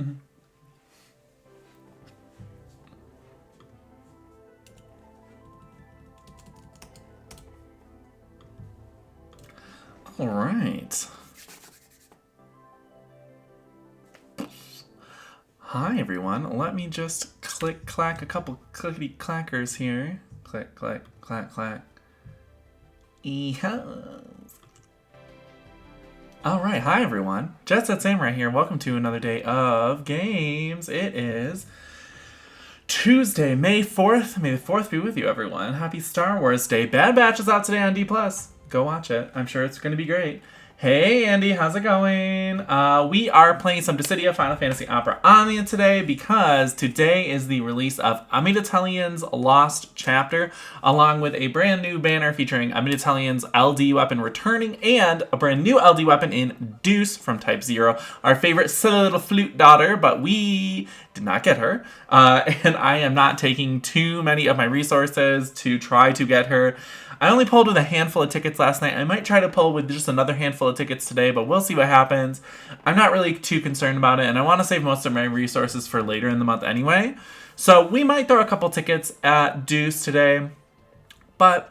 All right. Hi, everyone. Let me just click-clack a couple clickety-clackers here. Click, clack, clack, clack. Yes. All right. Hi, everyone. JetSetSamurai here. Welcome to another day of games. It is Tuesday, May 4th. May the 4th be with you, everyone. Happy Star Wars Day. Bad Batch is out today on D+. Go watch it. I'm sure it's going to be great. Hey, Andy. How's it going? We are playing some Dissidia Final Fantasy Opera Omnia today because today is the release of Amidatelion's Lost Chapter, along with a brand new banner featuring Amidatelion's LD weapon returning and a brand new LD weapon in Deuce from Type 0, our favorite silly little flute daughter, but we did not get her. And I am not taking too many of my resources to try to get her. I only pulled with a handful of tickets last night. I might try to pull with just another handful of tickets today, but we'll see what happens. I'm not really too concerned about it, and I want to save most of my resources for later in the month anyway. So we might throw a couple tickets at Deuce today, but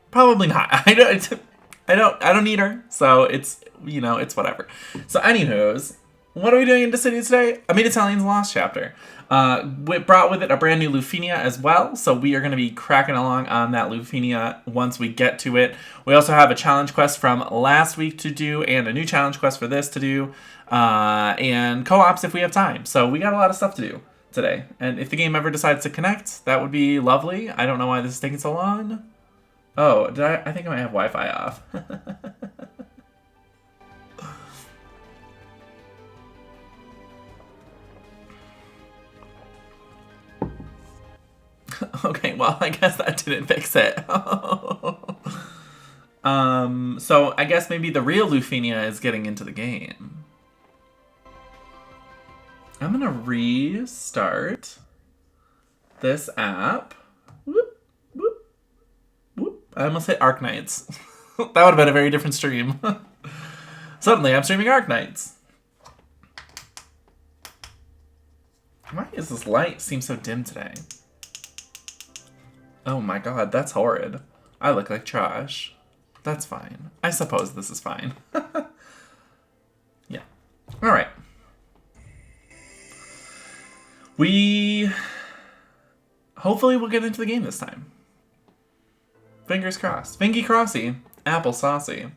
probably not. I don't need her, so it's whatever. So anywho's, what are we doing in Dissidia today? Amidatelion's Lost Chapter. It brought with it a brand new Lufinia as well, so we are going to be cracking along on that Lufinia once we get to it. We also have a challenge quest from last week to do, and a new challenge quest for this to do, and co-ops if we have time. So we got a lot of stuff to do today, and if the game ever decides to connect, that would be lovely. I don't know why this is taking so long. Oh, I think I might have Wi-Fi off. Okay, well, I guess that didn't fix it. So I guess maybe the real Lufinia is getting into the game. I'm gonna restart this app. Whoop, whoop, whoop. I almost hit Arknights. That would have been a very different stream. Suddenly, I'm streaming Arknights. Why does this light seem so dim today? Oh my god, that's horrid. I look like trash. That's fine. I suppose this is fine. Yeah. Alright. Hopefully we'll get into the game this time. Fingers crossed. Fingy crossy. Apple saucy.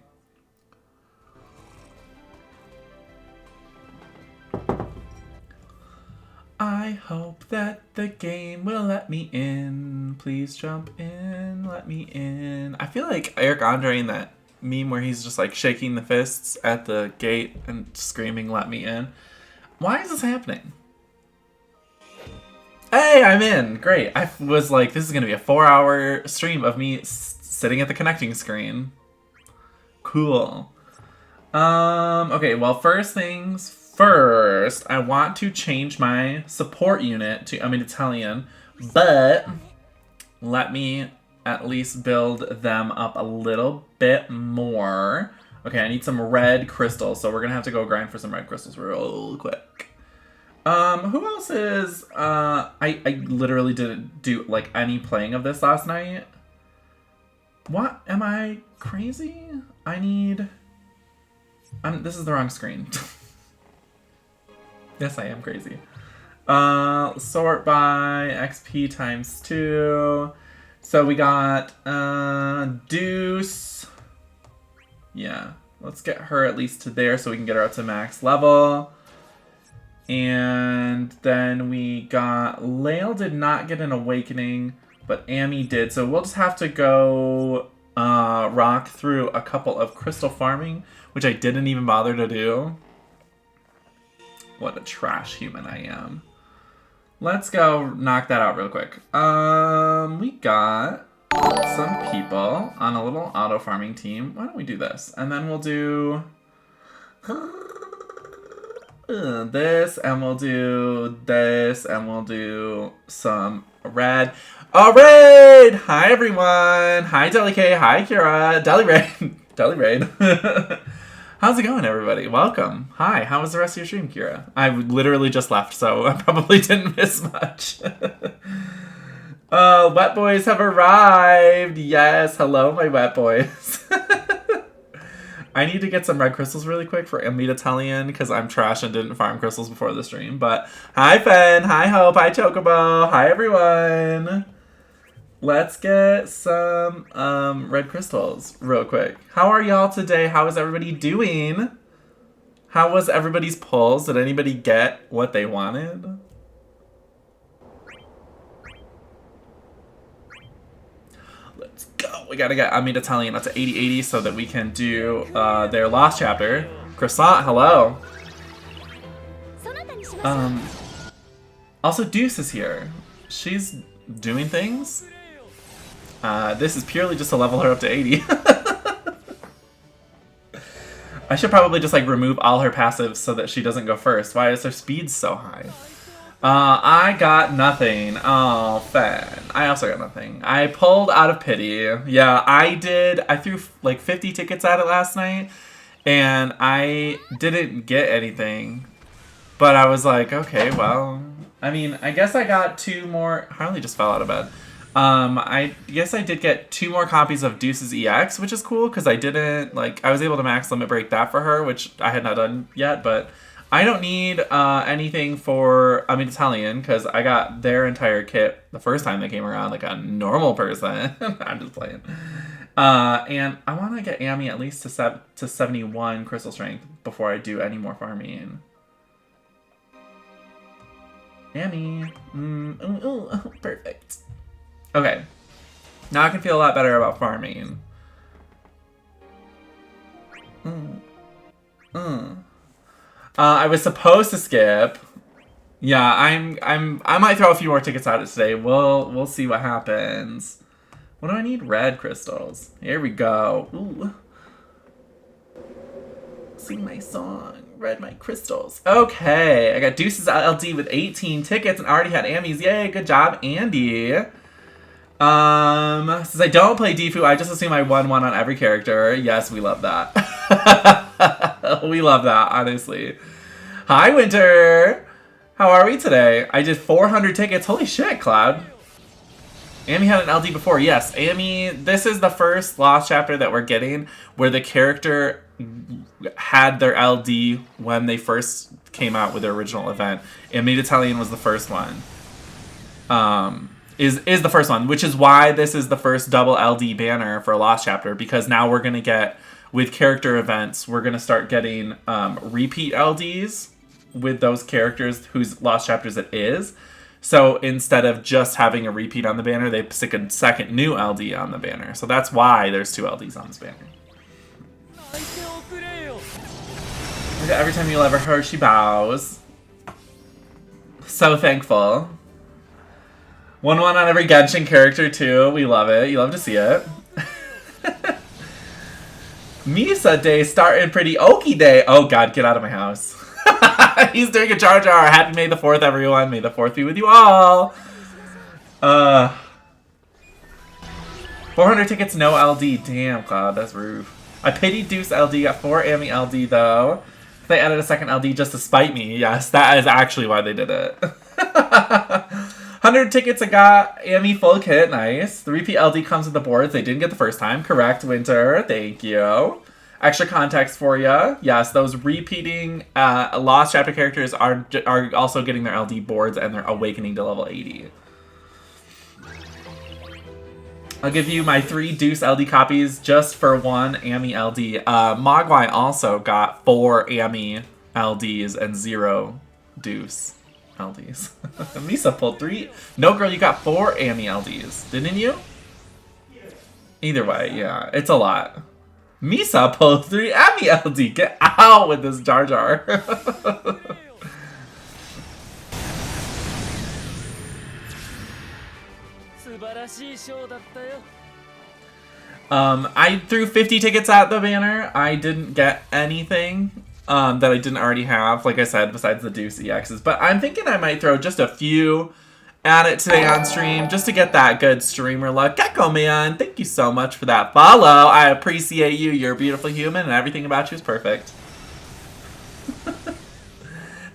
I hope that the game will let me in. Please jump in, let me in. I feel like Eric Andre in that meme where he's just like shaking the fists at the gate and screaming, let me in. Why is this happening? Hey, I'm in. Great. I was like, this is going to be a 4-hour stream of me sitting at the connecting screen. Cool. Okay, well, first things first, I want to change my support unit to Amidetalion, but let me at least build them up a little bit more. Okay, I need some red crystals, so we're gonna have to go grind for some red crystals real quick. Who else is, I literally didn't do, like, any playing of this last night. What? Am I crazy? This is the wrong screen. Yes, I am crazy. Sort by XP times 2. So we got Deuce. Yeah, let's get her at least to there so we can get her up to max level. And then we got Lael did not get an awakening, but Amy did. So we'll just have to go rock through a couple of crystal farming, which I didn't even bother to do. What a trash human I am. Let's go knock that out real quick. We got some people on a little auto farming team. Why don't we do this? And then we'll do this, and we'll do this, and we'll do some red. Oh, raid! Hi, everyone. Hi, Deli K. Hi, Kira. Deli Raid. Deli Raid. How's it going, everybody? Welcome. Hi, how was the rest of your stream, Kira? I literally just left, so I probably didn't miss much. Wet boys have arrived. Yes, hello, my wet boys. I need to get some red crystals really quick for Amita because I'm trash and didn't farm crystals before the stream. But hi, Fen. Hi, Hope. Hi, Chocobo. Hi, everyone. Let's get some red crystals real quick. How are y'all today? How is everybody doing? How was everybody's pulls? Did anybody get what they wanted? Let's go. We gotta get Amita up to 80-80 so that we can do their lost chapter. Croissant, hello. Also, Deuce is here. She's doing things. This is purely just to level her up to 80. I should probably just like remove all her passives so that she doesn't go first. Why is her speed so high? I got nothing. Oh, Fen. I also got nothing. I pulled out of pity. Yeah, I did. I threw like 50 tickets at it last night, and I didn't get anything. But I was like, okay, well, I mean, I guess I got 2 more. Harley just fell out of bed. I guess I did get 2 more copies of Deuce's EX, which is cool, because I didn't, like, I was able to max limit break that for her, which I had not done yet, but I don't need anything for Italian, because I got their entire kit the first time they came around, like a normal person. I'm just playing. And I want to get Amy at least to 71 crystal strength before I do any more farming. Amy. Perfect. Okay. Now I can feel a lot better about farming. I was supposed to skip. Yeah, I might throw a few more tickets at it today. We'll see what happens. What do I need? Red crystals. Here we go. Ooh. Sing my song. Red my crystals. Okay, I got Deuce's LD with 18 tickets and already had Amy's. Yay, good job, Andy. Since I don't play Defu, I just assume I won one on every character. Yes, we love that. We love that, honestly. Hi, Winter. How are we today? I did 400 tickets. Holy shit, Cloud. Amy had an LD before. Yes, Amy, this is the first Lost chapter that we're getting where the character had their LD when they first came out with their original event. And Italian was the first one. Is the first one, which is why this is the first double LD banner for a Lost chapter, because now we're going to get, with character events, we're going to start getting repeat LDs with those characters whose Lost chapters it is. So instead of just having a repeat on the banner, they stick a second new LD on the banner. So that's why there's 2 LDs on this banner. Every time you ever heard, she bows. So thankful. 1-1 on every Genshin character, too. We love it. You love to see it. Misa Day started pretty okie day. Oh, God, get out of my house. He's doing a Jar Jar. Happy May the 4th, everyone. May the 4th be with you all. 400 tickets, no LD. Damn, Cloud, that's rude. I pitied Deuce LD, got 4 Amy LD, though. They added a second LD just to spite me. Yes, that is actually why they did it. 100 tickets, I got Amy full kit. Nice. The repeat LD comes with the boards. They didn't get the first time. Correct, Winter. Thank you. Extra context for you. Yes, those repeating Lost Chapter characters are also getting their LD boards and they're awakening to level 80. I'll give you my 3 Deuce LD copies just for 1 Amy LD. Mogwai also got 4 Amy LDs and 0 Deuce LDs. Misa pulled 3. No, girl, you got 4 Amy LDs, didn't you? Either way, yeah, it's a lot. Misa pulled 3 Amy LD. Get out with this Jar Jar. I threw 50 tickets at the banner. I didn't get anything that I didn't already have, like I said, besides the Deuce EXs. But I'm thinking I might throw just a few Add it today on stream just to get that good streamer look. Gecko Man, thank you so much for that follow. I appreciate you. You're a beautiful human and everything about you is perfect.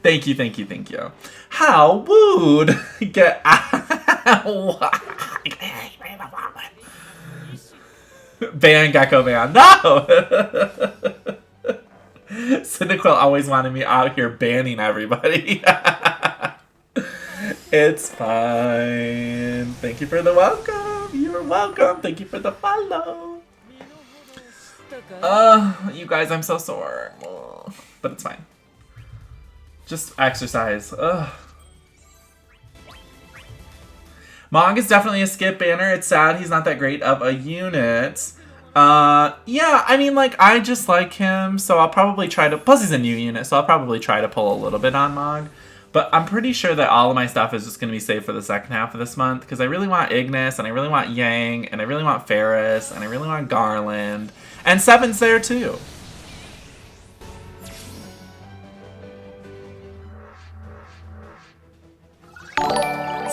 Thank you, thank you, thank you. How would get ban Gecko Man? No. Cyndaquil always wanted me out here banning everybody. It's fine. Thank you for the welcome. You're welcome. Thank you for the follow. You guys, I'm so sore. But it's fine. Just exercise. Mog is definitely a skip banner. It's sad he's not that great of a unit. Yeah, I mean, like, I just like him, so I'll probably try to... Plus, he's a new unit, so I'll probably try to pull a little bit on Mog. But I'm pretty sure that all of my stuff is just going to be saved for the second half of this month, because I really want Ignis, and I really want Yang, and I really want Ferris, and I really want Garland. And Seven's there, too.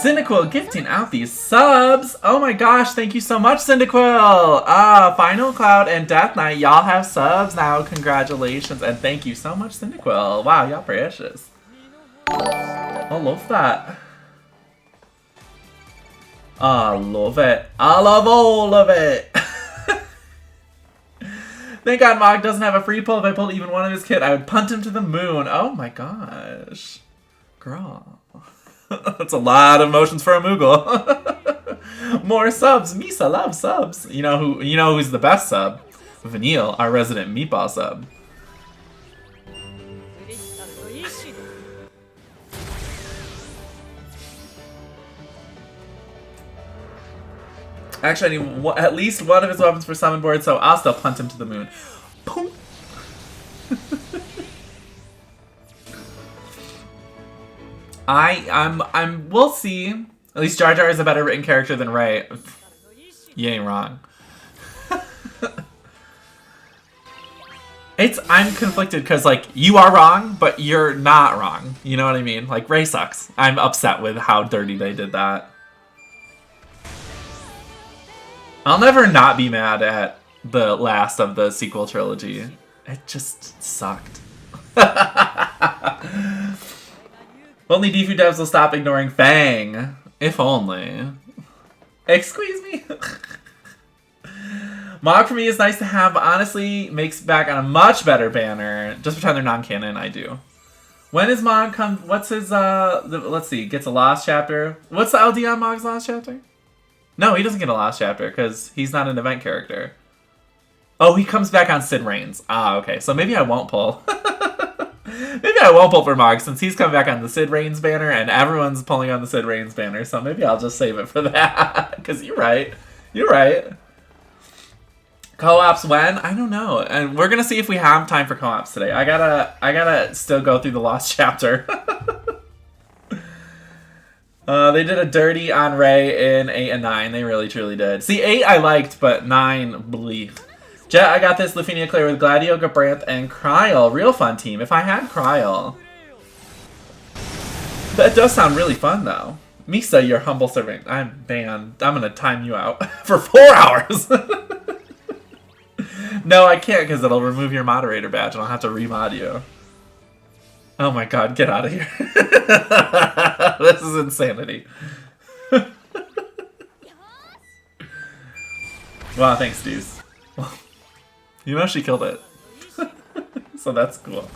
Cyndaquil gifting out these subs. Oh my gosh, thank you so much, Cyndaquil. Final Cloud and Death Knight, y'all have subs now. Congratulations, and thank you so much, Cyndaquil. Wow, y'all precious. I love that. I love it. I love all of it. Thank God Mog doesn't have a free pull. If I pulled even one of his kit, I would punt him to the moon. Oh my gosh. Girl. That's a lot of emotions for a Moogle. More subs. Misa loves subs. You know who's the best sub? Vanille, our resident meatball sub. Actually, I need at least one of his weapons for summon board, so I'll still punt him to the moon. Boom. we'll see. At least Jar Jar is a better written character than Rey. You ain't wrong. I'm conflicted because, like, you are wrong, but you're not wrong. You know what I mean? Like, Rey sucks. I'm upset with how dirty they did that. I'll never not be mad at the last of the sequel trilogy. It just sucked. Only Defu devs will stop ignoring Fang. If only. Excuse me? Mog for me is nice to have, but honestly makes back on a much better banner. Just pretend they're non-canon, I do. When does Mog come? What's his, let's see, gets a lost chapter. What's the LD on Mog's lost chapter? No, he doesn't get a lost chapter because he's not an event character. Oh, he comes back on Sid Reigns. Ah, okay. So maybe I won't pull. Maybe I won't pull for Mog since he's coming back on the Sid Reigns banner and everyone's pulling on the Sid Reigns banner. So maybe I'll just save it for that. Because you're right. You're right. Co-ops when? I don't know. And we're going to see if we have time for co-ops today. I gotta still go through the lost chapter. They did a dirty on Rey in 8 and 9. They really, truly did. See, 8 I liked, but 9, bleep. Jet, I got this Lufenia clear with Gladio, Gabranth, and Kryl. Real fun team. If I had Kryl. That does sound really fun, though. Misa, your humble servant. I'm banned. I'm going to time you out for 4 hours. No, I can't because it'll remove your moderator badge and I'll have to remod you. Oh my god, get out of here. This is insanity. Wow, thanks, Deuce. Well, you know she killed it. So that's cool.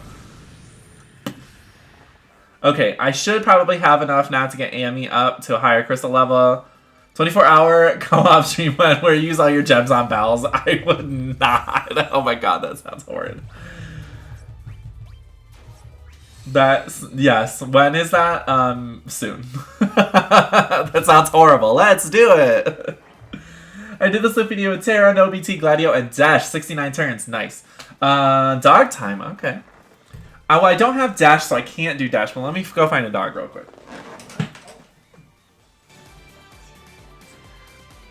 Okay, I should probably have enough now to get Amy up to a higher crystal level. 24-hour co-op stream where you use all your gems on bells. I would not. Oh my god, that sounds horrid. That's, yes. When is that? Soon. That sounds horrible. Let's do it. I did this video with Terra, No BT, Gladio, and Dash. 69 turns. Nice. Dog time. Okay. Well, I don't have Dash, so I can't do Dash, but let me go find a dog real quick.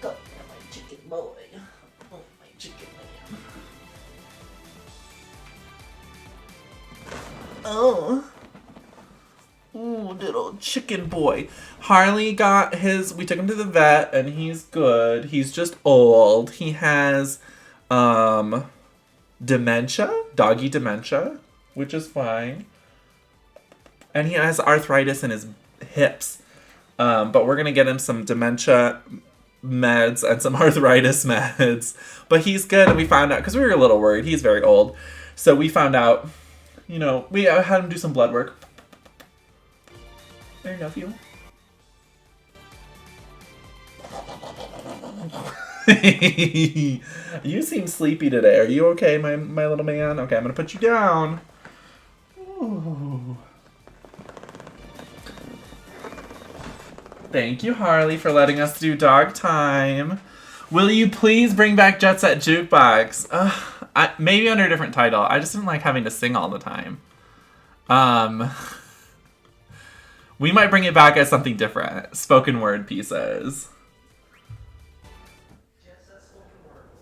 Oh, my chicken boy. Oh, my chicken man. Oh. Ooh, little chicken boy. Harley got his, we took him to the vet and he's good. He's just old. He has dementia, doggy dementia, which is fine. And he has arthritis in his hips. But we're going to get him some dementia meds and some arthritis meds. But he's good, and we found out, because we were a little worried. He's very old. So we found out, you know, we had him do some blood work. There, nephew. You seem sleepy today. Are you okay, my little man? Okay, I'm going to put you down. Ooh. Thank you, Harley, for letting us do dog time. Will you please bring back Jet Set Jukebox? Maybe under a different title. I just didn't like having to sing all the time. We might bring it back as something different. Spoken word pieces.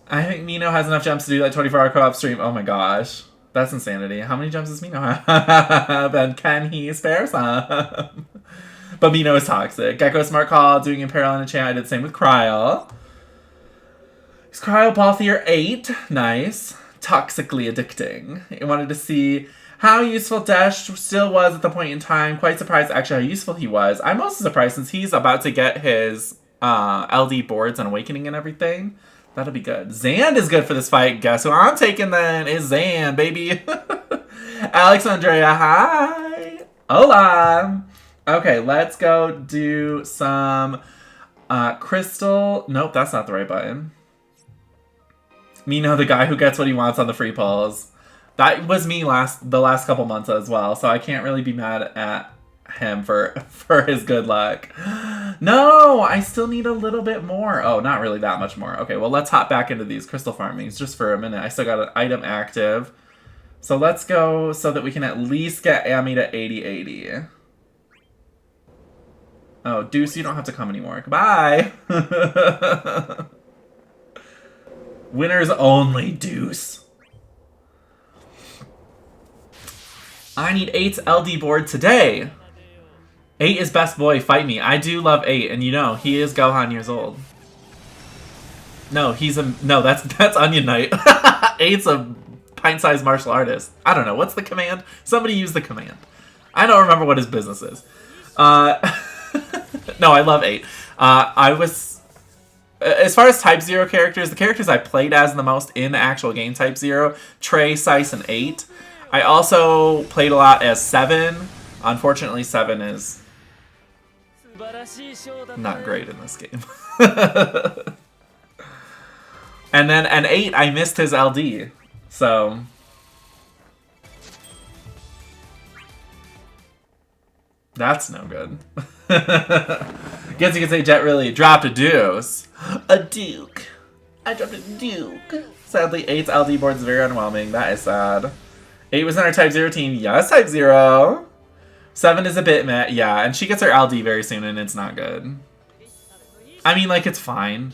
I think Mino has enough jumps to do that 24-hour co-op stream. Oh my gosh. That's insanity. How many jumps does Mino have? And can he spare some? But Mino is toxic. Gecko Smart Call, doing in parallel in a chat. I did the same with Cryle. Is Cryle Balthier 8? Nice. Toxically addicting. I wanted to see how useful Dash still was at the point in time. Quite surprised actually how useful he was. I'm most surprised since he's about to get his LD boards and awakening and everything. That'll be good. Zand is good for this fight. Guess who I'm taking then is Zand, baby. Alex Andrea, hi. Hola. Okay, let's go do some Crystal. Nope, that's not the right button. Mino, the guy who gets what he wants on the free pulls. That was me the last couple months as well, so I can't really be mad at him for his good luck. No, I still need a little bit more. Oh, not really that much more. Okay, well, let's hop back into these crystal farmings just for a minute. I still got an item active. So let's go so that we can at least get Amy to 80-80. Oh, Deuce, you don't have to come anymore. Goodbye. Winners only, Deuce. I need 8's LD board today. 8 is best boy, fight me. I do love 8, and you know, he is Gohan years old. No, no, that's Onion Knight. 8's a pint-sized martial artist. I don't know, what's the command? Somebody use the command. I don't remember what his business is. No, I love 8. As far as Type 0 characters, the characters I played as the most in the actual game Type 0, Trey, Sice, and 8. I also played a lot as 7. Unfortunately, 7 is not great in this game. And 8, I missed his LD. So that's no good. Guess you can say Jet really dropped a deuce. A duke. I dropped a duke. Sadly, 8's LD board is very underwhelming. That is sad. 8 was in our Type 0 team. Yes, Type 0. 7 is a bit meh. Yeah, and she gets her LD very soon, and it's not good. I mean, like, it's fine.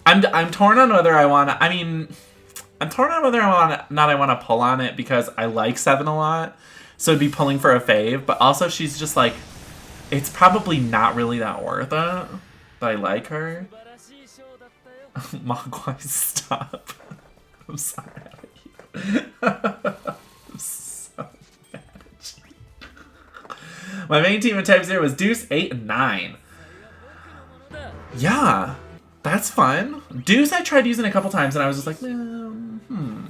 I'm torn on whether I want to... I'm torn on whether I want to pull on it because I like 7 a lot. So it'd be pulling for a fave. But also, she's just like... It's probably not really that worth it. But I like her. Mogwai, stop. I'm sorry. I'm so mad at you. My main team in Type 0 was Deuce, 8, and 9. Yeah, that's fun. Deuce I tried using a couple times and I was just like, I'm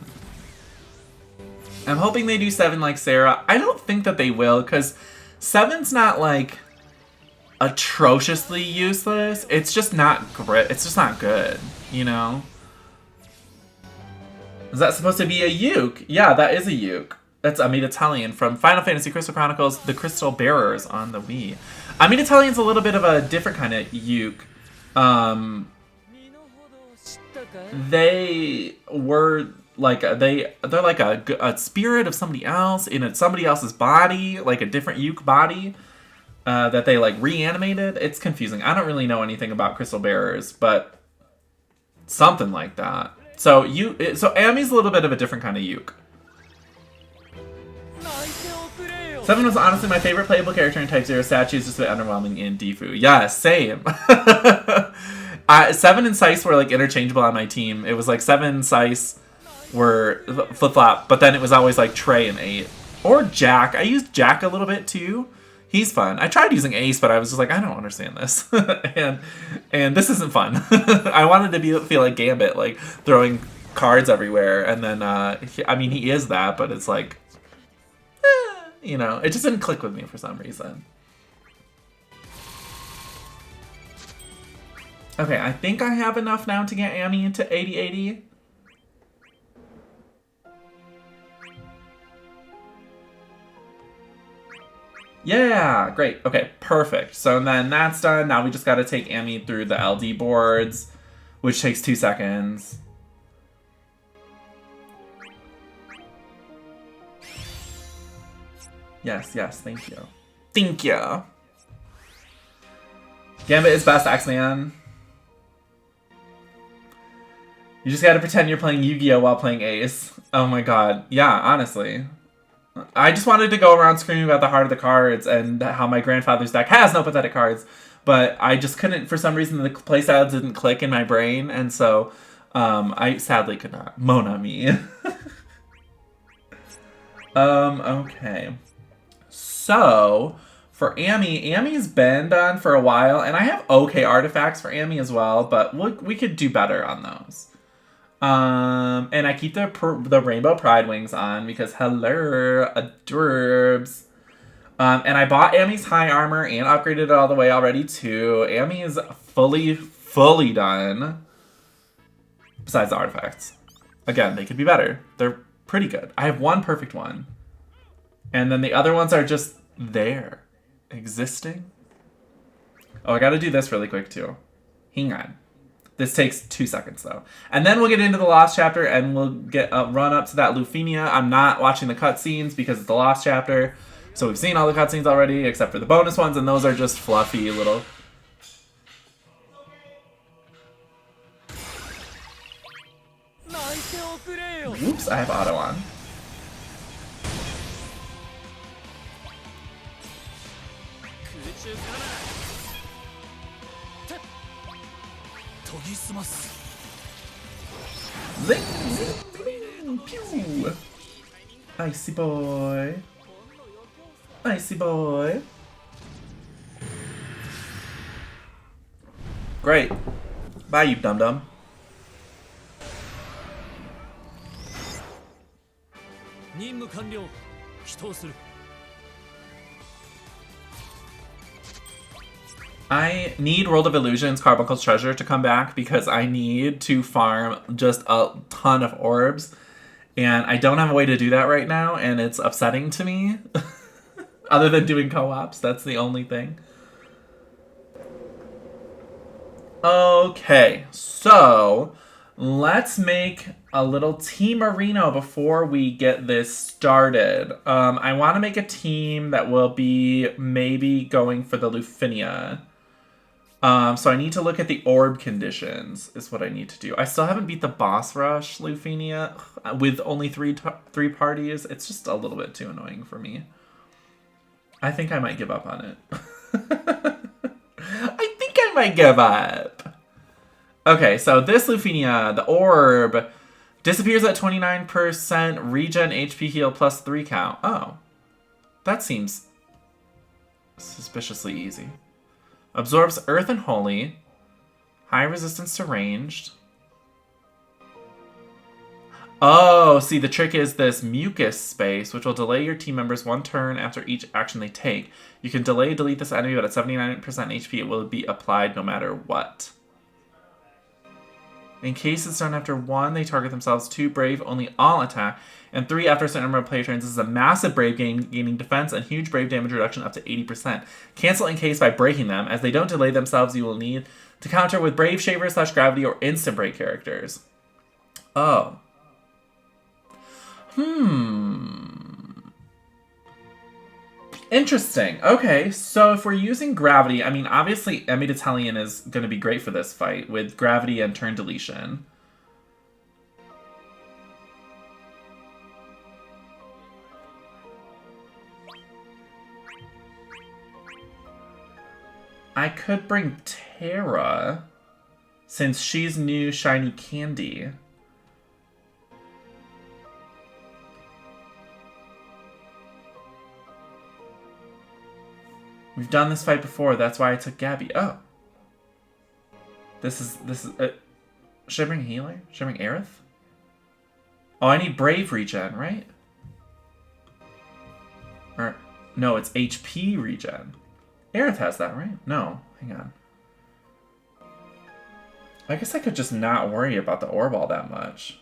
hoping they do 7 like Sarah. I don't think that they will because 7's not like atrociously useless. It's just not great. It's just not good, you know? Is that supposed to be a uke? Yeah, that is a uke. That's Amid Italian from Final Fantasy Crystal Chronicles, The Crystal Bearers on the Wii. Amid Italian's a little bit of a different kind of uke. They were like, they're like a spirit of somebody else in somebody else's body, like a different uke body, that they like reanimated. It's confusing. I don't really know anything about Crystal Bearers, but something like that. So Ami's a little bit of a different kind of uke. Seven was honestly my favorite playable character in Type 0. Sad she's just a bit underwhelming in Defu. Yeah, same. Seven and Sice were like interchangeable on my team. It was like 7 Sice were flip-flop, but then it was always like Trey and 8. Or Jack. I used Jack a little bit too. He's fun. I tried using Ace, but I was just like, I don't understand this. and this isn't fun. I wanted to feel like Gambit, like throwing cards everywhere. And then, I mean, he is that, but it's like, you know, it just didn't click with me for some reason. Okay, I think I have enough now to get Amy into 80-80. Yeah, great. Okay, perfect. So then that's done. Now we just got to take Amy through the LD boards, which takes 2 seconds. Yes, thank you. Thank you. Gambit is best, X-Man. You just gotta pretend you're playing Yu-Gi-Oh! While playing Ace. Oh my god. Yeah, honestly. I just wanted to go around screaming about the heart of the cards and how my grandfather's deck has no pathetic cards, but I just couldn't, for some reason, the playstyle didn't click in my brain, and so I sadly could not. Mon ami. Okay. So, for Amy's been done for a while, and I have okay artifacts for Amy as well, but we could do better on those. And I keep the Rainbow Pride Wings on because hello, adorbs. And I bought Amy's high armor and upgraded it all the way already too. Amy is fully done. Besides the artifacts. Again, they could be better. They're pretty good. I have one perfect one. And then the other ones are just there. Existing. Oh, I gotta do this really quick too. Hang on. This takes 2 seconds though. And then we'll get into the Lost Chapter and we'll get run up to that Lufenia. I'm not watching the cutscenes because it's the Lost Chapter. So we've seen all the cutscenes already except for the bonus ones, and those are just fluffy little... Oops, I have auto on. Zing, zing, pew. Icy boy. Icy boy. Great. Bye, you dum-dum. I need World of Illusions Carbuncle's Treasure to come back because I need to farm just a ton of orbs. And I don't have a way to do that right now, and it's upsetting to me. Other than doing co-ops, that's the only thing. Okay, so let's make a little Team Marino before we get this started. I want to make a team that will be maybe going for the Lufenia. So I need to look at the orb conditions is what I need to do. I still haven't beat the boss rush Lufenia with only three parties. It's just a little bit too annoying for me. I think I might give up on it. I think I might give up. Okay, so this Lufenia, the orb, disappears at 29%, regen HP heal plus 3 count. Oh, that seems suspiciously easy. Absorbs Earth and Holy. High resistance to ranged. Oh, see, the trick is this mucus space, which will delay your team members 1 turn after each action they take. You can delete this enemy, but at 79% HP, it will be applied no matter what. In case it's done after 1, they target themselves. 2, Brave, only all attack. And 3, after a certain number of player turns. This is a massive Brave gaining defense and huge Brave damage reduction up to 80%. Cancel Encase by breaking them. As they don't delay themselves, you will need to counter with Brave Shaver / Gravity or Instant Break characters. Oh. Interesting. Okay, so if we're using Gravity, I mean, obviously Emidetalion is going to be great for this fight with Gravity and turn deletion. I could bring Terra, since she's new shiny candy. We've done this fight before, that's why I took Gabby. Oh. This is, should I bring Healer? Should I bring Aerith? Oh, I need Brave regen, right? Or, no, it's HP regen. Aerith has that, right? No, hang on. I guess I could just not worry about the orb all that much.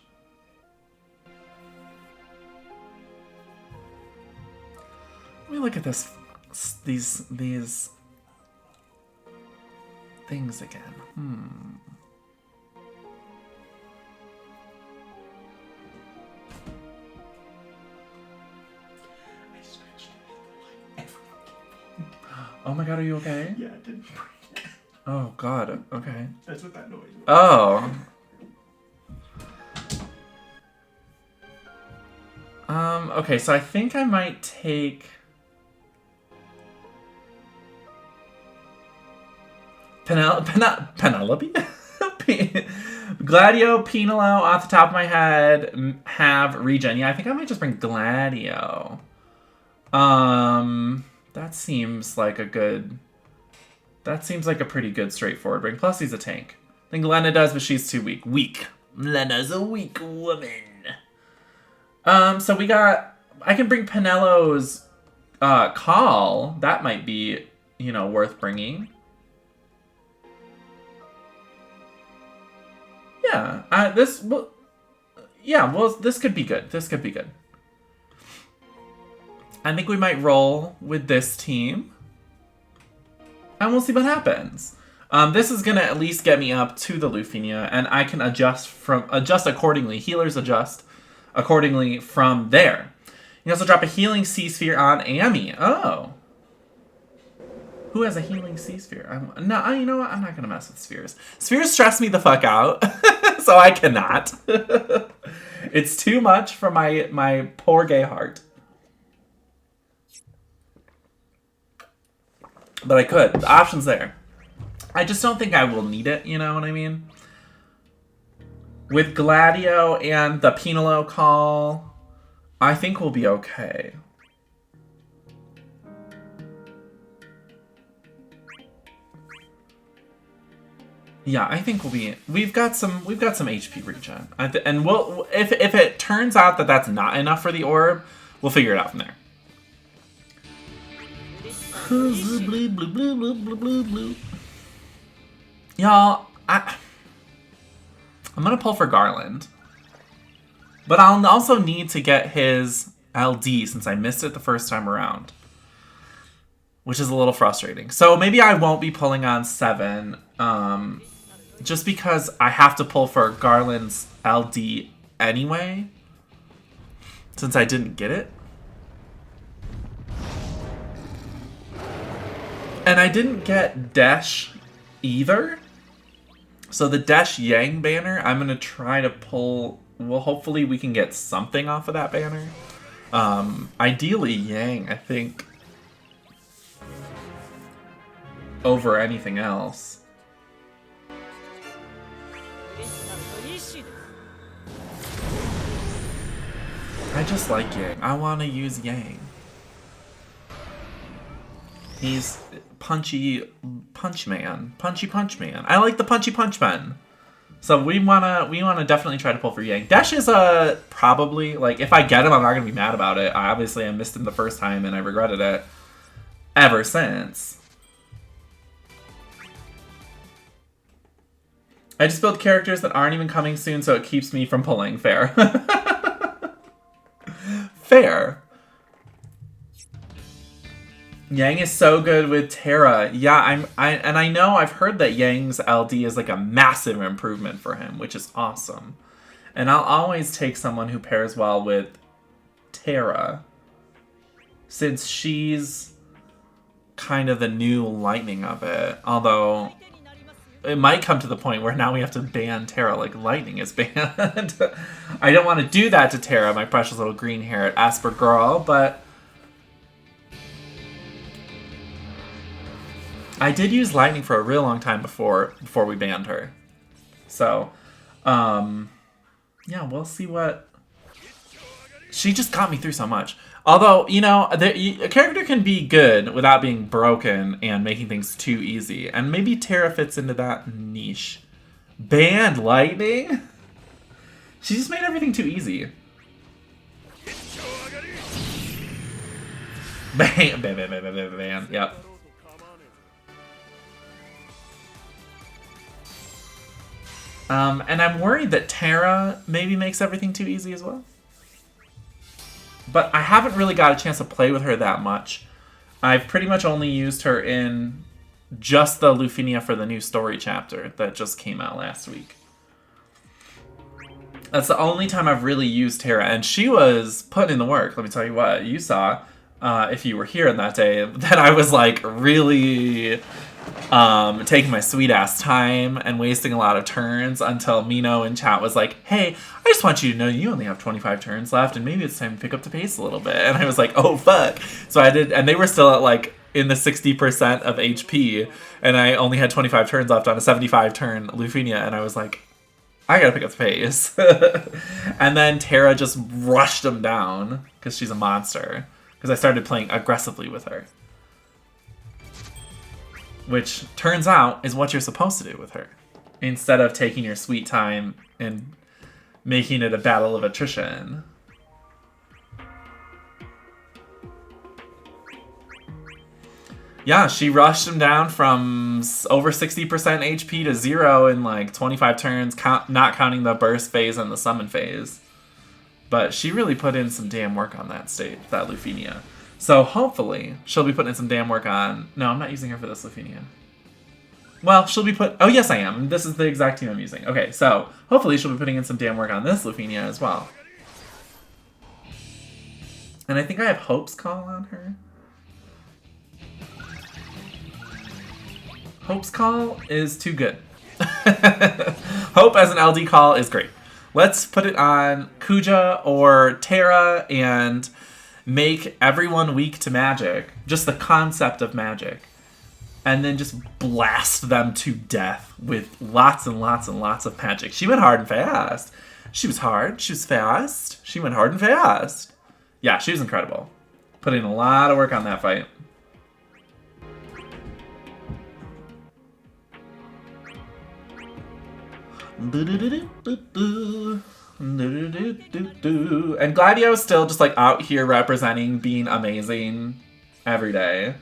Let me look at this, these things again. Oh my god, are you okay? Yeah, it didn't break. Oh god, okay. That's what that noise was. Oh. Okay, so I think I might take... Penelope? Gladio, Penelo, off the top of my head, have regen. Yeah, I think I might just bring Gladio. That seems like a good... That seems like a pretty good straightforward bring. Plus, he's a tank. I think Lena does, but she's too weak. Weak. Lena's a weak woman. So we got... I can bring Penelo's call. That might be, you know, worth bringing. Yeah, this could be good. This could be good. I think we might roll with this team. And we'll see what happens. This is gonna at least get me up to the Lufinia, and I can adjust accordingly. Healers adjust accordingly from there. You can also drop a healing sea sphere on Amy. Oh. Who has a healing sea sphere? No, you know what? I'm not gonna mess with spheres. Spheres stress me the fuck out, so I cannot. It's too much for my poor gay heart. But I could. The option's there. I just don't think I will need it, you know what I mean? With Gladio and the Penelo call, I think we'll be okay. Yeah, I think we'll be. We've got some HP regen, and we'll if it turns out that that's not enough for the orb, we'll figure it out from there. Y'all, I'm gonna pull for Garland, but I'll also need to get his LD since I missed it the first time around, which is a little frustrating. So maybe I won't be pulling on 7, just because I have to pull for Garland's LD anyway, since I didn't get it. And I didn't get Dash either. So the Dash Yang banner, I'm going to try to pull... Well, hopefully we can get something off of that banner. Ideally Yang, I think. Over anything else. I just like Yang. I want to use Yang. He's punchy punch man. Punchy punch man. I like the punchy punch man. So we wanna definitely try to pull for Yang. Dash is probably, like, if I get him, I'm not gonna be mad about it. Obviously I missed him the first time and I regretted it ever since. I just build characters that aren't even coming soon, so it keeps me from pulling. Fair. Fair. Yang is so good with Terra. Yeah, I know I've heard that Yang's LD is like a massive improvement for him, which is awesome. And I'll always take someone who pairs well with Terra, since she's kind of the new lightning of it. Although it might come to the point where now we have to ban Terra like lightning is banned. I don't want to do that to Terra, my precious little green-haired Asper girl, but I did use lightning for a real long time before we banned her. So, yeah, we'll see what... She just got me through so much. Although, you know, a character can be good without being broken and making things too easy. And maybe Terra fits into that niche. Banned lightning? She just made everything too easy. Bam, bam, bam, bam, bam, bam, bam. Yep. And I'm worried that Terra maybe makes everything too easy as well. But I haven't really got a chance to play with her that much. I've pretty much only used her in just the Lufinia for the new story chapter that just came out last week. That's the only time I've really used Terra, and she was putting in the work. Let me tell you what, you saw, if you were here on that day, that I was like really taking my sweet ass time and wasting a lot of turns until Mino in chat was like, hey, I just want you to know you only have 25 turns left and maybe it's time to pick up the pace a little bit. And I was like, oh fuck. So I did, and they were still at like in the 60% of HP, and I only had 25 turns left on a 75 turn Lufinia, and I was like, I gotta pick up the pace. And then Terra just rushed him down because she's a monster, because I started playing aggressively with her. Which turns out is what you're supposed to do with her, instead of taking your sweet time and making it a battle of attrition. Yeah, she rushed him down from over 60% HP to 0 in like 25 turns, not counting the burst phase and the summon phase. But she really put in some damn work on that that Lufinia. So hopefully she'll be putting in some damn work on... No, I'm not using her for this Lufinia. Well, she'll be Oh, yes, I am. This is the exact team I'm using. Okay, so hopefully she'll be putting in some damn work on this Lufinia as well. And I think I have Hope's Call on her. Hope's Call is too good. Hope as an LD call is great. Let's put it on Kuja or Terra and make everyone weak to magic. Just the concept of magic. And then just blast them to death with lots and lots and lots of magic. She went hard and fast. She was hard. She was fast. She went hard and fast. Yeah, she was incredible. Put in a lot of work on that fight. And Gladio is still just like out here representing being amazing every day.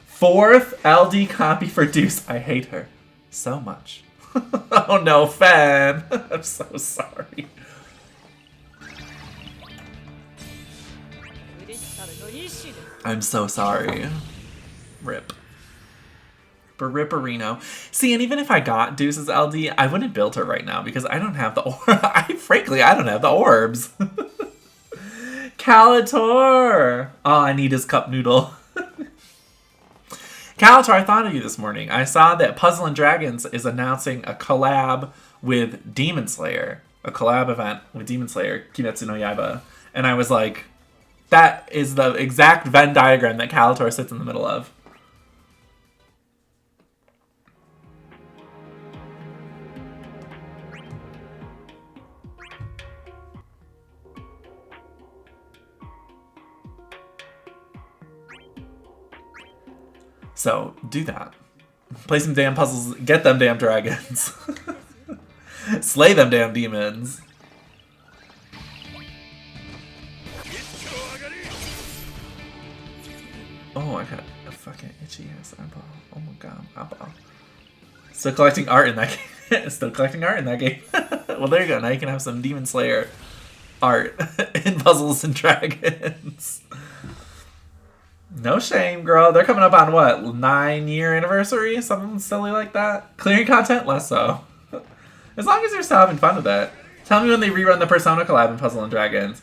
4th LD copy for Deuce. I hate her so much. Oh no, Fan. I'm so sorry. I'm so sorry. Rip. Ripperino. See, and even if I got Deuce's LD, I wouldn't build her right now because I don't have the frankly, I don't have the orbs. Calator! All I need is Cup Noodle. Calator, I thought of you this morning. I saw that Puzzle and Dragons is announcing a collab with Demon Slayer. A collab event with Demon Slayer, Kimetsu no Yaiba. And I was like, that is the exact Venn diagram that Calator sits in the middle of. So, do that. Play some damn puzzles, get them damn dragons. Slay them damn demons. Oh, I got a fucking itchy ass eyeball. Oh my god, eyeball. Still collecting art in that game. Still collecting art in that game. Well, there you go. Now you can have some Demon Slayer art in Puzzles and Dragons. No shame, girl. They're coming up on what? 9-year anniversary? Something silly like that? Clearing content? Less so. As long as you're still having fun with it. Tell me when they rerun the Persona collab in Puzzle and Dragons.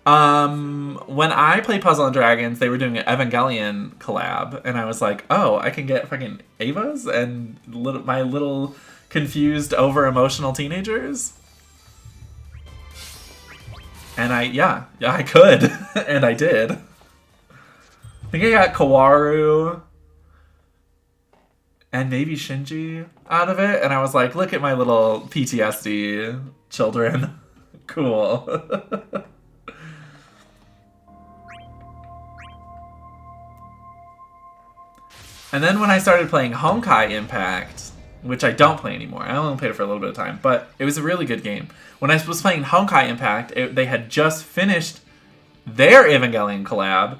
When I played Puzzle and Dragons, they were doing an Evangelion collab, and I was like, oh, I can get fucking Avas and my little confused, over-emotional teenagers? And yeah, I could. And I did. I think I got Kawaru and maybe Shinji out of it. And I was like, look at my little PTSD children. Cool. And then when I started playing Honkai Impact, which I don't play anymore, I only played it for a little bit of time, but it was a really good game. When I was playing Honkai Impact, they had just finished their Evangelion collab,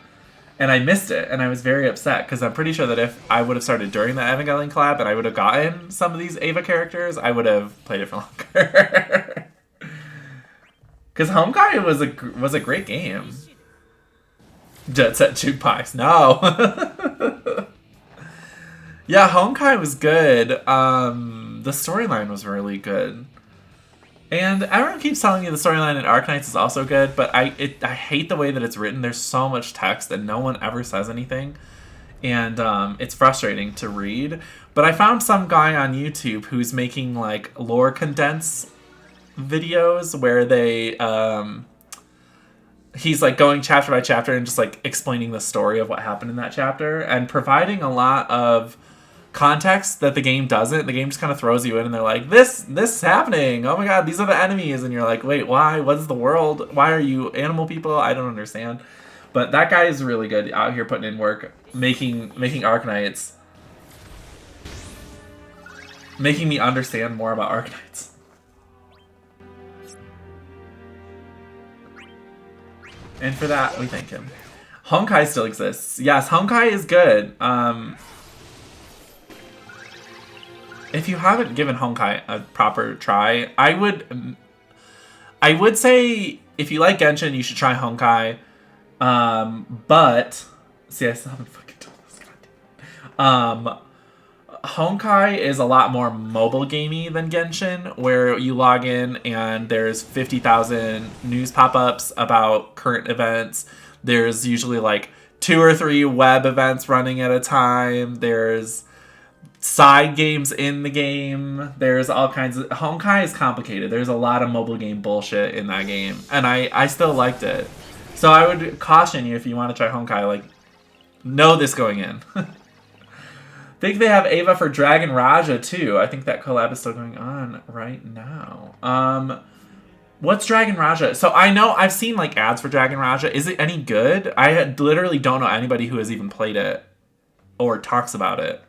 and I missed it, and I was very upset, because I'm pretty sure that if I would have started during the Evangelion collab and I would have gotten some of these Eva characters, I would have played it for longer. Because Honkai was a great game. Jet Set Jukebox, no. Yeah, Honkai was good. The storyline was really good. And everyone keeps telling me the storyline in Arknights is also good, but I hate the way that it's written. There's so much text and no one ever says anything. And it's frustrating to read. But I found some guy on YouTube who's making like lore condense videos where they he's like going chapter by chapter and just like explaining the story of what happened in that chapter and providing a lot of context that the game doesn't. The game just kind of throws you in and they're like, this is happening, oh my god, these are the enemies, and you're like, wait, why? What's the world? Why are you animal people? I don't understand. But that guy is really good out here putting in work, making Arknights, making me understand more about Arknights. And for that, we thank him. Honkai still exists. Yes, Honkai is good. If you haven't given Honkai a proper try, I would say if you like Genshin, you should try Honkai. But see, I still haven't fucking done this. Honkai is a lot more mobile gamey than Genshin, where you log in and there's 50,000 news pop-ups about current events. There's usually like 2 or 3 web events running at a time. There's side games in the game. There's all kinds of... Honkai is complicated. There's a lot of mobile game bullshit in that game. And I still liked it. So I would caution you if you want to try Honkai, like, know this going in. I think they have Eva for Dragon Raja too. I think that collab is still going on right now. What's Dragon Raja? So I know I've seen like ads for Dragon Raja. Is it any good? I literally don't know anybody who has even played it or talks about it.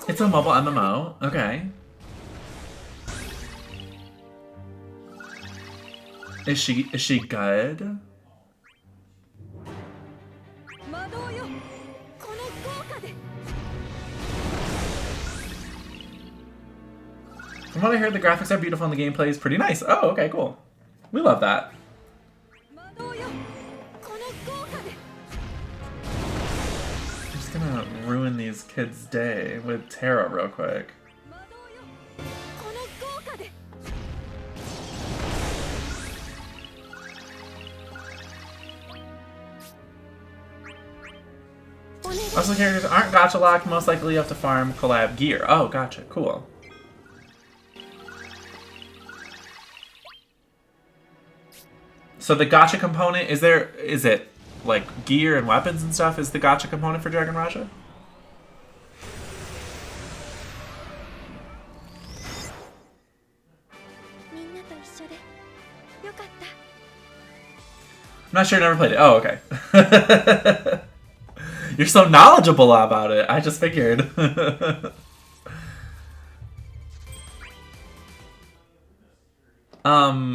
It's a mobile MMO. Okay. Is she good? From what I heard, the graphics are beautiful and the gameplay is pretty nice. Oh, okay, cool. We love that. I'm just gonna ruin these kids' day with Terra real quick. Also, characters aren't gacha locked. Most likely you have to farm collab gear. Oh, gotcha. Cool. So the gacha component, is it like gear and weapons and stuff is the gacha component for Dragon Raja? I'm not sure, never played it. Oh, okay. You're so knowledgeable about it. I just figured.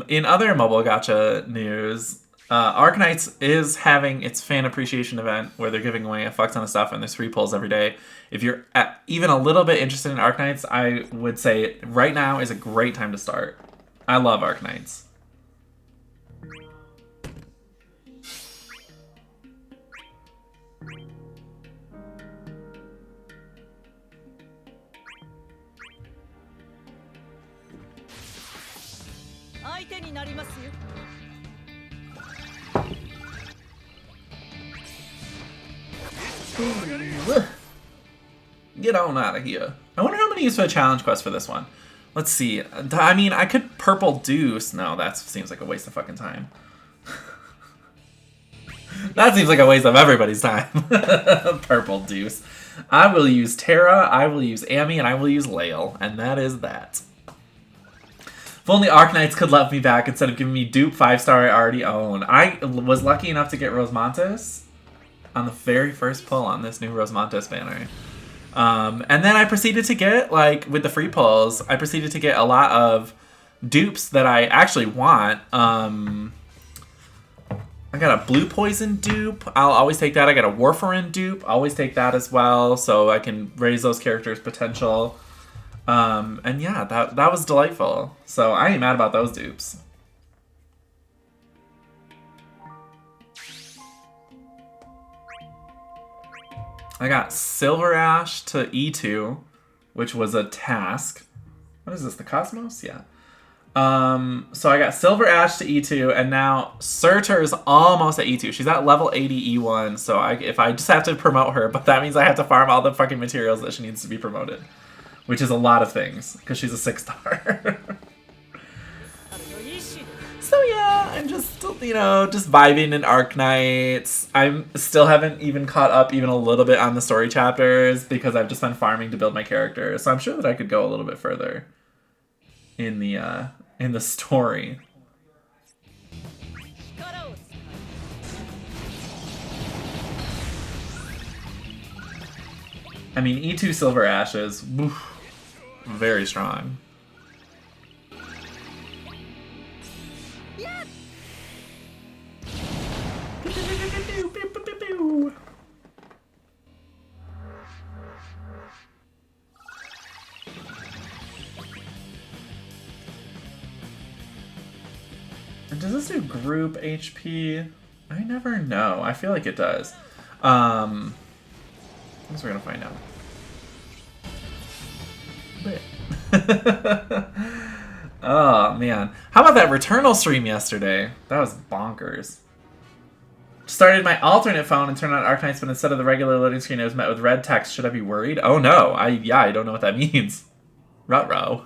In other mobile gacha news, Arknights is having its fan appreciation event where they're giving away a fuck ton of stuff and there's free pulls every day. If you're even a little bit interested in Arknights, I would say right now is a great time to start. I love Arknights. Get on out of here. I wonder how many use for a challenge quest for this one. Let's see. I mean, I could purple deuce. No, that seems like a waste of fucking time. That seems like a waste of everybody's time. Purple Deuce. I will use Terra, I will use Amy, and I will use Lael. And that is that. If only Arknights could let me back instead of giving me dupe 5-star I already own. I was lucky enough to get Rosemontis on the very first pull on this new Rosemontis banner. And then I proceeded to get, like, with the free pulls, I proceeded to get a lot of dupes that I actually want. I got a Blue Poison dupe. I'll always take that. I got a Warfarin dupe. I'll always take that as well, so I can raise those characters' potential. And yeah, that was delightful. So I ain't mad about those dupes. I got Silver Ash to E2, which was a task. What is this, the Cosmos? Yeah. So I got Silver Ash to E2, and now Surtur is almost at E2. She's at level 80 E1, so if I just have to promote her, but that means I have to farm all the fucking materials that she needs to be promoted. Which is a lot of things, because she's a 6-star. So yeah, I'm just, you know, just vibing in Arknights. I'm still haven't even caught up even a little bit on the story chapters, because I've just been farming to build my character. So I'm sure that I could go a little bit further in the story. I mean, E2 Silver Ashes, oof, very strong. Does this do group HP? I never know. I feel like it does. I guess we're gonna find out. Oh man, how about that Returnal stream yesterday? That was bonkers. Started my alternate phone and turned on Arknights, but instead of the regular loading screen, it was met with red text. Should I be worried? Oh no, I don't know what that means. Ruh-roh.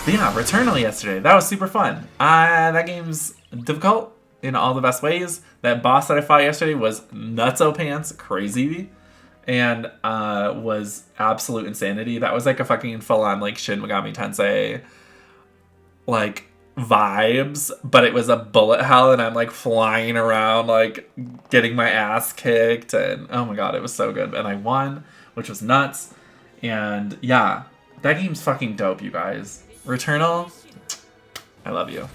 But yeah, Returnal yesterday. That was super fun. That game's difficult in all the best ways. That boss that I fought yesterday was nutso pants crazy. And was absolute insanity. That was like a fucking full-on like Shin Megami Tensei like vibes, but it was a bullet hell, and I'm like flying around like getting my ass kicked, and oh my god, it was so good. And I won, which was nuts. And yeah, that game's fucking dope, you guys. Returnal, I love you.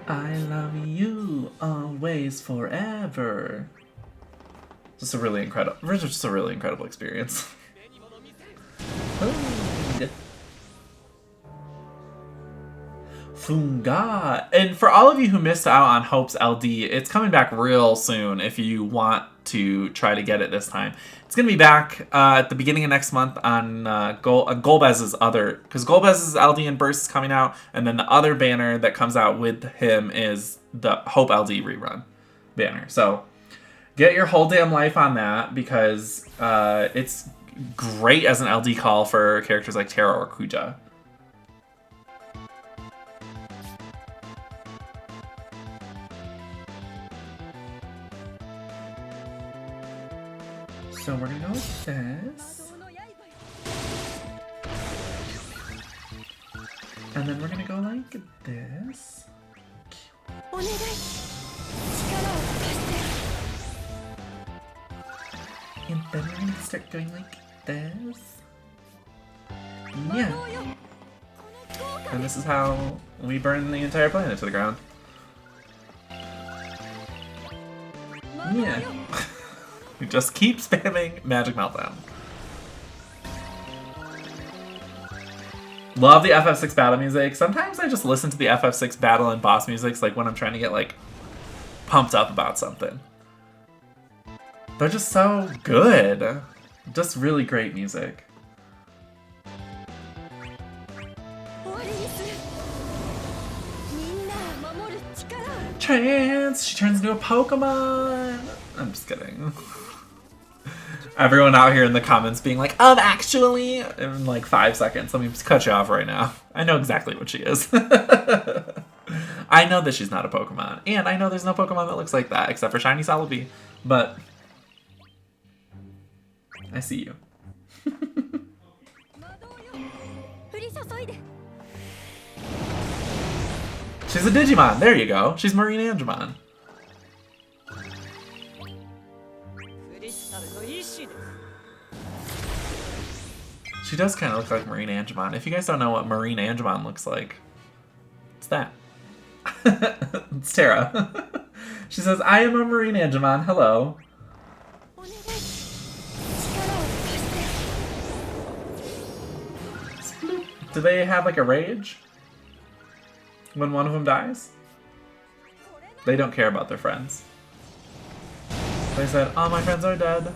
I love you always, forever. Just a really incredible experience. Funga. And for all of you who missed out on Hope's LD, it's coming back real soon if you want to try to get it this time. It's going to be back at the beginning of next month on Golbez's other, because Golbez's LD and Burst is coming out, and then the other banner that comes out with him is the Hope LD rerun banner. So get your whole damn life on that, because it's great as an LD call for characters like Terra or Kuja. So we're gonna go with this. And then we're gonna go like this. And then we're gonna start going like this. Yeah. And this is how we burn the entire planet to the ground. Yeah. We just keep spamming Magic Meltdown. Love the FF6 battle music. Sometimes I just listen to the FF6 battle and boss music like when I'm trying to get like pumped up about something. They're just so good. Just really great music. Trance! She turns into a Pokemon! I'm just kidding. Everyone out here in the comments being like, actually, in like 5 seconds. Let me just cut you off right now. I know exactly what she is. I know that she's not a Pokemon. And I know there's no Pokemon that looks like that, except for Shiny Celebi. But I see you. She's a Digimon. There you go. She's Marine Angemon. She does kind of look like Marine Angemon. If you guys don't know what Marine Angemon looks like, it's that. It's Tara. She says, I am a Marine Angemon. Hello. Do they have like a rage when one of them dies? They don't care about their friends. They said, oh, my friends are dead.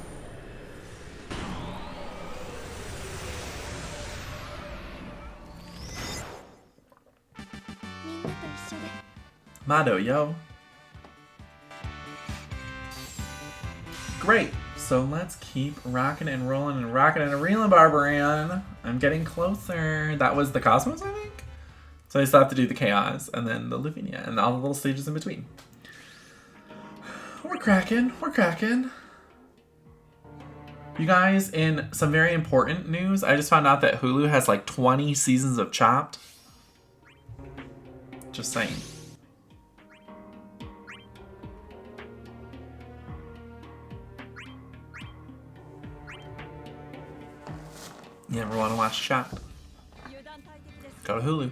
Mado, yo. Great. So let's keep rocking and rolling and rocking and reeling, Barbarian. I'm getting closer. That was the Cosmos, I think? So I still have to do the Chaos and then the Luvinia and all the little stages in between. We're cracking. We're cracking. You guys, in some very important news, I just found out that Hulu has like 20 seasons of Chopped. Just saying. You ever want to watch Chopped? Go to Hulu.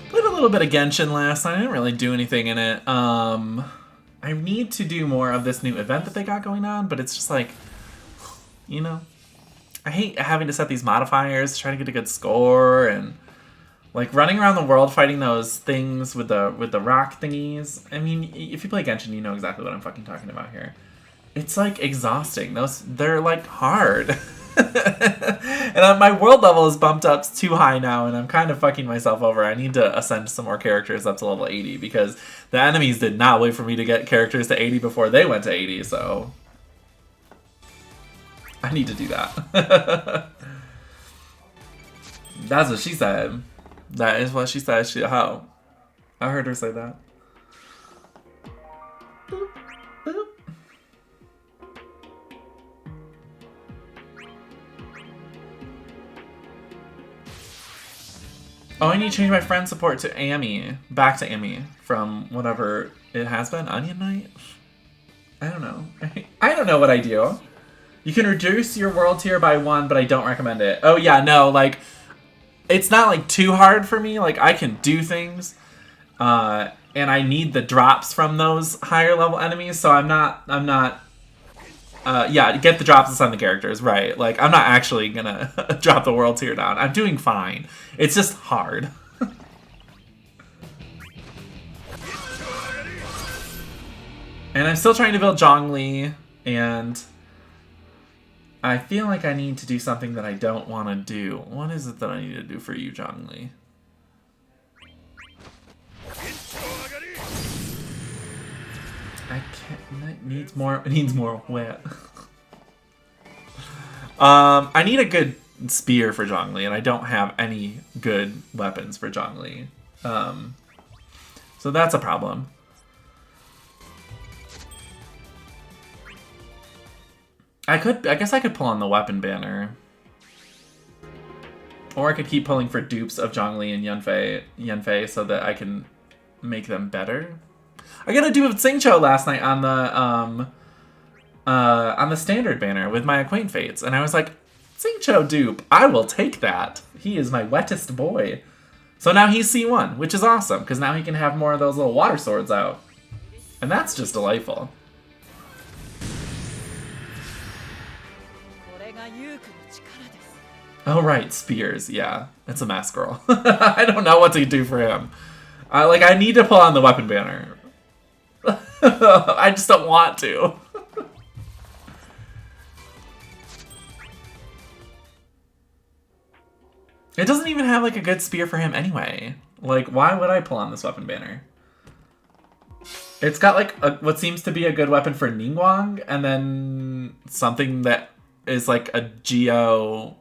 Played a little bit of Genshin last night. I didn't really do anything in it. I need to do more of this new event that they got going on, but it's just like, you know, I hate having to set these modifiers, try to get a good score, and like running around the world fighting those things with the rock thingies. I mean, if you play Genshin, you know exactly what I'm fucking talking about here. It's like exhausting. They're like hard. And my world level is bumped up too high now, and I'm kind of fucking myself over. I need to ascend some more characters up to level 80 because the enemies did not wait for me to get characters to 80 before they went to 80, so I need to do that. That's what she said. That is what she said. I heard her say that. Boop, boop. Oh, I need to change my friend support to Amy. Back to Amy from whatever it has been. Onion Knight? I don't know. I don't know what I do. You can reduce your world tier by 1, but I don't recommend it. Oh yeah, no, like, it's not like too hard for me. Like, I can do things. And I need the drops from those higher level enemies, so I'm not yeah, get the drops and send the characters, right. Like, I'm not actually gonna drop the world tier down. I'm doing fine. It's just hard. And I'm still trying to build Zhongli, and I feel like I need to do something that I don't want to do. What is it that I need to do for you, Zhongli? I can't. It needs more wet. I need a good spear for Zhongli, and I don't have any good weapons for Zhongli. So that's a problem. I guess I could pull on the weapon banner. Or I could keep pulling for dupes of Zhongli and Yanfei so that I can make them better. I got a dupe of Xingqiu last night on the standard banner with my Acquaint Fates, and I was like, Xingqiu dupe, I will take that. He is my wettest boy. So now he's C1, which is awesome, because now he can have more of those little water swords out. And that's just delightful. Oh right, spears, yeah. It's a mask girl. I don't know what to do for him. I need to pull on the weapon banner. I just don't want to. It doesn't even have like a good spear for him anyway. Like, why would I pull on this weapon banner? It's got like what seems to be a good weapon for Ningguang, and then something that is like a Geo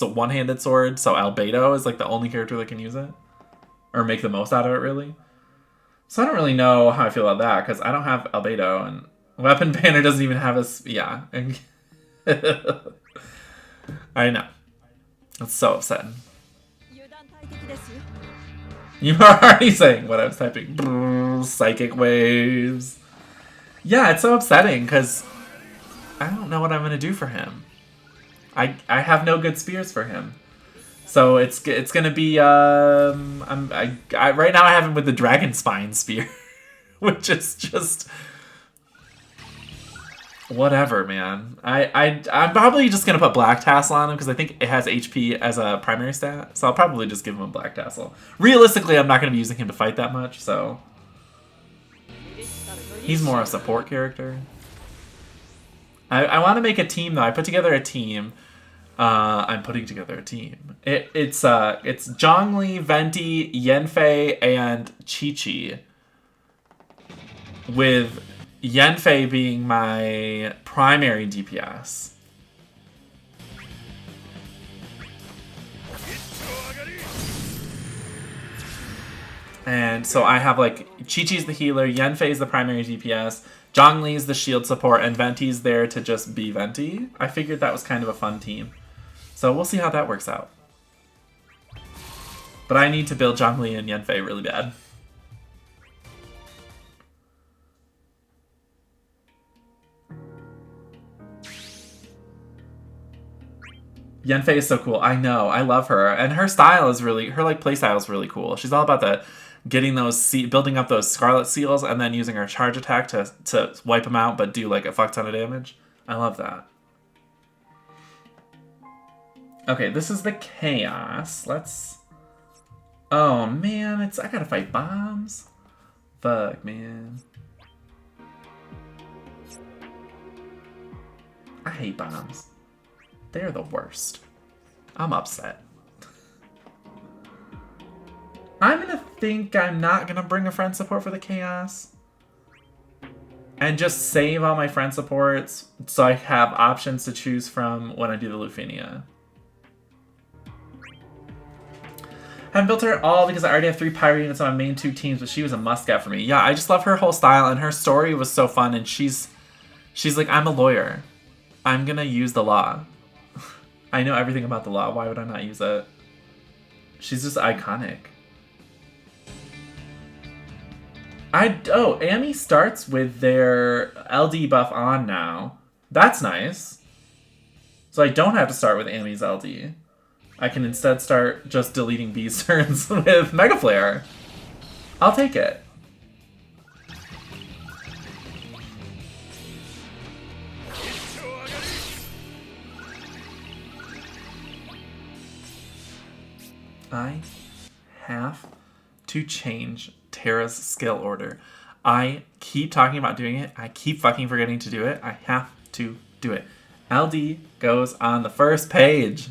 one-handed sword. So Albedo is like the only character that can use it, or make the most out of it, really. So I don't really know how I feel about that, because I don't have Albedo, and weapon banner doesn't even have a... Yeah. I know. It's so upsetting. You are already saying what I was typing. Brrr, psychic waves. Yeah, it's so upsetting, because I don't know what I'm going to do for him. I have no good spears for him. So it's going to be... right now I have him with the Dragon Spine Spear. Which is just... Whatever, man. I'm probably just going to put Black Tassel on him because I think it has HP as a primary stat. So I'll probably just give him a Black Tassel. Realistically, I'm not going to be using him to fight that much, so... He's more a support character. I want to make a team, though. I put together a team. I'm putting together a team. It's Zhongli, Venti, Yanfei, and Chi-Chi. With Yanfei being my primary DPS. And so I have like Chi-Chi's the healer, Yanfei's the primary DPS, Zhongli's the shield support, and Venti's there to just be Venti. I figured that was kind of a fun team. So we'll see how that works out. But I need to build Zhongli and Yanfei really bad. Yanfei is so cool. I know. I love her. And her style is really... Her, like, playstyle is really cool. She's all about the... Getting those... Building up those Scarlet Seals and then using her charge attack to wipe them out but do, like, a fuck ton of damage. I love that. Okay, this is the Chaos. Let's... Oh, man. I gotta fight bombs. Fuck, man. I hate bombs. They're the worst. I'm upset. I'm gonna think I'm not gonna bring a friend support for the Chaos. And just save all my friend supports so I have options to choose from when I do the Lufinia. I haven't built her all because I already have 3 Pyro units on my main 2 teams, but she was a must-get for me. Yeah, I just love her whole style, and her story was so fun, and she's like, I'm a lawyer. I'm gonna use the law. I know everything about the law. Why would I not use it? She's just iconic. Oh, Amy starts with their LD buff on now. That's nice. So I don't have to start with Amy's LD. I can instead start just deleting B's turns with Mega Flare. I'll take it. I have to change Terra's skill order. I keep talking about doing it. I keep fucking forgetting to do it. I have to do it. LD goes on the first page.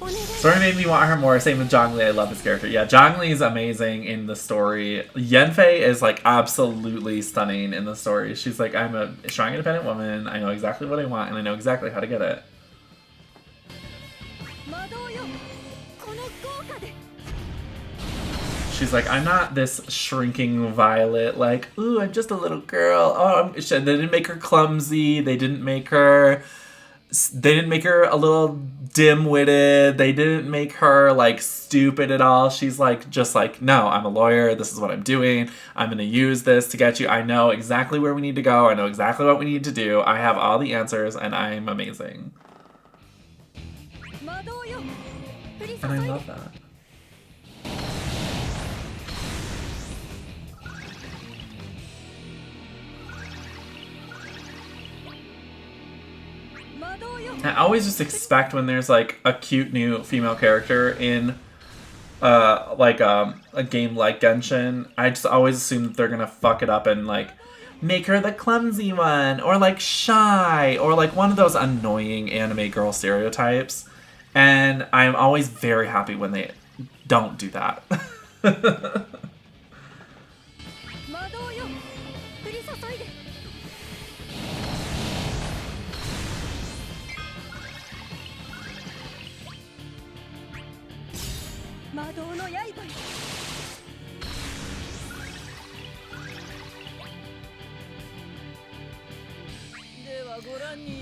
Story made me want her more. Same with Zhongli. I love this character. Yeah, Zhongli is amazing in the story. Yanfei is like absolutely stunning in the story. She's like, I'm a strong, independent woman. I know exactly what I want, and I know exactly how to get it. She's like, I'm not this shrinking Violet, like, ooh, I'm just a little girl. Oh, they didn't make her clumsy. They didn't make her a little dim-witted. They didn't make her, like, stupid at all. She's like, just like, no, I'm a lawyer. This is what I'm doing. I'm going to use this to get you. I know exactly where we need to go. I know exactly what we need to do. I have all the answers, and I'm amazing. And I love that. I always just expect when there's like a cute new female character in a game like Genshin, I just always assume that they're gonna fuck it up and like make her the clumsy one or like shy or like one of those annoying anime girl stereotypes. And I'm always very happy when they don't do that.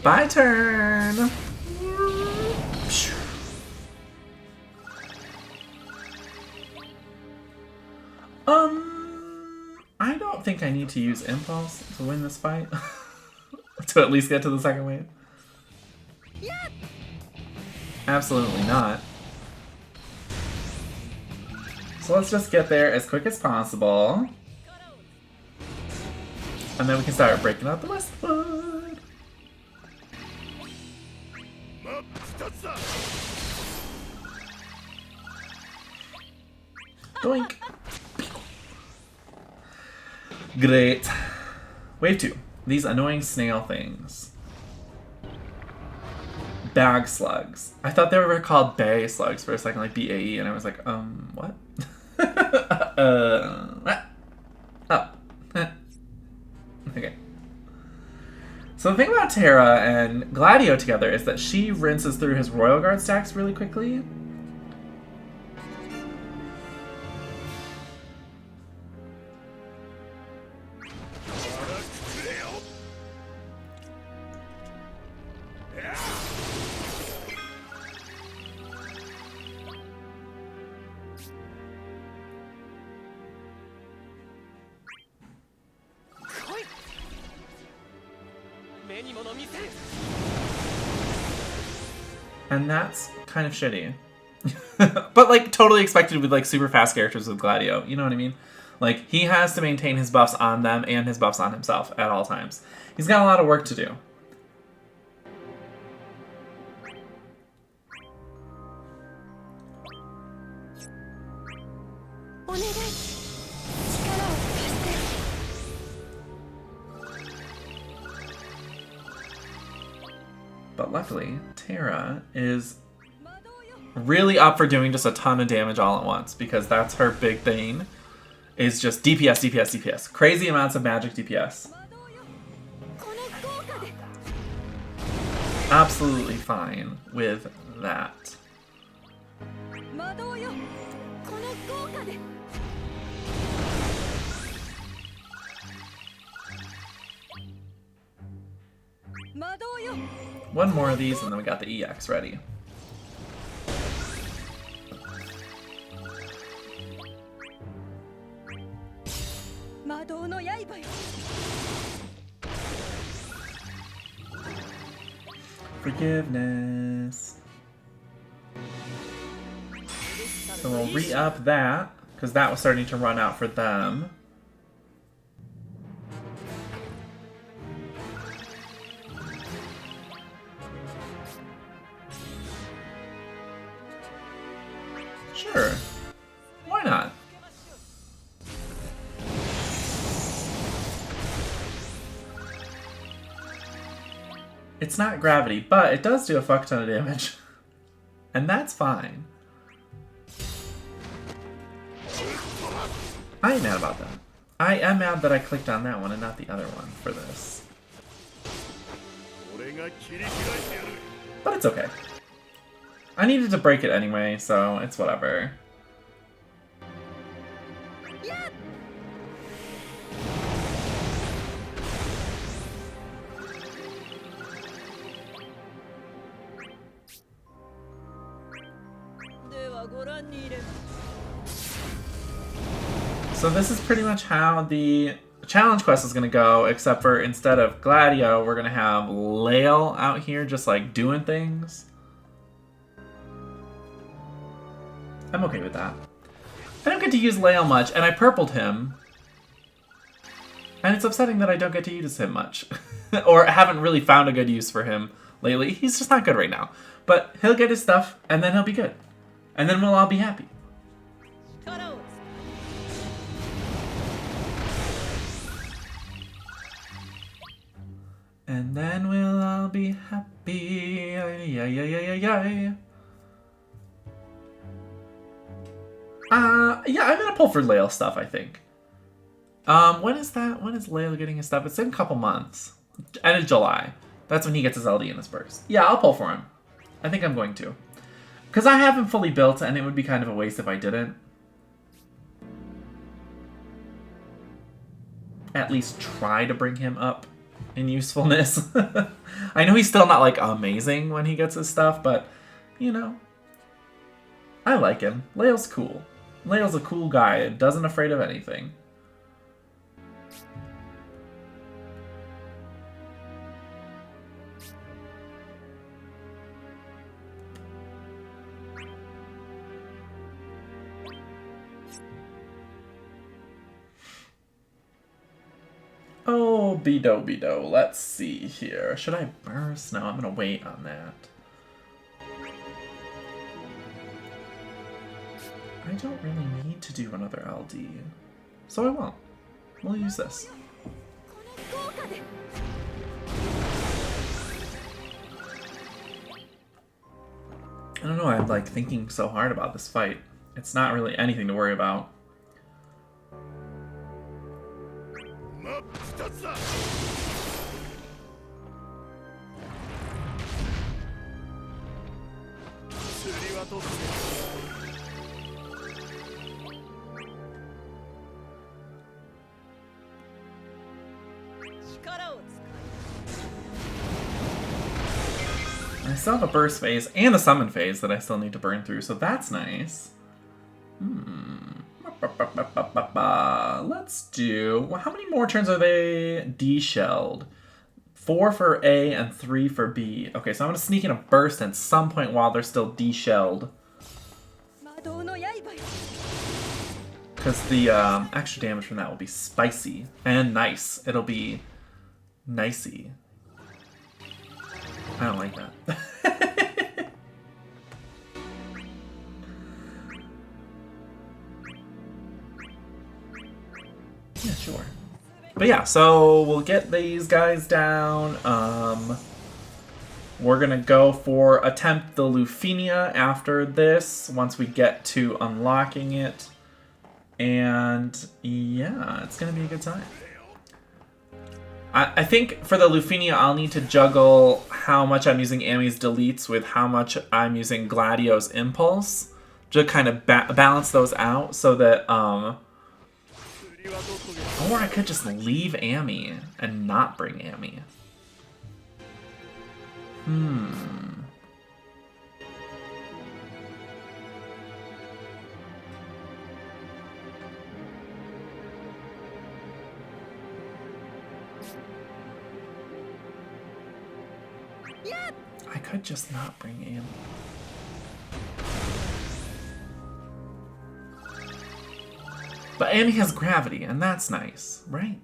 Bye turn! I don't think I need to use Impulse to win this fight. To at least get to the second wave. Absolutely not. So let's just get there as quick as possible. And then we can start breaking out the Westwood. Doink. Great. Wave 2. These annoying snail things. Bag slugs. I thought they were called bay slugs for a second, like B-A-E, and I was like, what? Oh. Okay. So the thing about Terra and Gladio together is that she rinses through his Royal Guard stacks really quickly. And that's kind of shitty. But, like, totally expected with, like, super fast characters with Gladio. You know what I mean? Like, he has to maintain his buffs on them and his buffs on himself at all times. He's got a lot of work to do. But luckily, Terra is really up for doing just a ton of damage all at once, because that's her big thing, is just DPS, DPS, DPS. Crazy amounts of magic DPS. Absolutely fine with that. One more of these and then we got the EX ready. Forgiveness. So we'll re-up that, because that was starting to run out for them. Sure. Why not? It's not gravity, but it does do a fuck ton of damage. And that's fine. I ain't mad about that. I am mad that I clicked on that one and not the other one for this. But it's okay. I needed to break it anyway, so it's whatever. So this is pretty much how the challenge quest is going to go, except for instead of Gladio, we're going to have Lael out here just like doing things. I'm okay with that. I don't get to use Lael much, and I purpled him. And it's upsetting that I don't get to use him much. Or haven't really found a good use for him lately. He's just not good right now. But he'll get his stuff, and then he'll be good. And then we'll all be happy. And then we'll all be happy. Yeah, I'm gonna pull for Lael stuff, I think. When is that? When is Lael getting his stuff? It's in a couple months. End of July. That's when he gets his LD in his burst. Yeah, I'll pull for him. I think I'm going to. Because I have him fully built, and it would be kind of a waste if I didn't. At least try to bring him up in usefulness. I know he's still not, like, amazing when he gets his stuff, but, you know. I like him. Lael's cool. Lael's a cool guy. Doesn't afraid of anything. Oh, Bido. Let's see here. Should I burst? No, I'm going to wait on that. I don't really need to do another LD, so I won't. We'll use this. I don't know, I'm like thinking so hard about this fight. It's not really anything to worry about. I still have a burst phase and a summon phase that I still need to burn through, so that's nice. Let's do... Well, how many more turns are they de-shelled? 4 for A and 3 for B. Okay, so I'm going to sneak in a burst at some point while they're still de-shelled. Because the extra damage from that will be spicy and nice. It'll be nicey. I don't like that. Yeah, sure. But yeah, so we'll get these guys down. We're gonna go for attempt the Lufinia after this, once we get to unlocking it. And yeah, it's gonna be a good time. I think for the Lufinia, I'll need to juggle how much I'm using Ami's deletes with how much I'm using Gladio's impulse to kind of balance those out so that, or I could just leave Ami and not bring Ami. I could just not bring Ami. But Ami has gravity, and that's nice, right?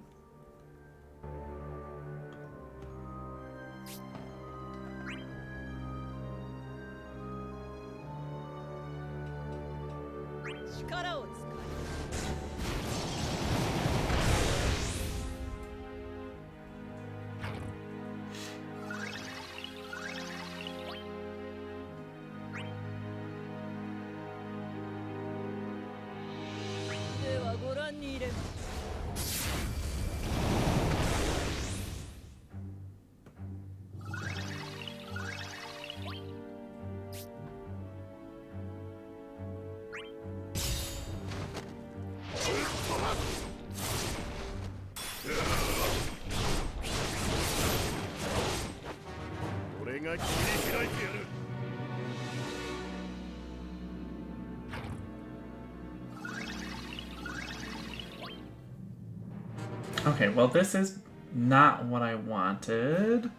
Okay, well this is not what I wanted.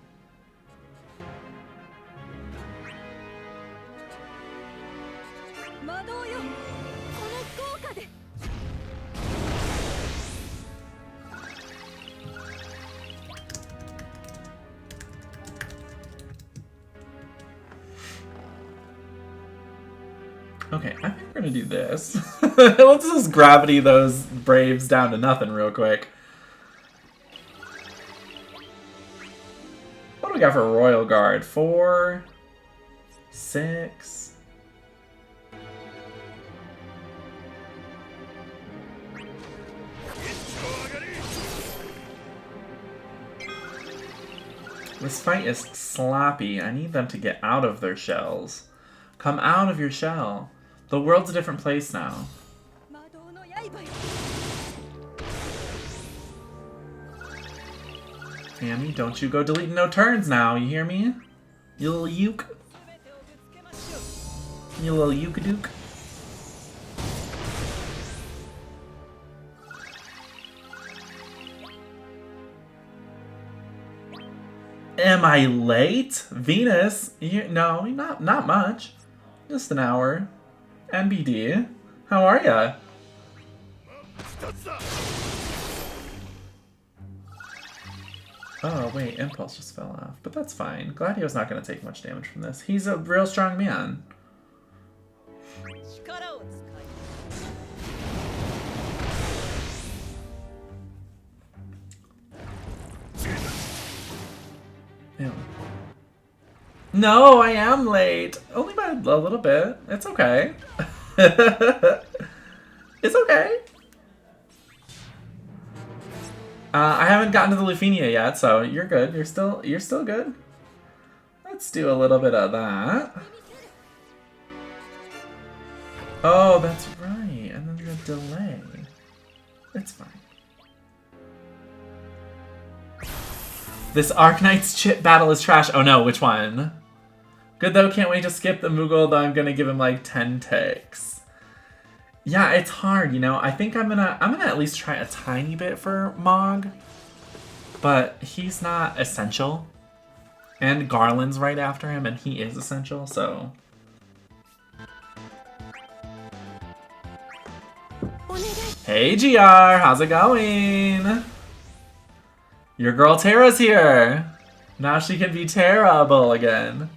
Okay, I think we're gonna do this. Let's just gravity those Braves down to nothing real quick. What do we got for Royal Guard? 4, 6. This fight is sloppy. I need them to get out of their shells. Come out of your shell. The world's a different place now. Sammy, don't you go deleting no turns now, you hear me? You little uke. You little uke-a-duke. Am I late? Venus? No, not much. Just an hour. NBD. How are ya? Oh, wait, Impulse just fell off. But that's fine. Gladio's not going to take much damage from this. He's a real strong man. Ew. No, I am late. Only by a little bit. It's okay. It's okay. I haven't gotten to the Lufenia yet, so you're good. You're still good. Let's do a little bit of that. Oh, that's right. And then the delay. It's fine. This Arknight's chip battle is trash. Oh no, which one? Good though, can't wait to skip the Moogle, though I'm gonna give him like 10 ticks. Yeah, it's hard, you know. I think I'm gonna at least try a tiny bit for Mog. But he's not essential. And Garland's right after him, and he is essential, so. Hey GR, how's it going? Your girl Terra's here! Now she can be terrible again.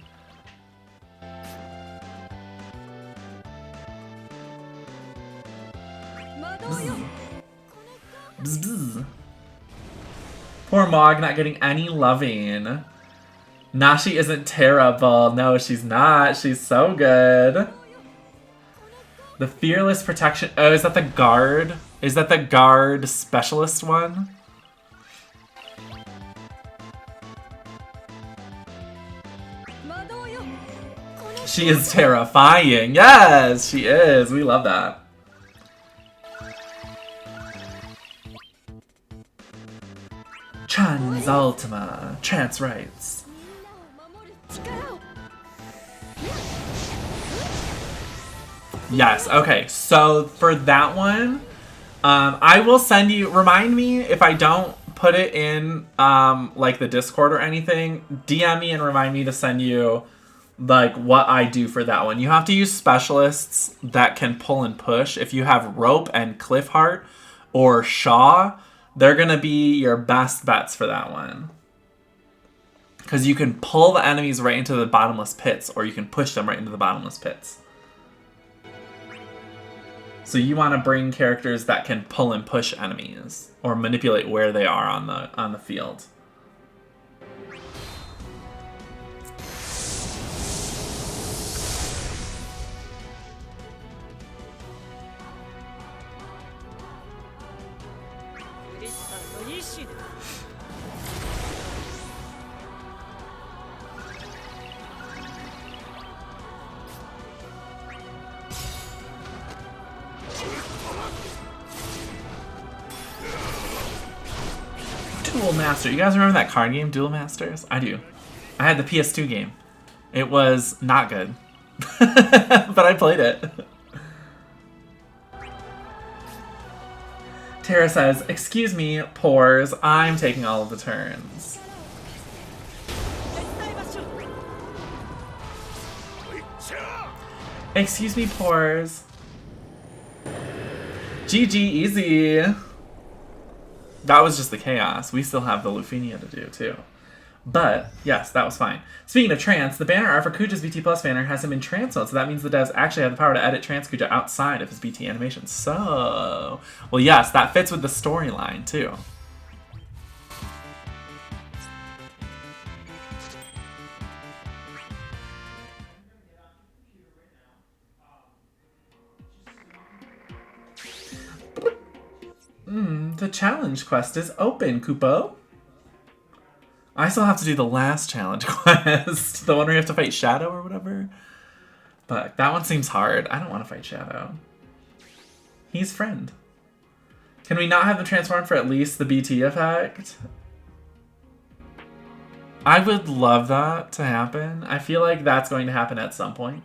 Bzz. Bzz, bzz. Poor Mog not getting any loving. Nashi isn't terrible. No, she's not. She's so good. The Fearless Protection. Oh, is that the guard? Is that the guard specialist one? She is terrifying. Yes, she is. We love that. Trans Ultima. Trance rights. Yes, okay. So for that one, I will send you, remind me if I don't put it in like the Discord or anything, DM me and remind me to send you like what I do for that one. You have to use specialists that can pull and push. If you have Rope and Cliffheart or Shaw, they're going to be your best bets for that one. Because you can pull the enemies right into the bottomless pits, or you can push them right into the bottomless pits. So you want to bring characters that can pull and push enemies, or manipulate where they are on the field. Duel Master. You guys remember that card game, Duel Masters? I do. I had the PS2 game. It was not good. But I played it. Tara says, excuse me, Pores, I'm taking all of the turns. Excuse me, Pores. GG, easy. That was just the chaos. We still have the Lufenia to do, too. But, yes, that was fine. Speaking of trance, the banner art for Kuja's BT Plus banner has him in trance mode, so that means the devs actually have the power to edit trance Kuja outside of his BT animation. So, well, yes, that fits with the storyline, too. The challenge quest is open, Kupo. I still have to do the last challenge quest. The one where you have to fight Shadow or whatever. But that one seems hard. I don't want to fight Shadow. He's friend. Can we not have them transform for at least the BT effect? I would love that to happen. I feel like that's going to happen at some point.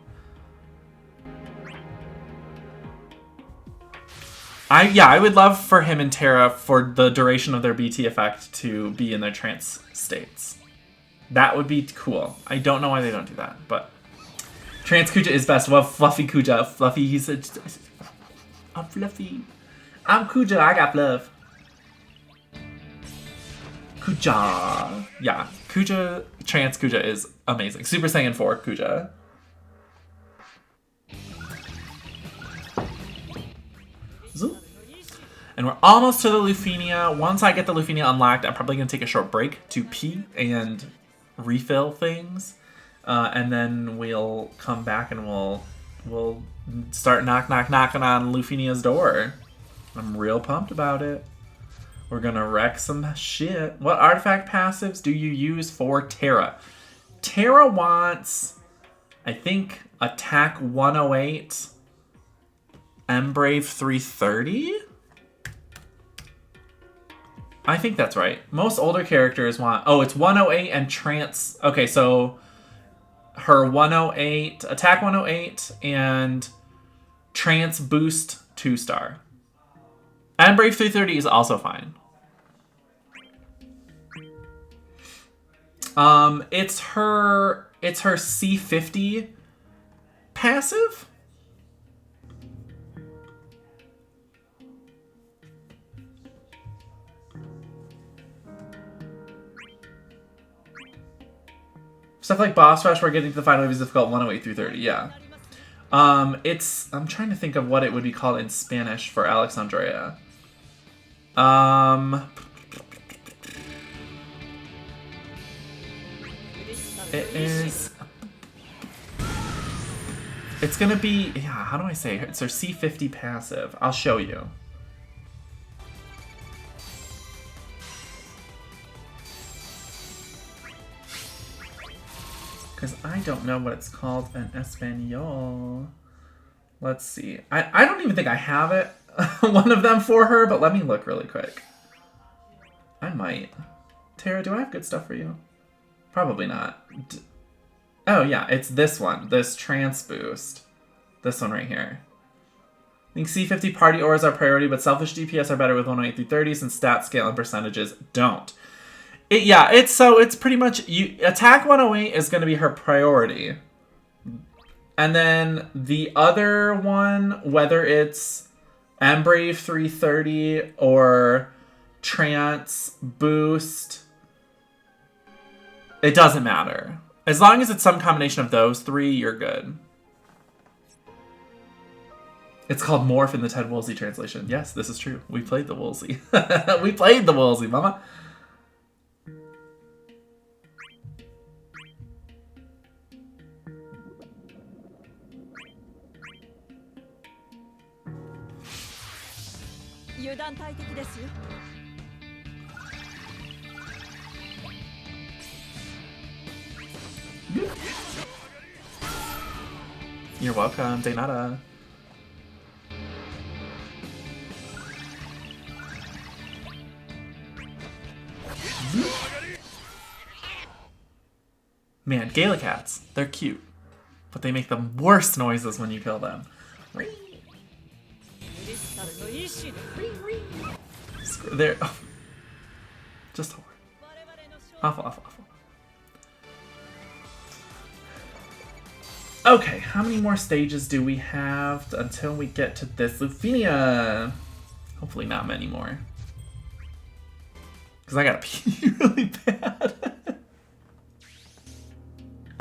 I would love for him and Terra, for the duration of their BT effect, to be in their trance states. That would be cool. I don't know why they don't do that, but... Trance Kuja is best. Well, Fluffy Kuja. Fluffy, he's a... I'm Fluffy. I'm Kuja, I got fluff. Kuja. Yeah, Kuja, Trance Kuja is amazing. Super Saiyan 4 Kuja. Zoop. And we're almost to the Lufinia. Once I get the Lufinia unlocked, I'm probably going to take a short break to pee and refill things. And then we'll come back and we'll start knocking on Lufinia's door. I'm real pumped about it. We're going to wreck some shit. What artifact passives do you use for Terra? Terra wants, I think, Attack 108, Embrave 330? I think that's right. Most older characters want... Oh, it's 108 and Trance... Okay, so... Her 108... Attack 108 and... Trance Boost 2-star. And Brave 330 is also fine. It's her C50 passive? Stuff like Boss Rush, where getting to the final wave is difficult, 108 through 30, yeah. I'm trying to think of what it would be called in Spanish for Alexandria. It's gonna be, yeah, how do I say it? It's her C50 passive. I'll show you. Because I don't know what it's called in Espanol. Let's see. I don't even think I have it, one of them for her, but let me look really quick. I might. Tara, do I have good stuff for you? Probably not. Oh yeah, it's this one. This Trance Boost. This one right here. I think C50 party auras are priority, but selfish DPS are better with 108 through 30 since stat scale and percentages don't. It's pretty much attack 108 is going to be her priority. And then the other one, whether it's Embrave 330 or Trance Boost, it doesn't matter. As long as it's some combination of those three, you're good. It's called Morph in the Ted Woolsey translation. Yes, this is true. We played the Woolsey. We played the Woolsey, mama. You're welcome, de nada. Man, Gaelic cats, they're cute, but they make the worst noises when you kill them. They're just horrible. Awful, awful, awful. Okay, how many more stages do we have until we get to this Lufinia? Hopefully not many more. Because I gotta pee really bad.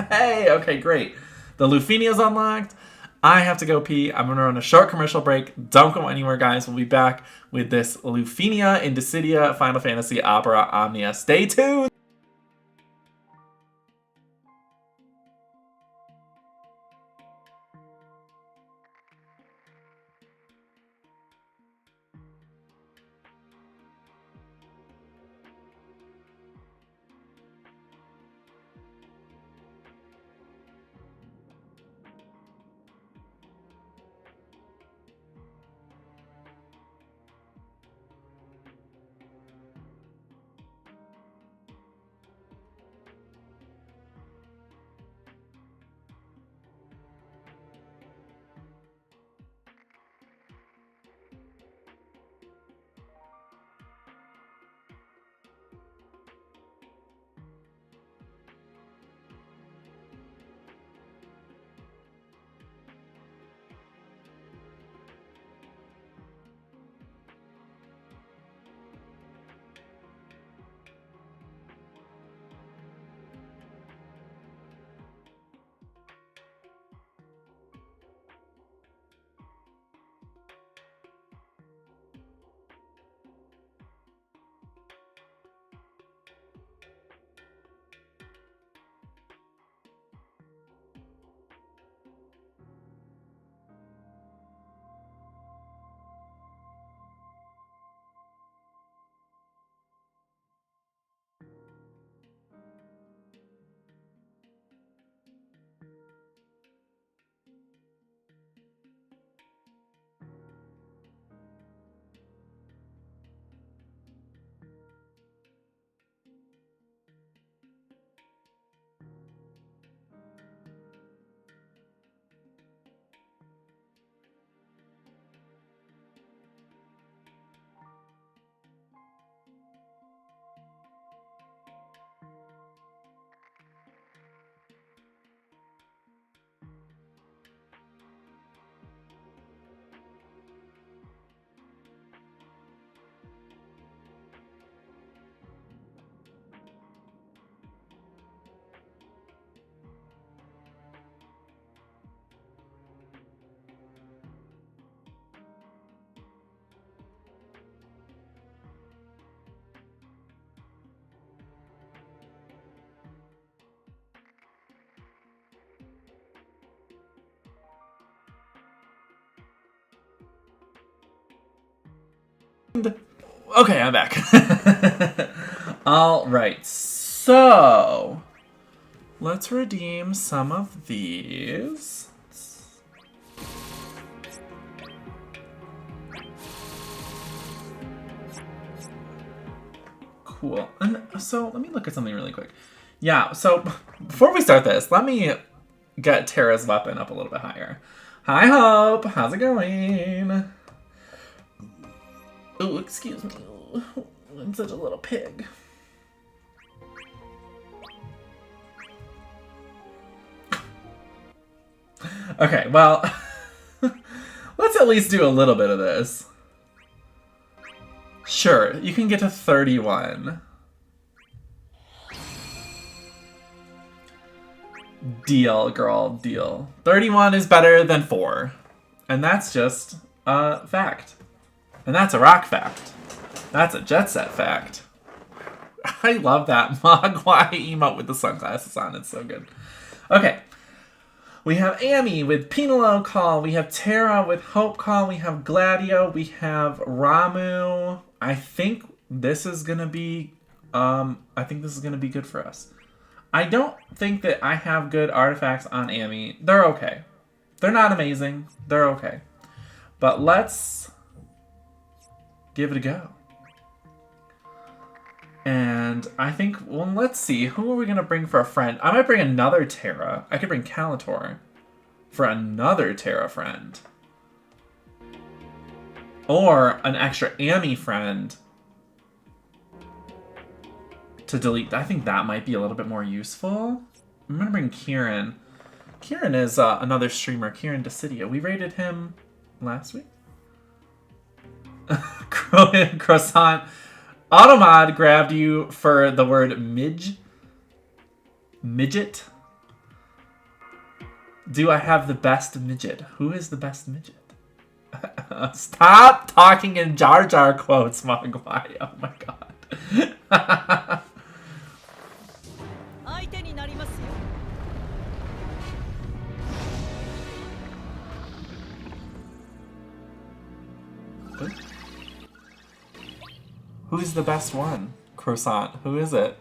Hey, okay, great. The Lufinia's unlocked. I have to go pee. I'm going to run a short commercial break. Don't go anywhere, guys. We'll be back with this Lufinia in Dissidia Final Fantasy Opera Omnia. Stay tuned! Okay, I'm back. Alright, so let's redeem some of these. Cool. And so let me look at something really quick. Yeah, so before we start this, let me get Tara's weapon up a little bit higher. Hi, Hope. How's it going? Oh, excuse me. I'm such a little pig. Okay, well, let's at least do a little bit of this. Sure, you can get to 31. Deal, girl, deal. 31 is better than 4. And that's just a fact. And that's a rock fact. That's a Jet Set fact. I love that Mogwai emote with the sunglasses on. It's so good. Okay. We have Amy with Penelo Call. We have Tara with Hope Call. We have Gladio. We have Ramu. I think this is gonna be good for us. I don't think that I have good artifacts on Amy. They're okay. They're not amazing. They're okay. But let's give it a go. And I think, well, let's see. Who are we going to bring for a friend? I might bring another Terra. I could bring Calator for another Terra friend. Or an extra Amy friend to delete. I think that might be a little bit more useful. I'm going to bring Kieran. Kieran is another streamer, Kieran Decidia. We rated him last week. Croissant. Automod grabbed you for the word midget. Do I have the best midget? Who is the best midget? Stop talking in Jar Jar quotes, Mogwai. Oh my god. Who's the best one? Croissant. Who is it?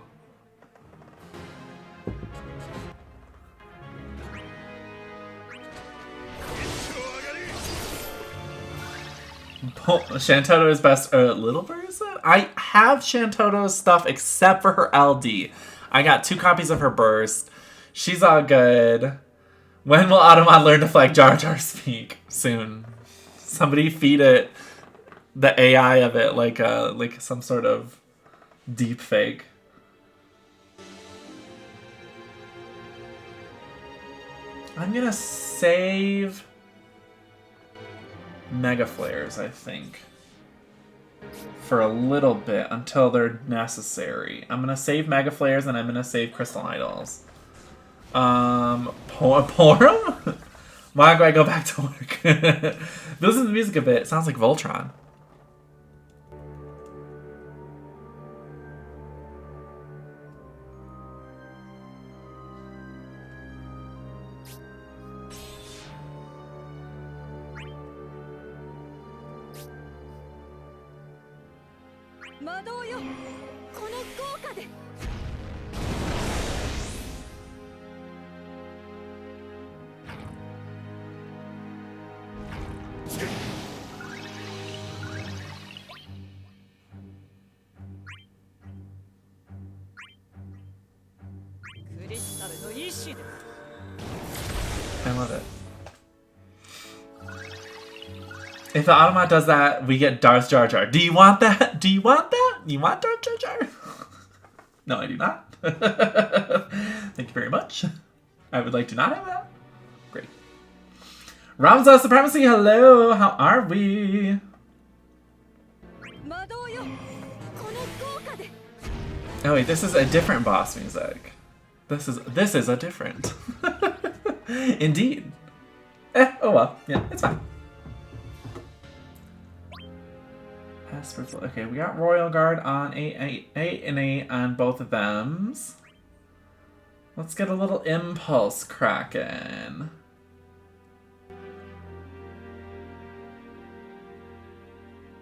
Shantoto is best little person? I have Shantoto's stuff except for her LD. I got 2 copies of her burst. She's all good. When will Automod learn to flag Jar Jar speak? Soon. Somebody feed it the AI of it like some sort of deep fake. I'm gonna save Mega Flares, I think, for a little bit until they're necessary. I'm gonna save Mega Flares and I'm gonna save Crystal Idols. Porum? Mogwai, go back to work. Listen to the music a bit. It sounds like Voltron. I love it. If the Automat does that, we get Darth Jar Jar. Do you want that? Do you want that? You want Darth Jar Jar? No, I do not. Thank you very much. I would like to not have that. Great. Ramza Supremacy, hello. How are we? Oh wait, this is a different boss music. This is a different. Indeed. Oh well. Yeah, it's fine. Okay, we got Royal Guard on 8 and 8 on both of them. Let's get a little Impulse cracking.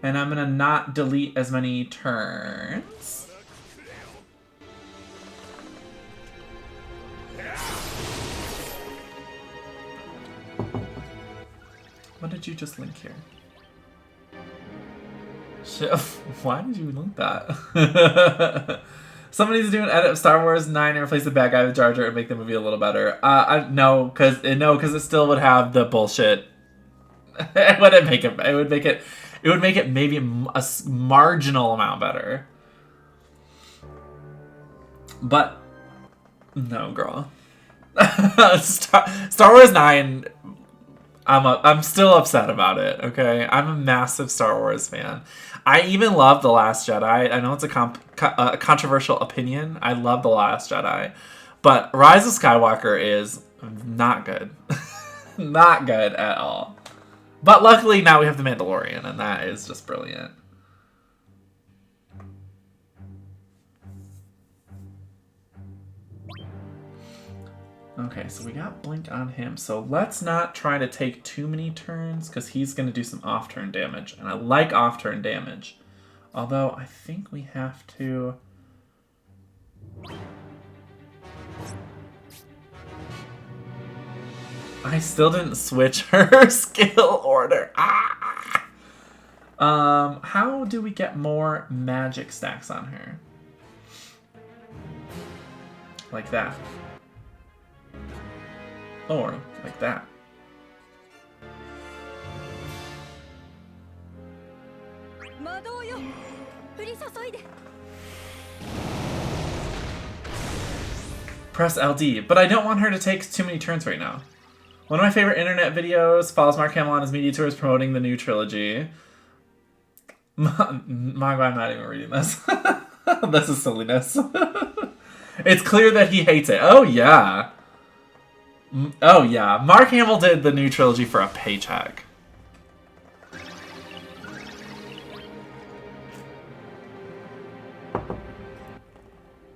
And I'm gonna not delete as many turns. What did you just link here? Why did you link that? Somebody's doing edit of Star Wars 9 and replace the bad guy with Jar Jar and make the movie a little better. No, because it still would have the bullshit. It wouldn't make it. It would make it maybe a marginal amount better. But no, girl. Star Wars 9. I'm still upset about it, okay? I'm a massive Star Wars fan. I even love The Last Jedi. I know it's a controversial opinion. I love The Last Jedi. But Rise of Skywalker is not good. Not good at all. But luckily now we have The Mandalorian, and that is just brilliant. Okay, so we got Blink on him. So let's not try to take too many turns, because he's going to do some off-turn damage. And I like off-turn damage. Although, I think we have to... I still didn't switch her skill order. Ah! How do we get more magic stacks on her? Like that. Or like that. Press LD, but I don't want her to take too many turns right now. One of my favorite internet videos follows Mark Hamill on his media tours promoting the new trilogy. Margo, I'm not even reading this. This is silliness. It's clear that he hates it. Oh, yeah. Oh, yeah. Mark Hamill did the new trilogy for a paycheck.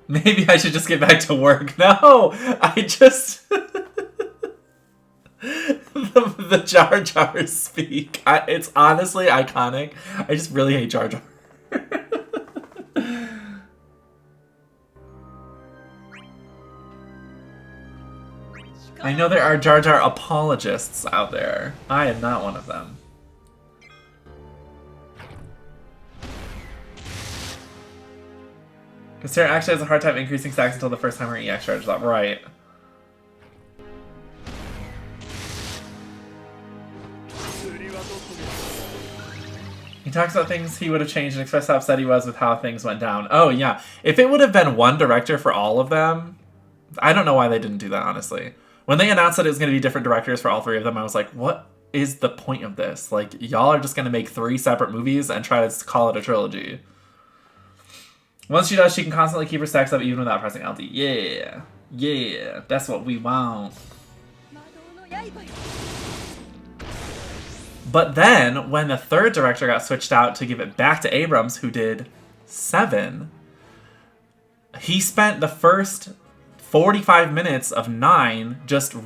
Maybe I should just get back to work. No! I just... the Jar Jar speak. It's honestly iconic. I just really hate Jar Jar. I know there are Jar Jar apologists out there. I am not one of them. Because Sarah actually has a hard time increasing stacks until the first time her EX charges up. Right. He talks about things he would have changed and expressed how upset he was with how things went down. Oh, yeah. If it would have been one director for all of them, I don't know why they didn't do that, honestly. When they announced that it was going to be different directors for all three of them, I was like, what is the point of this? Like, y'all are just going to make 3 separate movies and try to call it a trilogy. Once she does, she can constantly keep her stacks up even without pressing LD. Yeah. Yeah. That's what we want. But then, when the third director got switched out to give it back to Abrams, who did 7, he spent the first 45 minutes of 9 just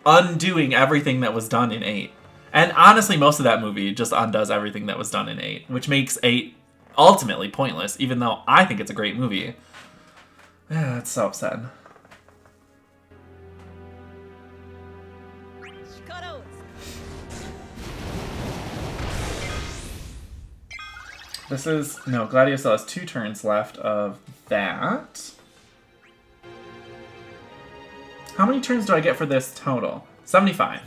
undoing everything that was done in 8. And honestly, most of that movie just undoes everything that was done in 8, which makes 8 ultimately pointless, even though I think it's a great movie. Yeah, it's so upsetting. This is... No, Gladio still has 2 turns left of that. How many turns do I get for this total? 75.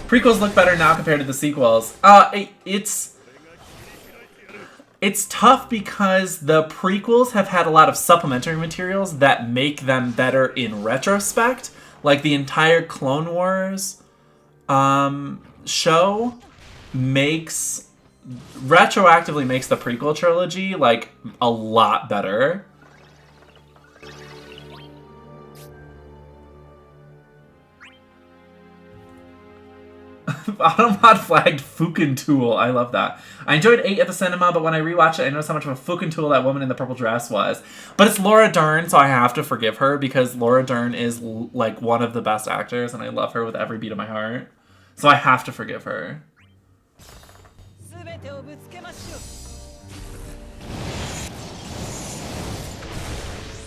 Prequels look better now compared to the sequels. It's tough because the prequels have had a lot of supplementary materials that make them better in retrospect. Like the entire Clone Wars show retroactively makes the prequel trilogy like a lot better. Automod flagged Fukin Tool. I love that. I enjoyed 8 at the cinema, but when I rewatched it, I noticed how much of a Fukin Tool that woman in the purple dress was. But it's Laura Dern, so I have to forgive her because Laura Dern is like one of the best actors, and I love her with every beat of my heart. So I have to forgive her.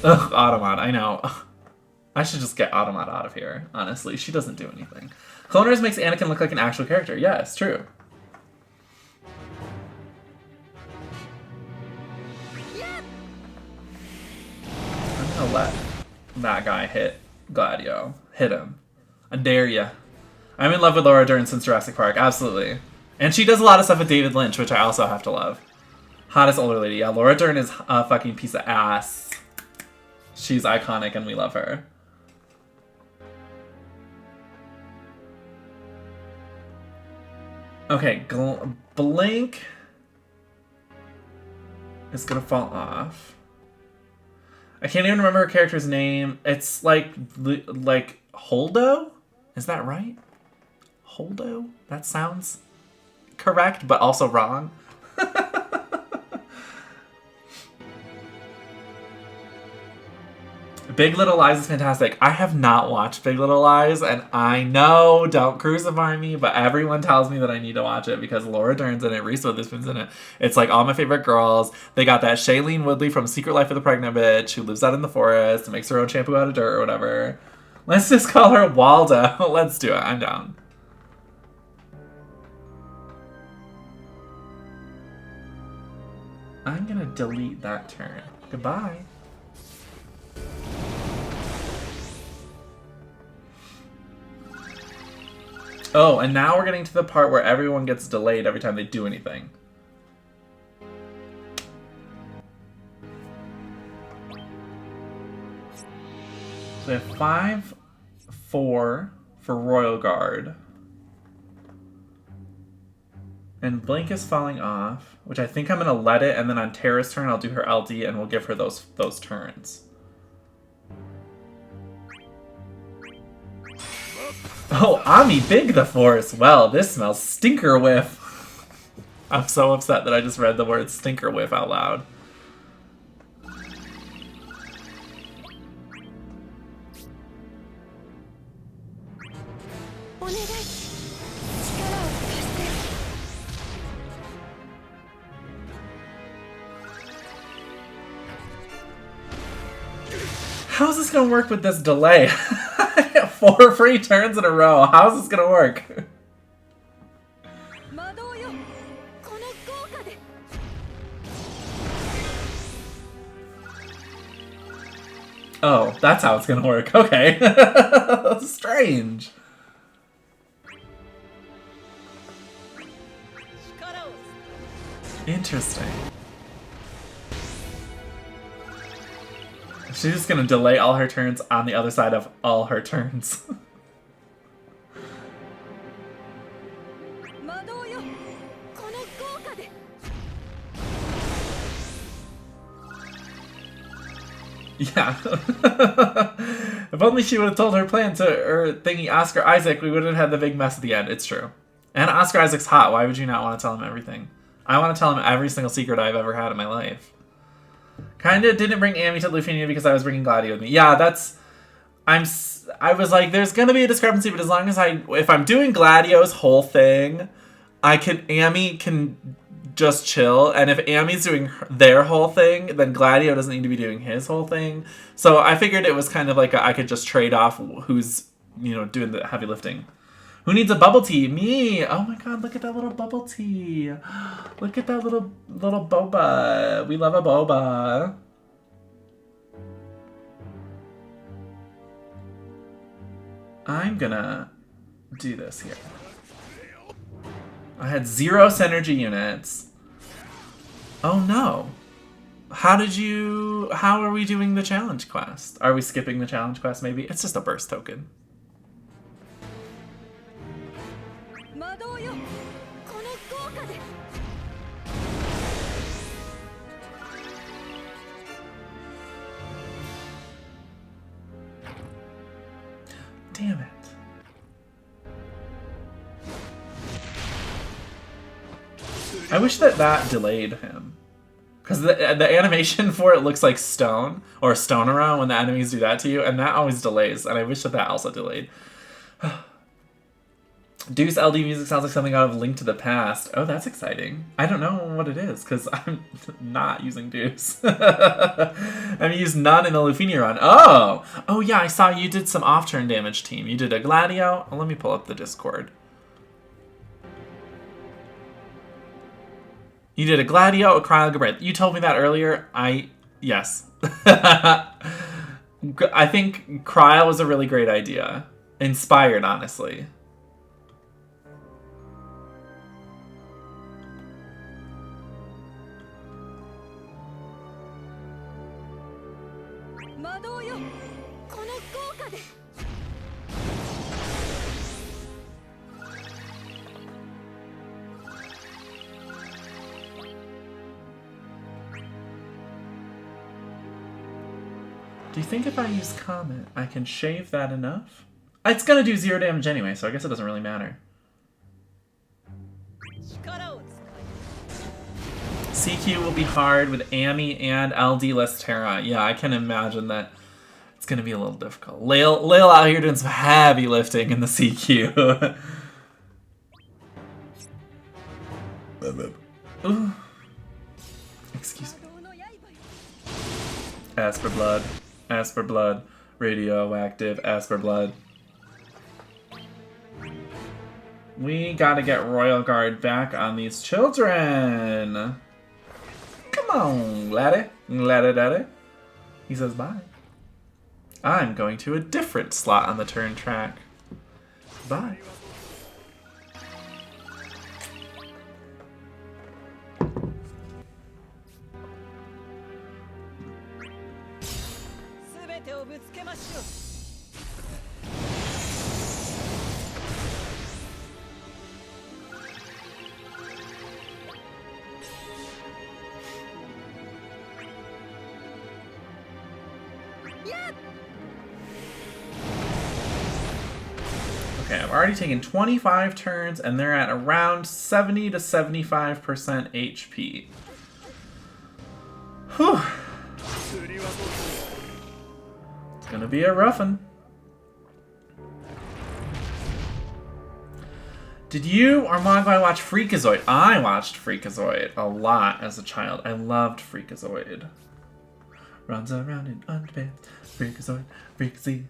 Ugh, Automod, I know. I should just get Automod out of here, honestly. She doesn't do anything. Cloners makes Anakin look like an actual character. Yeah, it's true. I'm gonna let that guy hit Gladio. Hit him. I dare ya. I'm in love with Laura Dern since Jurassic Park, absolutely. And she does a lot of stuff with David Lynch, which I also have to love. Hottest older lady. Yeah, Laura Dern is a fucking piece of ass. She's iconic and we love her. Okay, Blink is gonna fall off. I can't even remember her character's name. It's like Holdo? Is that right? Holdo? That sounds correct, but also wrong. Big Little Lies is fantastic. I have not watched Big Little Lies, and I know, don't crucify me, but everyone tells me that I need to watch it because Laura Dern's in it, Reese Witherspoon's in it. It's like all my favorite girls. They got that Shailene Woodley from Secret Life of the Pregnant Bitch who lives out in the forest and makes her own shampoo out of dirt or whatever. Let's just call her Waldo. Let's do it. I'm down. I'm gonna delete that turn. Goodbye. Oh, and now we're getting to the part where everyone gets delayed every time they do anything. So they have 5-4 for Royal Guard. And Blink is falling off, which I think I'm going to let it, and then on Tara's turn I'll do her LD and we'll give her those turns. Oh, Ami Big the Force. Well, this smells stinker whiff. I'm so upset that I just read the word stinker whiff out loud. How's this gonna work with this delay? 4 free turns in a row. How's this gonna work? Oh, that's how it's gonna work. Okay. That's strange. Interesting. She's just gonna delay all her turns on the other side of all her turns. Yeah. If only she would have told her plan to thingy Oscar Isaac, we wouldn't have had the big mess at the end. It's true. And Oscar Isaac's hot. Why would you not want to tell him everything? I want to tell him every single secret I've ever had in my life. Kinda didn't bring Amy to Lufenia because I was bringing Gladio with me. Yeah, that's... I was like, there's gonna be a discrepancy, but as long as if I'm doing Gladio's whole thing, Amy can just chill, and if Amy's doing their whole thing, then Gladio doesn't need to be doing his whole thing. So I figured it was kind of like I could just trade off who's, doing the heavy lifting. Who needs a bubble tea? Me! Oh my god, look at that little bubble tea. Look at that little boba. We love a boba. I'm gonna do this here. I had 0 synergy units. Oh no. How are we doing the challenge quest? Are we skipping the challenge quest maybe? It's just a burst token. Damn it. I wish that that delayed him. Because the animation for it looks like stone, or stonera when the enemies do that to you, and that always delays, and I wish that that also delayed. Deuce LD music sounds like something out of Link to the Past. Oh, that's exciting. I don't know what it is, because I'm not using Deuce. I've used none in the Lufini run. Oh! Oh yeah, I saw you did some off-turn damage team. You did a Gladio. Oh, let me pull up the Discord. You did a Gladio, a Cryogabrith. You told me that earlier. Yes. I think Cryo was a really great idea. Inspired, honestly. Do you think if I use Comet, I can shave that enough? It's gonna do 0 damage anyway, so I guess it doesn't really matter. CQ will be hard with Ami and LD less Terra. Yeah, I can imagine that it's gonna be a little difficult. Lail out here doing some heavy lifting in the CQ. Ooh. Excuse me. Ask for blood. Ask for blood. Radioactive. Ask for blood. We gotta get Royal Guard back on these children. Come on, laddie. Laddie daddy. He says bye. I'm going to a different slot on the turn track. Bye. Okay, I've already taken 25 turns, and they're at around 70 to 75% HP. Whew. It's gonna be a rough one. Did you or Mogwai watch Freakazoid? I watched Freakazoid a lot as a child. I loved Freakazoid. Runs around in underpants. Freakazoid, Freakazoid.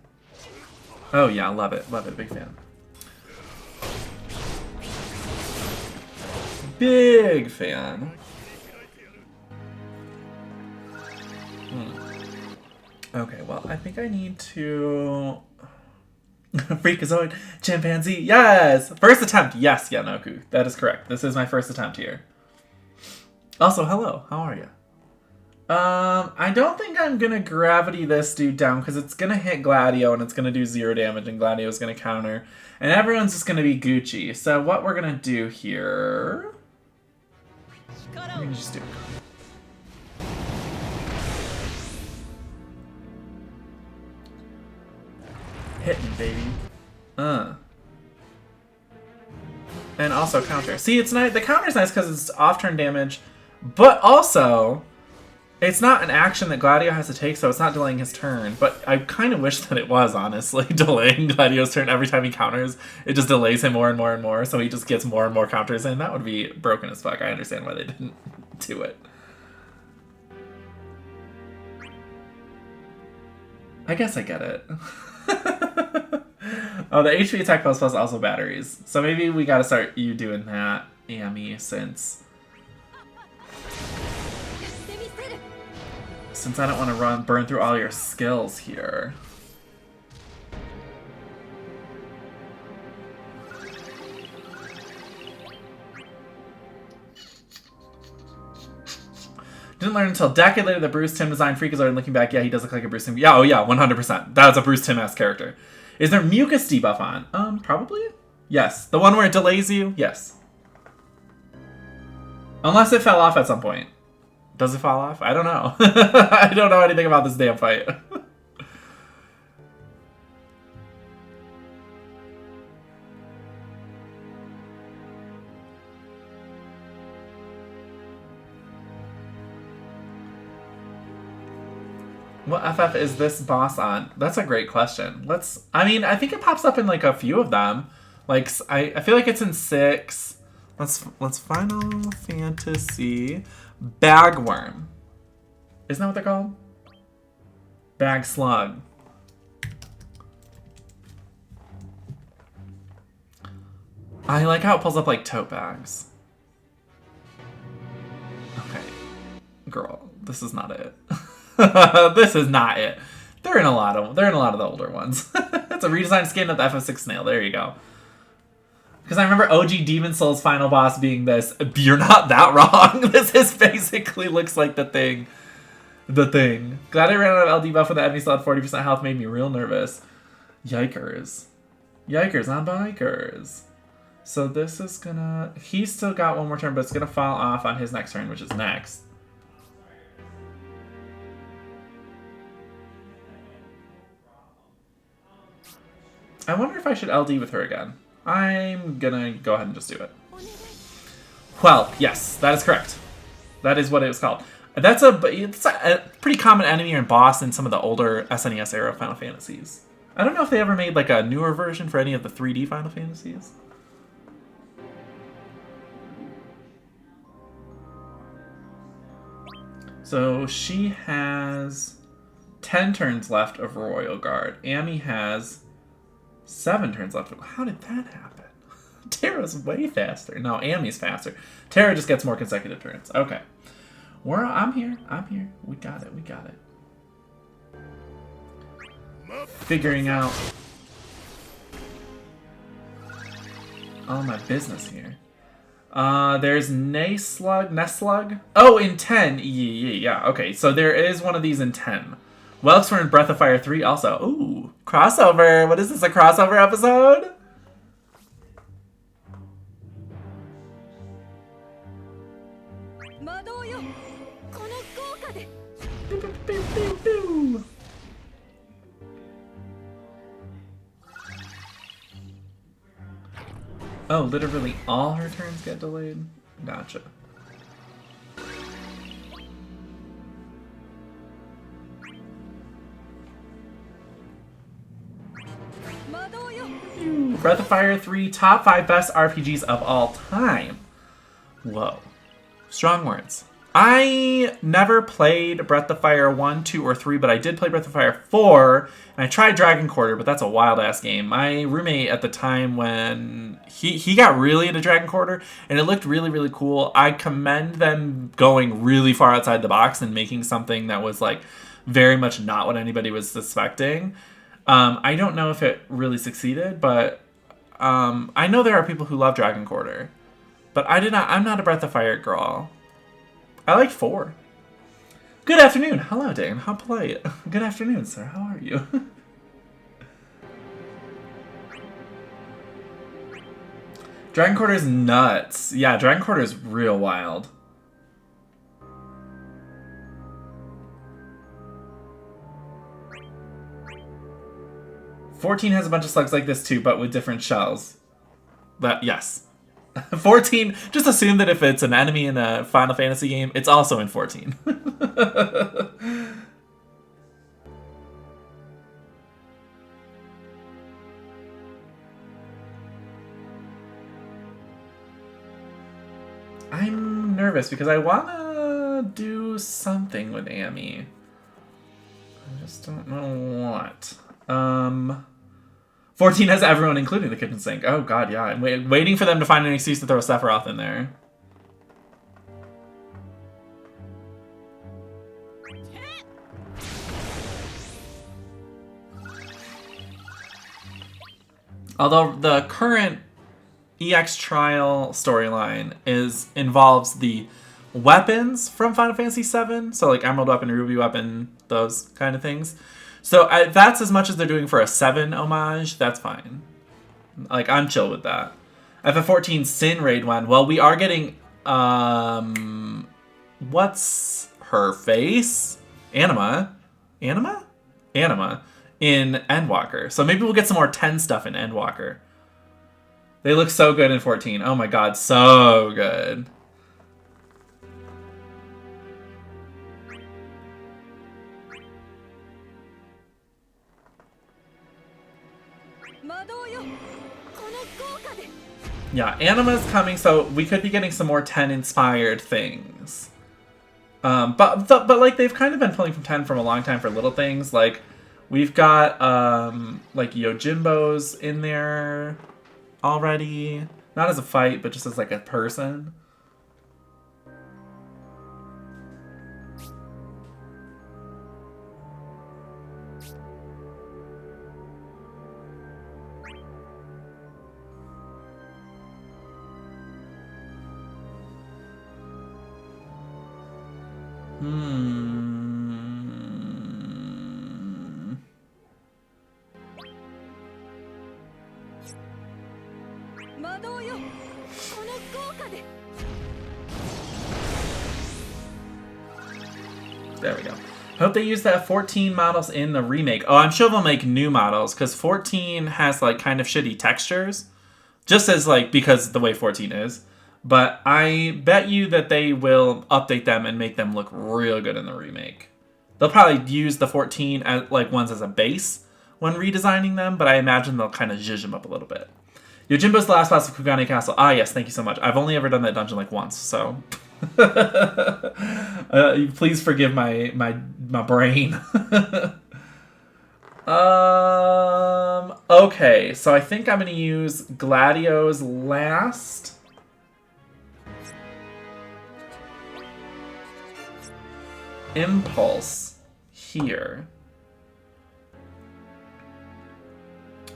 Oh yeah, love it, big fan. Big fan. Okay, well, I think I need to... Freakazoid, chimpanzee, yes! First attempt, yes, Yanoku. That is correct. This is my first attempt here. Also, hello, how are you? I don't think I'm gonna gravity this dude down because it's gonna hit Gladio and it's gonna do 0 damage and Gladio's gonna counter. And everyone's just gonna be Gucci. So what we're gonna do here... We're gonna just do... Hit me, baby. And also counter. See, it's nice. The counter's nice because it's off-turn damage, but also... It's not an action that Gladio has to take, so it's not delaying his turn. But I kind of wish that it was, honestly, delaying Gladio's turn every time he counters. It just delays him more and more and more, so he just gets more and more counters in. That would be broken as fuck. I understand why they didn't do it. I guess I get it. Oh, the HP attack plus also batteries. So maybe we gotta start you doing that, Ami, since I don't want to burn through all your skills here. Didn't learn until a decade later that Bruce Timm designed Freakazoid, and looking back, yeah, he does look like a Bruce Timm. Yeah, oh yeah, 100%. That's a Bruce Timm-esque character. Is there mucus debuff on? Probably? Yes. The one where it delays you? Yes. Unless it fell off at some point. Does it fall off? I don't know. I don't know anything about this damn fight. What FF is this boss on? That's a great question. I mean, I think it pops up in like a few of them. Like, I feel like it's in 6. Let's Final Fantasy Bagworm. Isn't that what they're called? Bag Slug. I like how it pulls up like tote bags. Okay. Girl, this is not it. This is not it. They're in a lot of the older ones. It's a redesigned skin of the FF6 snail. There you go. Because I remember OG Demon Souls final boss being this. You're not that wrong. This is basically looks like the thing. The thing. Glad I ran out of LD buff when the enemy still had 40% health. Made me real nervous. Yikers. Yikers on bikers. So this is gonna... He's still got one more turn, but it's gonna fall off on his next turn, which is next. I wonder if I should LD with her again. I'm gonna go ahead and just do it. Well, yes, that is correct. That is what it was called. It's a pretty common enemy and boss in some of the older SNES era Final Fantasies. I don't know if they ever made like a newer version for any of the 3D Final Fantasies. So she has 10 turns left of Royal Guard. Amy has 7 turns left. How did that happen? Terra's way faster. No, Amy's faster. Terra just gets more consecutive turns. Okay. I'm here. I'm here. We got it. We got it. Figuring out all my business here. There's Nesslug. Oh, in 10. Yeah. Okay, so there is one of these in 10. Welks were in Breath of Fire 3 also. Ooh, crossover. What is this, a crossover episode? Oh, literally all her turns get delayed? Gotcha. Breath of Fire 3, top 5 best RPGs of all time. Whoa. Strong words. I never played Breath of Fire 1, 2, or 3, but I did play Breath of Fire 4, and I tried Dragon Quarter, but that's a wild-ass game. My roommate at the time, when he got really into Dragon Quarter, and it looked really, really cool. I commend them going really far outside the box and making something that was, like, very much not what anybody was suspecting. I don't know if it really succeeded, but I know there are people who love Dragon Quarter. But I'm not a Breath of Fire girl. I like 4. Good afternoon. Hello, Dane. How polite. Good afternoon, sir. How are you? Dragon Quarter is nuts. Yeah, Dragon Quarter is real wild. "14 has a bunch of slugs like this too, but with different shells." Yes. 14, just assume that if it's an enemy in a Final Fantasy game, it's also in 14. I'm nervous because I want to do something with Amy. I just don't know what. 14 has everyone, including the kitchen sink. Oh god, yeah. I'm waiting for them to find an excuse to throw Sephiroth in there. Although the current EX Trial storyline involves the weapons from Final Fantasy VII, so like Emerald Weapon, Ruby Weapon, those kind of things. So that's as much as they're doing for a 7 homage. That's fine. Like, I'm chill with that. FF14 Sin Raid 1. Well, we are getting, what's her face? Anima in Endwalker. So maybe we'll get some more 10 stuff in Endwalker. They look so good in 14. Oh my god, so good. Yeah, Anima's coming, so we could be getting some more 10 inspired things. But like they've kind of been pulling from 10 from a long time for little things. Like we've got like Yojimbo's in there already. Not as a fight, but just as like a person. There we go. Hope they use that 14 models in the remake. Oh, I'm sure they'll make new models, because 14 has, like, kind of shitty textures. Just as, like, because the way 14 is. But I bet you that they will update them and make them look real good in the remake. They'll probably use the 14 as, like, ones as a base when redesigning them, but I imagine they'll kind of zhuzh them up a little bit. Yojimbo's the last boss of Kugane Castle. Ah, yes, thank you so much. I've only ever done that dungeon, like, once, so... please forgive my brain. Okay, so I think I'm gonna use Gladio's last. Impulse here.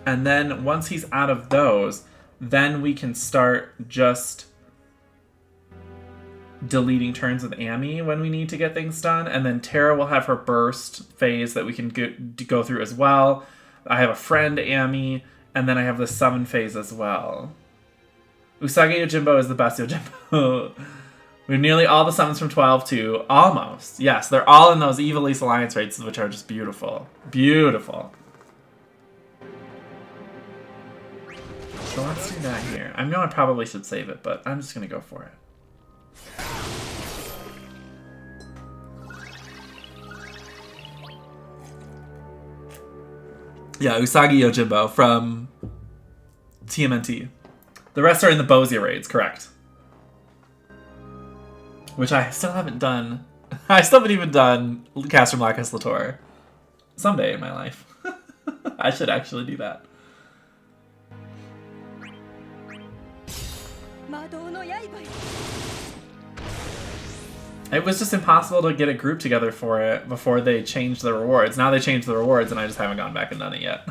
And then once he's out of those, then we can start just deleting turns with Amy when we need to get things done. And then Terra will have her burst phase that we can go through as well. I have a friend, Amy, and then I have the summon phase as well. Usagi Yojimbo is the best Yojimbo. We have nearly all the summons from 12 too. Almost. Yes, they're all in those Evil East Alliance rates, which are just beautiful. Beautiful. So let's do that here. I know I probably should save it, but I'm just going to go for it. Yeah, Usagi Yojimbo from TMNT. The rest are in the Bozia raids, correct. Which I still haven't done. I still haven't even done Cast from Lacus Latour. Someday in my life. I should actually do that. It was just impossible to get a group together for it before they changed the rewards. Now they changed the rewards and I just haven't gone back and done it yet.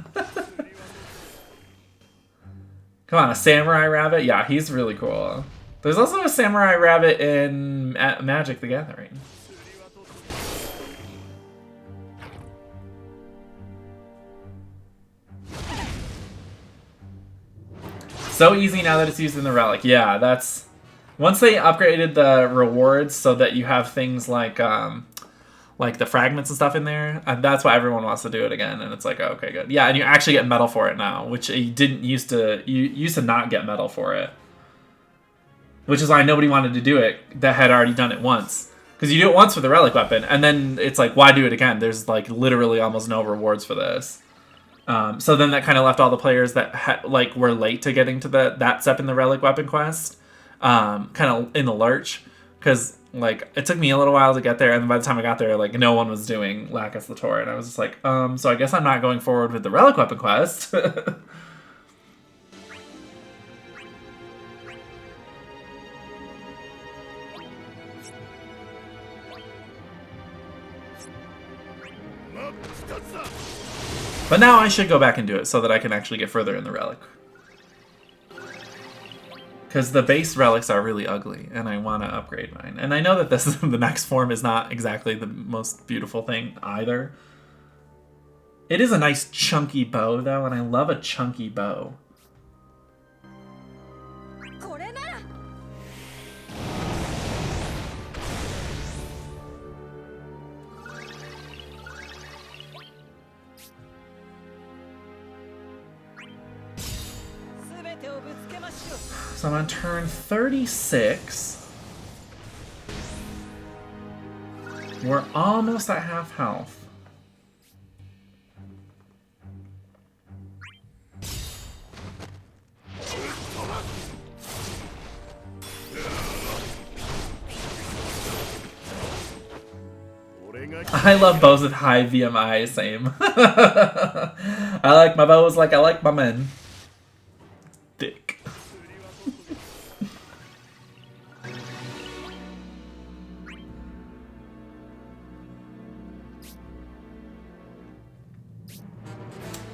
Come on, a samurai rabbit? Yeah, he's really cool. There's also a samurai rabbit in Magic the Gathering. So easy now that it's used in the relic. Yeah, that's... Once they upgraded the rewards so that you have things like the fragments and stuff in there, that's why everyone wants to do it again. And it's like, oh, okay, good. Yeah, and you actually get medal for it now, which you didn't used to. You used to not get medal for it, which is why nobody wanted to do it that had already done it once. Because you do it once with the relic weapon, and then it's like, why do it again? There's like literally almost no rewards for this. So then that kind of left all the players that were late to getting to that step in the relic weapon quest kind of in the lurch, because like it took me a little while to get there, and by the time I got there, like no one was doing Lacus Latour, and I was just like, so I guess I'm not going forward with the relic weapon quest. But now I should go back and do it so that I can actually get further in the relic. Because the base relics are really ugly, and I want to upgrade mine. And I know that this the next form is not exactly the most beautiful thing either. It is a nice chunky bow, though, and I love a chunky bow. So I'm on turn 36. We're almost at half health. I love bows with high VMI, same. I like my bows like I like my men. Dick.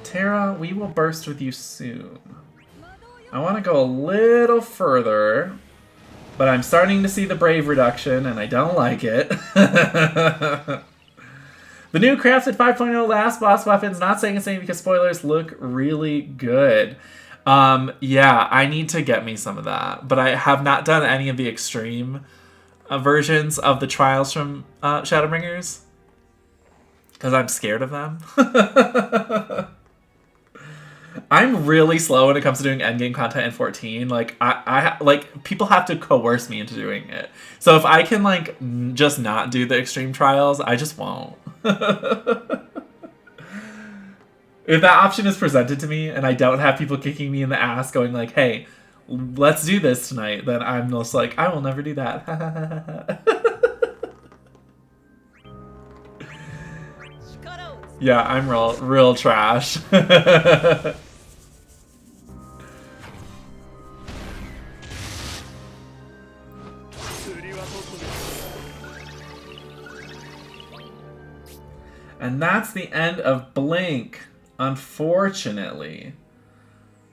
Tara, we will burst with you soon. I want to go a little further, but I'm starting to see the brave reduction, and I don't like it. The new crafted 5.0 last boss weapons, not saying it's anything because spoilers, look really good. Yeah, I need to get me some of that, but I have not done any of the extreme versions of the trials from Shadowbringers because I'm scared of them. I'm really slow when it comes to doing endgame content in 14. Like, I like, people have to coerce me into doing it. So if I can, like, just not do the extreme trials, I just won't. If that option is presented to me and I don't have people kicking me in the ass going like, hey, let's do this tonight, then I'm just like, I will never do that. Yeah, I'm real trash. And that's the end of Blink, unfortunately.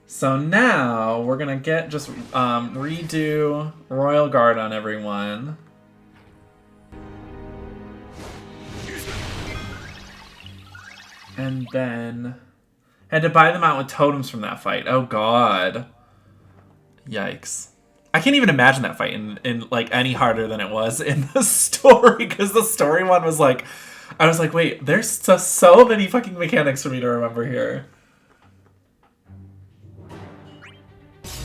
So now we're gonna just redo Royal Guard on everyone. And then had to buy them out with totems from that fight. Oh god. Yikes. I can't even imagine that fight in like any harder than it was in the story, because the story one was like, I was like, wait, there's so many fucking mechanics for me to remember here.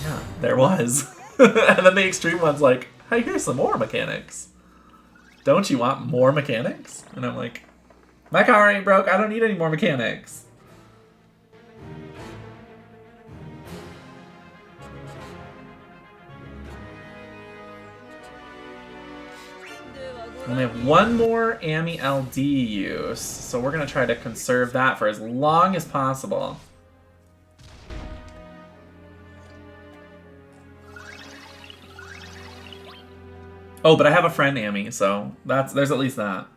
Yeah, there was. And then the extreme one's like, hey, here's some more mechanics. Don't you want more mechanics? And I'm like, my car ain't broke, I don't need any more mechanics. We only have one more Ami LD use, so we're going to try to conserve that for as long as possible. Oh, but I have a friend Ami, so there's at least that.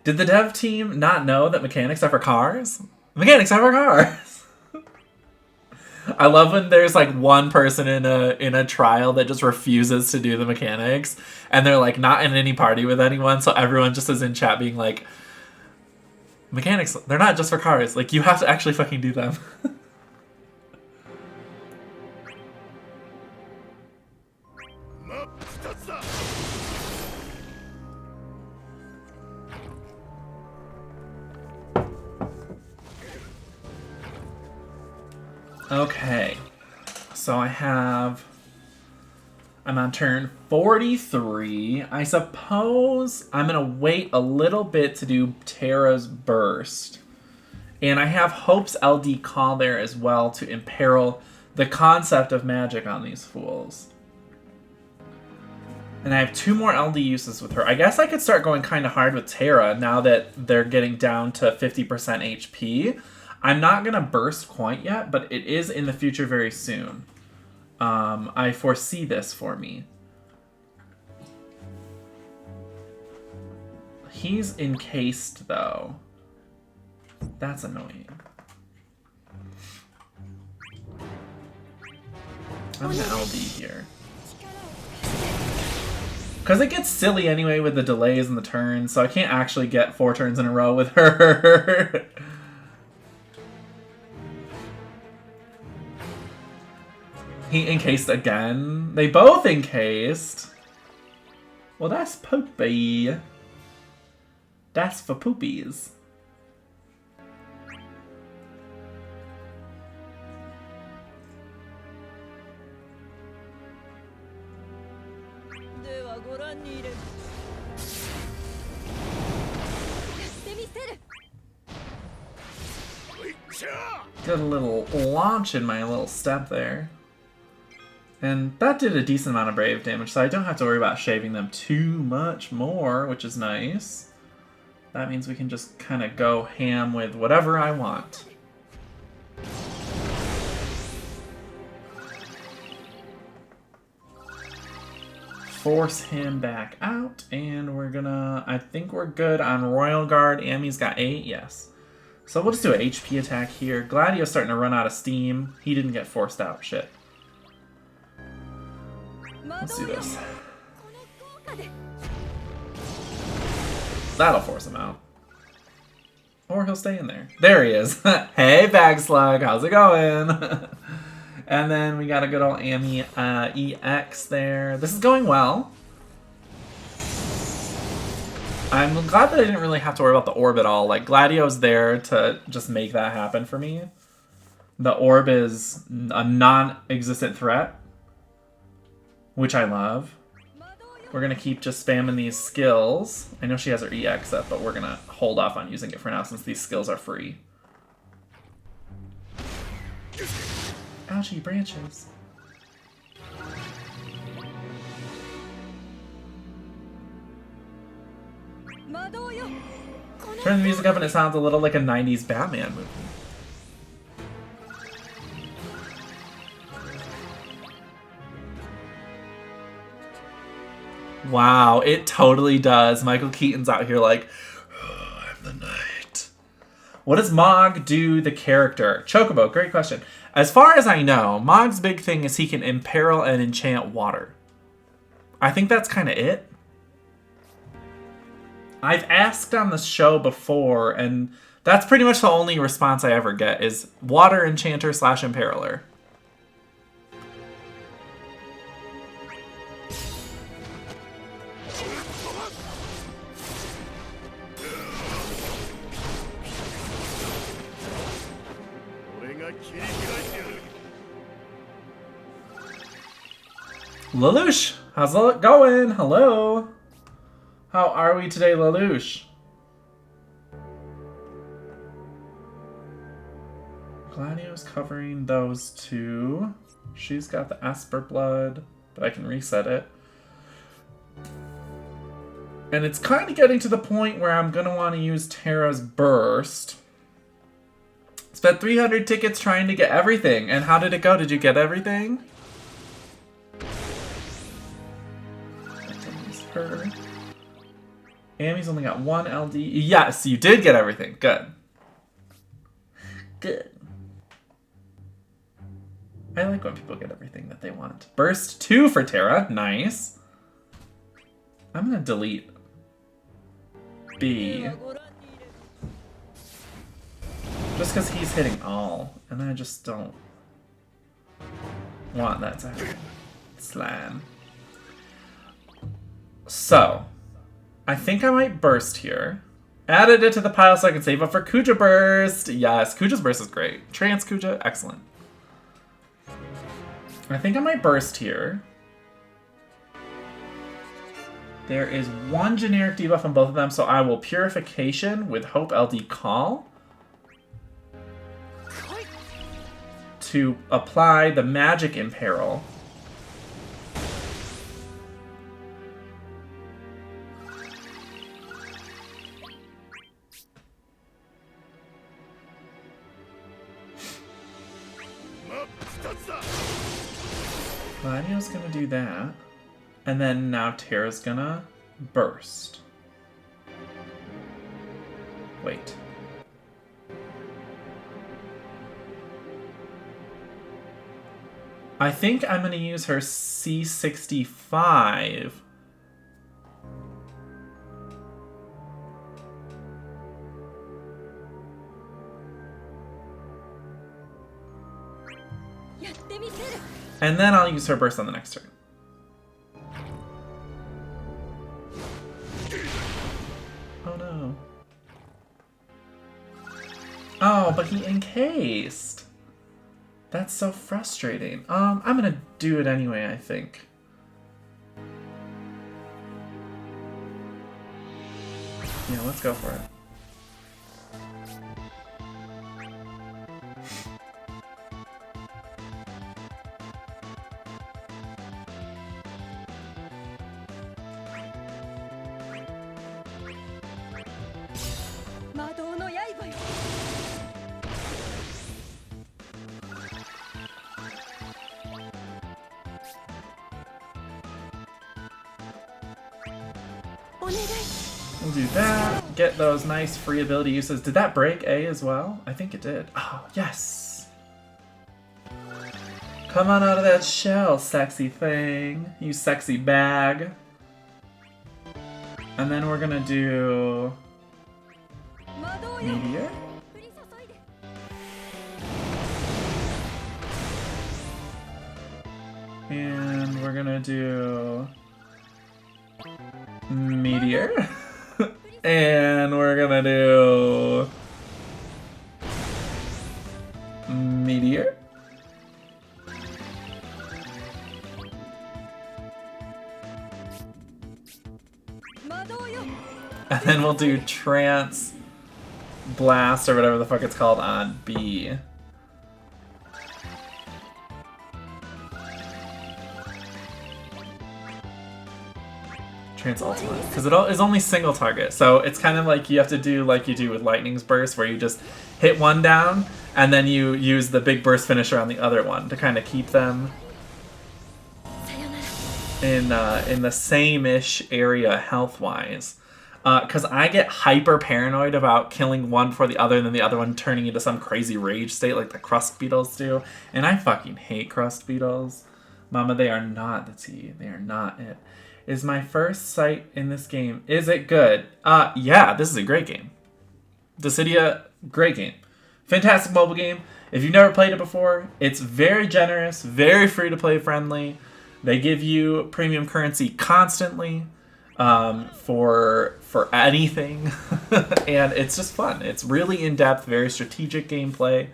Did the dev team not know that mechanics are for cars? Mechanics are for cars! I love when there's like one person in a trial that just refuses to do the mechanics, and they're like not in any party with anyone, so everyone just is in chat being like, mechanics, they're not just for cars, like you have to actually fucking do them. Okay, so I'm on turn 43. I suppose I'm gonna wait a little bit to do Terra's Burst. And I have Hope's LD Call there as well to imperil the concept of magic on these fools. And I have 2 more LD uses with her. I guess I could start going kind of hard with Terra now that they're getting down to 50% HP. I'm not going to burst quite yet, but it is in the future very soon. I foresee this for me. He's encased, though. That's annoying. I'm going to LD here. Because it gets silly anyway with the delays and the turns, so I can't actually get 4 turns in a row with her. He encased again. They both encased. Well, that's poopy. That's for poopies. Did a little launch in my little step there. And that did a decent amount of brave damage, so I don't have to worry about shaving them too much more, which is nice. That means we can just kind of go ham with whatever I want. Force him back out, and we're gonna... I think we're good on Royal Guard. Ami's got 8, yes. So we'll just do an HP attack here. Gladio's starting to run out of steam. He didn't get forced out. Shit. Let's do this. That'll force him out. Or he'll stay in there. There he is. Hey, Bag Slug. How's it going? And then we got a good old Ami EX there. This is going well. I'm glad that I didn't really have to worry about the orb at all. Like, Gladio's there to just make that happen for me. The orb is a non-existent threat, which I love. We're going to keep just spamming these skills. I know she has her EX up, but we're going to hold off on using it for now since these skills are free. Ouchie, branches. Turn the music up and it sounds a little like a 90s Batman movie. Wow, it totally does. Michael Keaton's out here like, oh, I'm the knight. What does Mog do, the character? Chocobo, great question. As far as I know, Mog's big thing is he can imperil and enchant water. I think that's kind of it. I've asked on the show before, and that's pretty much the only response I ever get is water enchanter / imperiler. Lelouch, how's it going? Hello. How are we today, Lelouch? Gladio's covering those two. She's got the Esper blood, but I can reset it. And it's kind of getting to the point where I'm going to want to use Terra's Burst. Spent 300 tickets trying to get everything. And how did it go? Did you get everything? Her. Ami's only got 1 LD. Yes, you did get everything. Good. Good. I like when people get everything that they want. Burst 2 for Terra. Nice. I'm going to delete B. Just because he's hitting all. And I just don't want that to happen. Slam. So, I think I might burst here. Added it to the pile so I can save up for Kuja Burst. Yes, Kuja's Burst is great. Trans Kuja, excellent. I think I might burst here. There is 1 generic debuff on both of them, so I will Purification with Hope LD Call to apply the Magic Imperil. Gladio's gonna do that. And then now Terra's gonna burst. Wait. I think I'm gonna use her C65. And then I'll use her burst on the next turn. Oh no. Oh, but he encased. That's so frustrating. I'm gonna do it anyway, I think. Yeah, let's go for it. We'll do that. Get those nice free ability uses. Did that break A as well? I think it did. Oh, yes. Come on out of that shell, sexy thing. You sexy bag. And then we're gonna do... Meteor? And we're gonna do... Meteor. And we're gonna do... Meteor. And then we'll do Trance Blast or whatever the fuck it's called on B. Trance Ultimate. Because it is only single target. So it's kind of like you have to do like you do with Lightning's Burst, where you just hit one down and then you use the big burst finisher on the other one to kind of keep them in the same-ish area health-wise. Because I get hyper paranoid about killing one before the other and then the other one turning into some crazy rage state like the crust beetles do. And I fucking hate crust beetles. Mama, they are not the tea. They are not it. Is my first sight in this game. Is it good? Yeah, this is a great game. Dissidia, great game. Fantastic mobile game. If you've never played it before, it's very generous, very free-to-play friendly. They give you premium currency constantly for anything. And it's just fun. It's really in-depth, very strategic gameplay.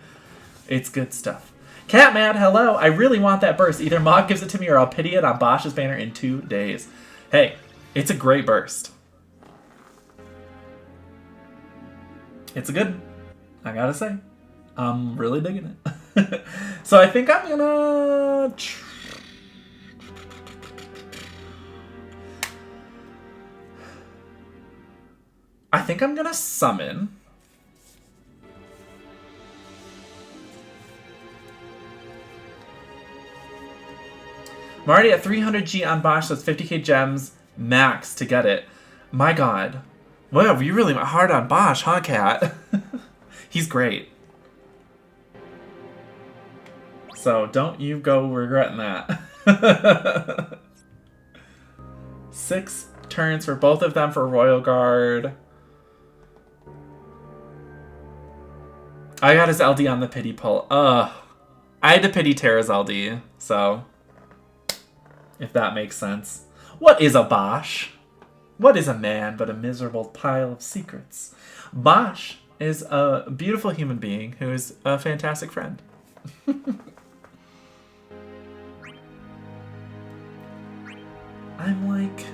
It's good stuff. Catmad, hello. I really want that burst. Either Mog gives it to me or I'll pity it on Bosch's banner in 2 days. Hey, it's a great burst. It's a good, I gotta say. I'm really digging it. So I think I'm gonna... I think I'm gonna summon... I'm already at 300G on Bosch, so it's 50k gems max to get it. My god. Well, you really went hard on Bosch, huh, Cat? He's great. So don't you go regretting that. 6 turns for both of them for Royal Guard. I got his LD on the pity pull. Ugh. I had to pity Terra's LD, so... if that makes sense. What is a Bosch? What is a man but a miserable pile of secrets? Bosch is a beautiful human being who is a fantastic friend. I'm like...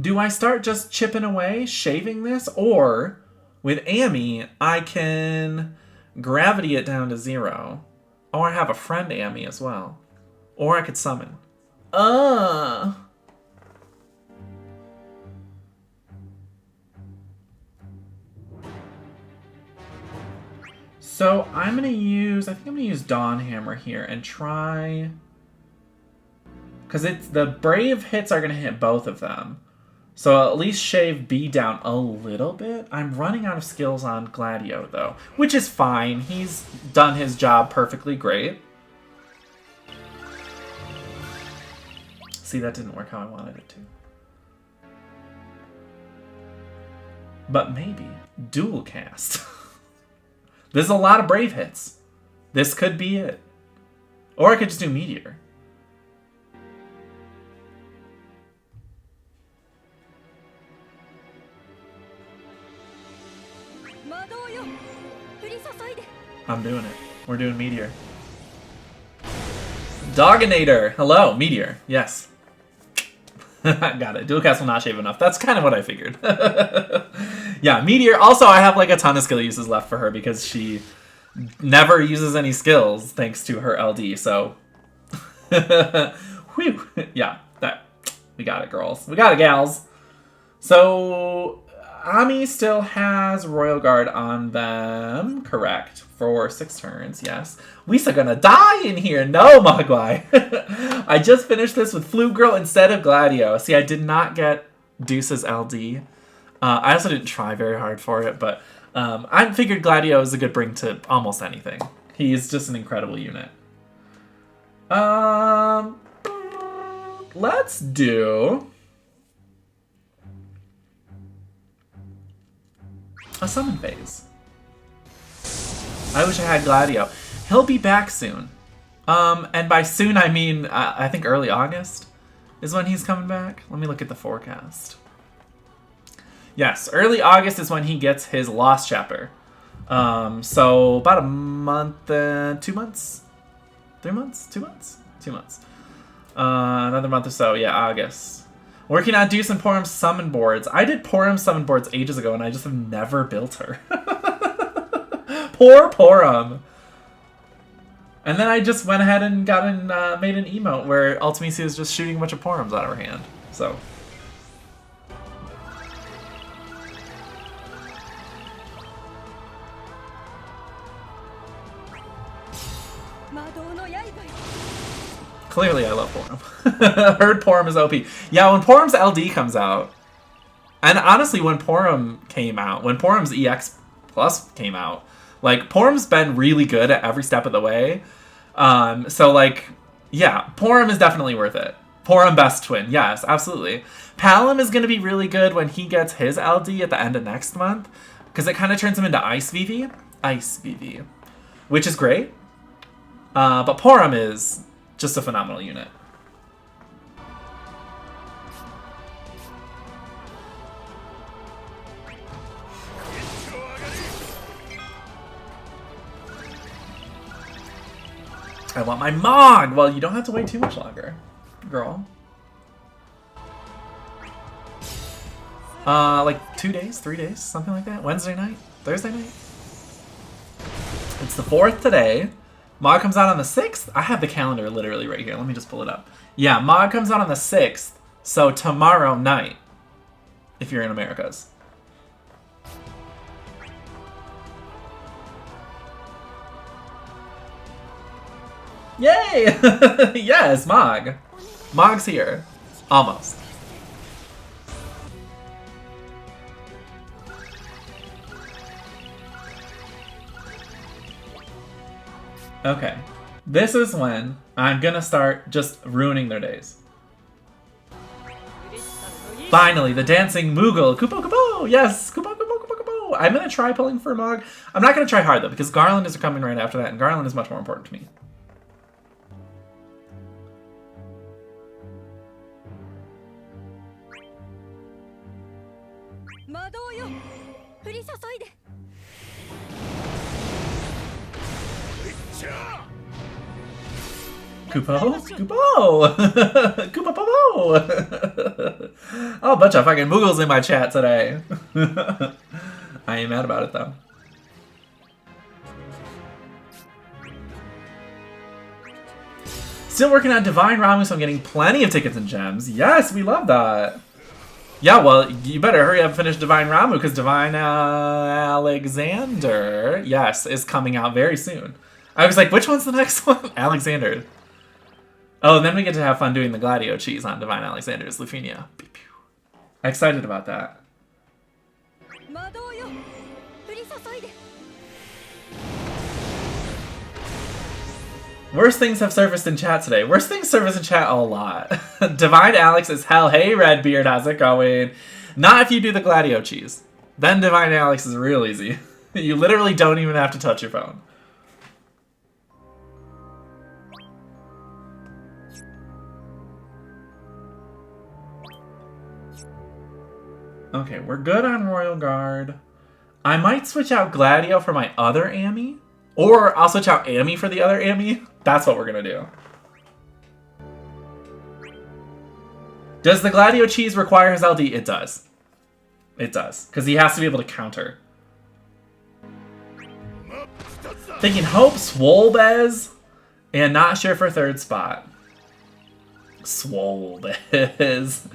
do I start just chipping away, shaving this? Or, with Amy, I can gravity it down to 0. Or I have a friend Amy as well. Or I could summon. So I'm gonna use, I think I'm gonna use Dawn Hammer here and try, because it's the brave hits are gonna hit both of them. So I'll at least shave B down a little bit. I'm running out of skills on Gladio, though, which is fine. He's done his job perfectly great. See, that didn't work how I wanted it to. But maybe dual cast. There's a lot of brave hits. This could be it. Or I could just do Meteor. I'm doing it. We're doing Meteor. Doginator! Hello, Meteor. Yes. Got it. Dual cast will not shave enough. That's kind of what I figured. Yeah, Meteor. Also, I have like a ton of skill uses left for her because she never uses any skills thanks to her LD, so... Whew. Yeah, that, we got it, girls. We got it, gals. So... Ami still has Royal Guard on them. Correct. For 6 turns, yes. We's gonna die in here. No, Mogwai. I just finished this with Flute Girl instead of Gladio. See, I did not get Deuce's LD. I also didn't try very hard for it, but I figured Gladio is a good bring to almost anything. He's just an incredible unit. Let's do a summon phase. I wish I had Gladio. He'll be back soon. And by soon I mean, I think early August is when he's coming back. Let me look at the forecast. Yes, early August is when he gets his Lost chapter. So about a month, 2 months? 3 months? 2 months? 2 months. Another month or so, yeah, August. Working on Deuce and Porum's summon boards. I did Porum's summon boards ages ago and I just have never built her. Poor Porum. And then I just went ahead and made an emote where Ultimisi is just shooting a bunch of Porums out of her hand. So. Clearly I love Porum. Heard Porum is OP. Yeah, when Porum's LD comes out, and honestly when Porum came out, when Porum's EX Plus came out, like, Porum's been really good at every step of the way. So, like, yeah, Porum is definitely worth it. Porum best twin, yes, absolutely. Palom is going to be really good when he gets his LD at the end of next month, because it kind of turns him into Ice VV. Ice VV. Which is great. But Porum is just a phenomenal unit. I want my Mog! Well, you don't have to wait too much longer, girl. Like 2 days, 3 days, something like that. Wednesday night? Thursday night? It's the 4th today. Mog comes out on the 6th. I have the calendar literally right here. Let me just pull it up. Yeah, Mog comes out on the 6th. So tomorrow night, if you're in Americas. Yay! Yes, Mog. Mog's here. Almost. Okay. This is when I'm gonna start just ruining their days. Finally, the dancing Moogle. Kupo Kupo! Yes! Kupo Kupo Kupo Kupo! I'm gonna try pulling for Mog. I'm not gonna try hard though, because Garland is coming right after that, and Garland is much more important to me. Kupo? Kupo! Kupo Popo! Oh, a bunch of fucking Moogles in my chat today. I ain't mad about it though. Still working on Divine Ramu, so I'm getting plenty of tickets and gems. Yes, we love that. Yeah, well, you better hurry up and finish Divine Ramu, because Divine Alexander, yes, is coming out very soon. I was like, which one's the next one? Alexander. Oh, and then we get to have fun doing the Gladio cheese on Divine Alexander's Lufinia. Excited about that. Worst things have surfaced in chat today. Worst things surface in chat a lot. Divine Alex is hell. Hey, Redbeard, how's it going? Not if you do the Gladio cheese. Then Divine Alex is real easy. You literally don't even have to touch your phone. Okay, we're good on Royal Guard. I might switch out Gladio for my other Ami. Or I'll switch out Ami for the other Ami. That's what we're gonna do. Does the Gladio cheese require his LD? It does. It does. Because he has to be able to counter. Thinking Hope, Swolbez, and not sure for third spot. Swolbez.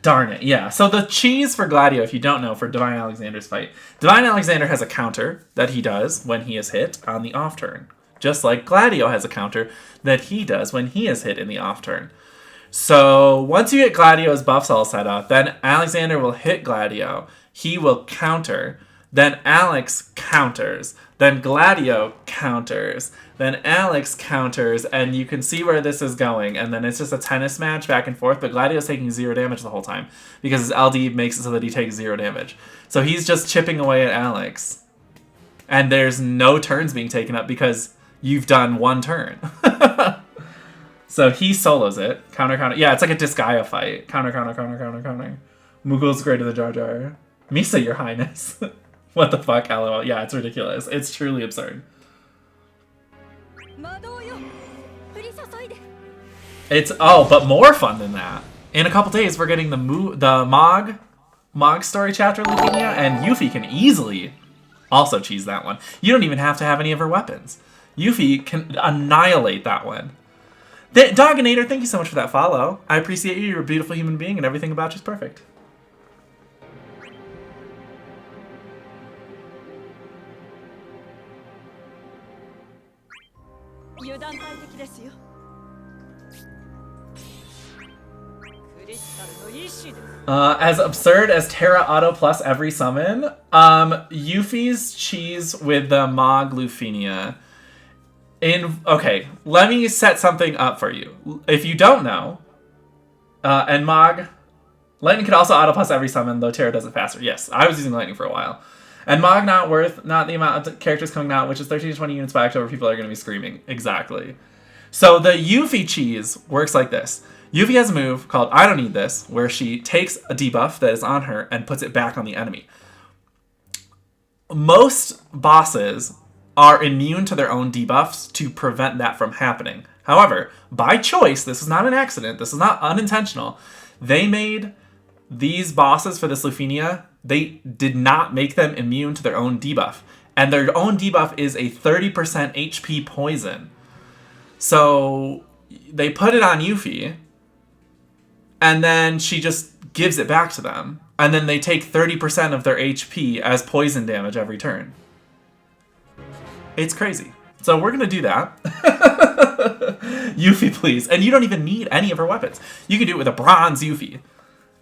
Darn it, yeah. So the cheese for Gladio, if you don't know, for Divine Alexander's fight, Divine Alexander has a counter that he does when he is hit on the off turn. Just like Gladio has a counter that he does when he is hit in the off turn. So once you get Gladio's buffs all set up, then Alexander will hit Gladio. He will counter. Then Alex counters. Then Gladio counters. Then Alex counters. And you can see where this is going. And then it's just a tennis match back and forth. But Gladio's taking 0 damage the whole time. Because his LD makes it so that he takes 0 damage. So he's just chipping away at Alex. And there's no turns being taken up because you've done 1 turn. So he solos it. Counter, counter. Yeah, it's like a Disgaea fight. Counter, counter, counter, counter, counter. Mughals greater than Jar Jar. Misa, your highness. What the fuck, LOL. Yeah, it's ridiculous. It's truly absurd. It's, oh, but more fun than that. In a couple days, we're getting the Mog story chapter Lufinia, and Yuffie can easily also cheese that one. You don't even have to have any of her weapons. Yuffie can annihilate that one. Dogginator, thank you so much for that follow. I appreciate you. You're a beautiful human being, and everything about you is perfect. As absurd as Terra Auto plus every summon, Yuffie's cheese with the Mog Lufinia. Okay, let me set something up for you. If you don't know, and Mog, Lightning could also auto plus every summon, though Terra does it faster. Yes, I was using Lightning for a while. And Mog not the amount of characters coming out, which is 13 to 20 units by October, people are going to be screaming. Exactly. So the Yuffie cheese works like this. Yuffie has a move called I Don't Need This, where she takes a debuff that is on her and puts it back on the enemy. Most bosses are immune to their own debuffs to prevent that from happening. However, by choice, this is not an accident, this is not unintentional, they made these bosses for this Lufinia, they did not make them immune to their own debuff. And their own debuff is a 30% HP poison. So they put it on Yuffie, and then she just gives it back to them. And then they take 30% of their HP as poison damage every turn. It's crazy. So we're going to do that. Yuffie, please. And you don't even need any of her weapons. You can do it with a bronze Yuffie.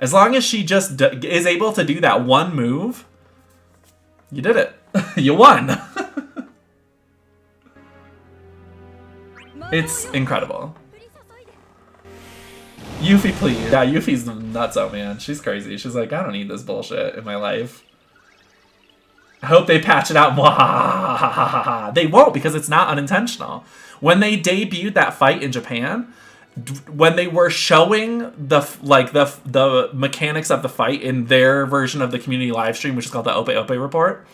As long as she just is able to do that one move, you did it. You won. It's incredible. Yuffie, please. Yeah, Yuffie's nutso, man. She's crazy. She's like, I don't need this bullshit in my life. I hope they patch it out. They won't, because it's not unintentional. When they debuted that fight in Japan, when they were showing the mechanics of the fight in their version of the community live stream, which is called the Ope Ope report,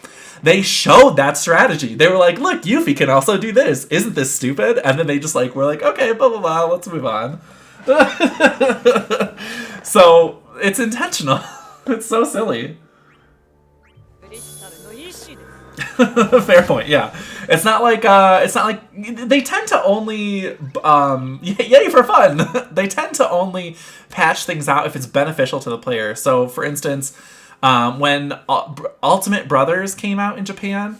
they showed that strategy. They were like, look, Yuffie can also do this. Isn't this stupid? And then they just were like, okay, blah, blah, blah, let's move on. So it's intentional. It's so silly. Fair point. Yeah, it's not like they tend to only yay for fun. They tend to only patch things out if it's beneficial to the player. So, for instance, when Ultimate Brothers came out in Japan,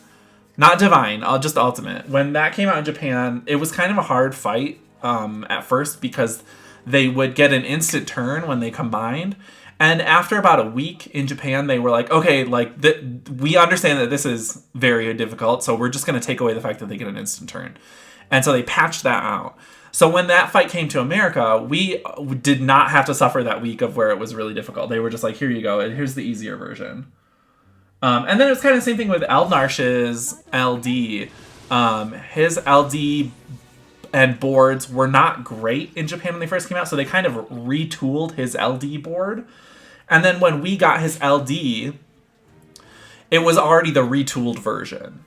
not Divine, just Ultimate. When that came out in Japan, it was kind of a hard fight at first because they would get an instant turn when they combined. And after about a week in Japan, they were like, okay, we understand that this is very difficult, so we're just going to take away the fact that they get an instant turn. And so they patched that out. So when that fight came to America, we did not have to suffer that week of where it was really difficult. They were just like, here you go, and here's the easier version. And then it was kind of the same thing with Eldnarsh's LD. His LD and boards were not great in Japan when they first came out, so they kind of retooled his LD board. And then when we got his LD, it was already the retooled version.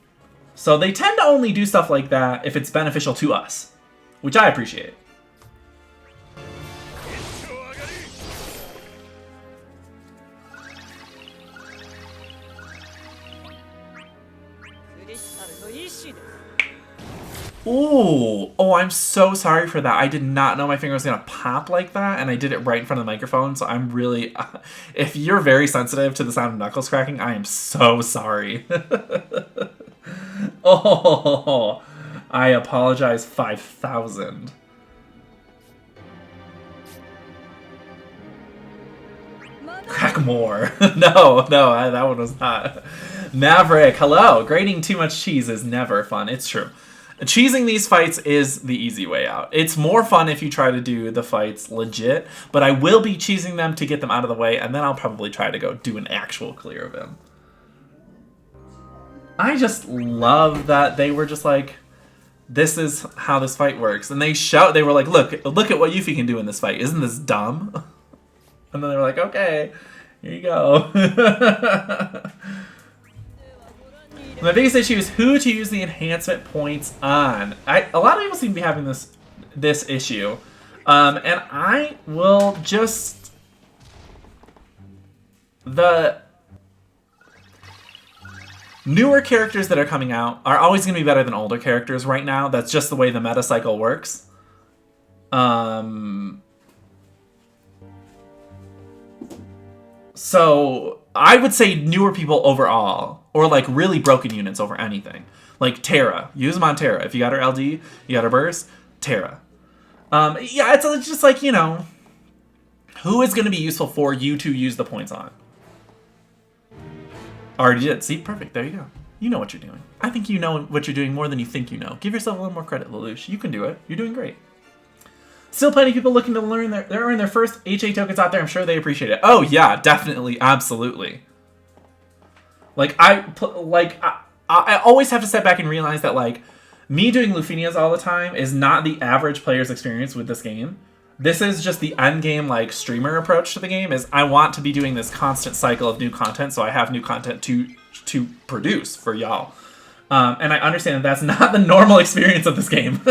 So they tend to only do stuff like that if it's beneficial to us, which I appreciate. Ooh. Oh, I'm so sorry for that. I did not know my finger was going to pop like that, and I did it right in front of the microphone, so I'm really... if you're very sensitive to the sound of knuckles cracking, I am so sorry. Oh, I apologize 5,000. Crack more. No, that one was not. Maverick, hello. Grating too much cheese is never fun. It's true. Cheesing these fights is the easy way out. It's more fun if you try to do the fights legit, but I will be cheesing them to get them out of the way, and then I'll probably try to go do an actual clear of him. I just love that they were just like, this is how this fight works. And they were like, look at what Yuffie can do in this fight. Isn't this dumb? And then they were like, okay, here you go. My biggest issue is who to use the enhancement points on. A lot of people seem to be having this issue. And I will just... The newer characters that are coming out are always going to be better than older characters right now. That's just the way the meta cycle works. So I would say newer people overall, or like really broken units over anything. Like Terra, use them on Terra. If you got her LD, you got her burst, Terra. Yeah, it's just like, you know, who is going to be useful for you to use the points on? Already did. See, perfect. There you go. You know what you're doing. I think you know what you're doing more than you think you know. Give yourself a little more credit, Lelouch. You can do it. You're doing great. Still plenty of people looking to learn their first HA tokens out there. I'm sure they appreciate it. Oh yeah, definitely, absolutely. Like I always have to step back and realize that like me doing Lufinias all the time is not the average player's experience with this game. This is just the end game like streamer approach to the game. Is I want to be doing this constant cycle of new content, so I have new content to produce for y'all. And I understand that that's not the normal experience of this game.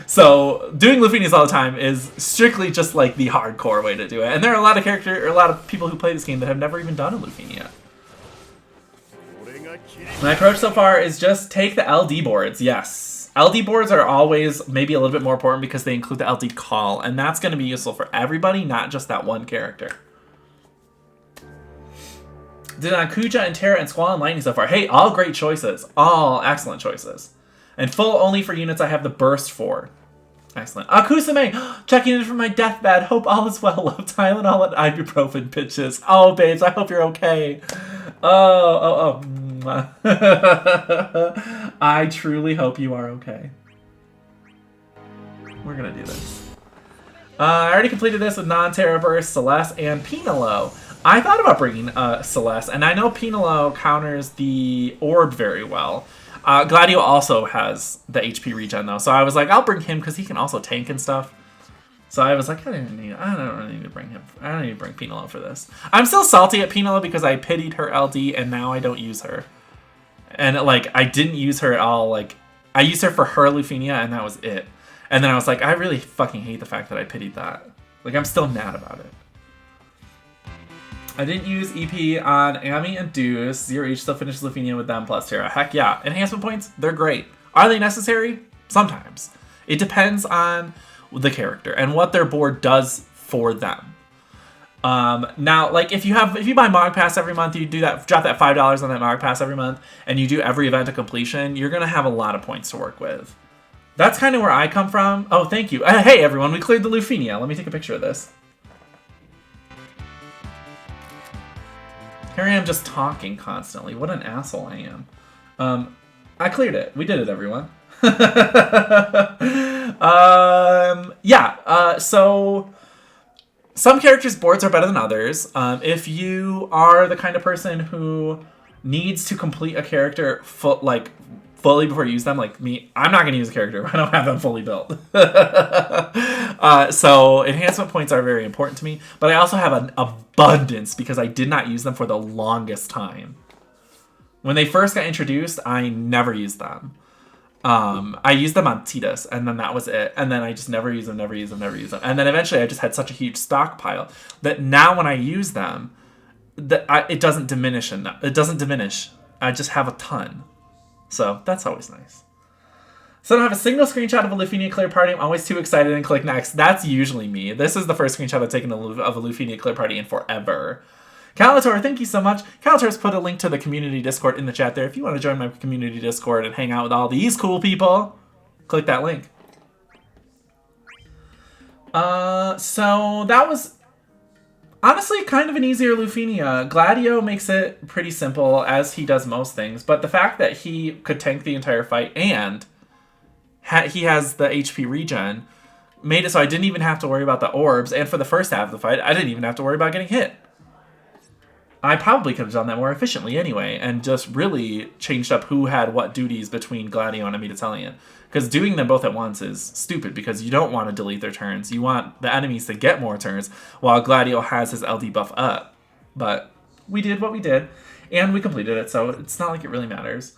So doing Lufinias all the time is strictly just like the hardcore way to do it. And there are a lot of people who play this game that have never even done a Lufinia. My approach so far is just take the LD boards. Yes. LD boards are always maybe a little bit more important because they include the LD call. And that's going to be useful for everybody, not just that one character. Did on Kuja and Terra and Squall and Lightning so far. Hey, all great choices. All excellent choices. And full only for units I have the burst for. Excellent. Akusame, checking in from my deathbed. Hope all is well. Love Tylenol and ibuprofen, bitches. Oh, babes, I hope you're okay. Oh. I truly hope you are okay. We're gonna do this. I already completed this with non-Terra Burst, Celeste, and Pinelo. I thought about bringing Celeste, and I know Pinelo counters the orb very well. Gladio also has the HP regen, though, so I was like, I'll bring him because he can also tank and stuff. So I was like, I don't really need to bring him. I don't need to bring Pinelo for this. I'm still salty at Pinelo because I pitied her LD, and now I don't use her. And, like, I didn't use her at all. Like, I used her for her Lufinia, and that was it. And then I was like, I really fucking hate the fact that I pitied that. Like, I'm still mad about it. I didn't use EP on Ami and Deuce. 0 each still finished Lufinia with them plus Terra. Heck yeah. Enhancement points, they're great. Are they necessary? Sometimes. It depends on the character and what their board does for them. Now, like if you buy Mog Pass every month, you drop that $5 on that Mog Pass every month, and you do every event to completion, you're gonna have a lot of points to work with. That's kind of where I come from. Oh, thank you. Hey everyone, we cleared the Lufinia. Let me take a picture of this. Here I am just talking constantly. What an asshole I am. I cleared it. We did it, everyone. So some characters' boards are better than others. If you are the kind of person who needs to complete a character fully before you use them, like me, I'm not going to use a character if I don't have them fully built. So enhancement points are very important to me, but I also have an abundance because I did not use them for the longest time. When they first got introduced, I never used them. I used them on Tidus, and then that was it. And then I just never use them. And then eventually I just had such a huge stockpile that now when I use them, it doesn't diminish enough. It doesn't diminish. I just have a ton. So that's always nice. So I don't have a single screenshot of a Lufenia clear party. I'm always too excited and click next. That's usually me. This is the first screenshot I've taken of a Lufenia clear party in forever. Calator, thank you so much. Calator's put a link to the community Discord in the chat there. If you want to join my community Discord and hang out with all these cool people, click that link. So that was honestly kind of an easier Lufenia. Gladio makes it pretty simple, as he does most things, but the fact that he could tank the entire fight and he has the HP regen made it so I didn't even have to worry about the orbs, and for the first half of the fight, I didn't even have to worry about getting hit. I probably could have done that more efficiently anyway, and just really changed up who had what duties between Gladio and Amiditalian. Because doing them both at once is stupid, because you don't want to delete their turns. You want the enemies to get more turns, while Gladio has his LD buff up. But we did what we did, and we completed it, so it's not like it really matters.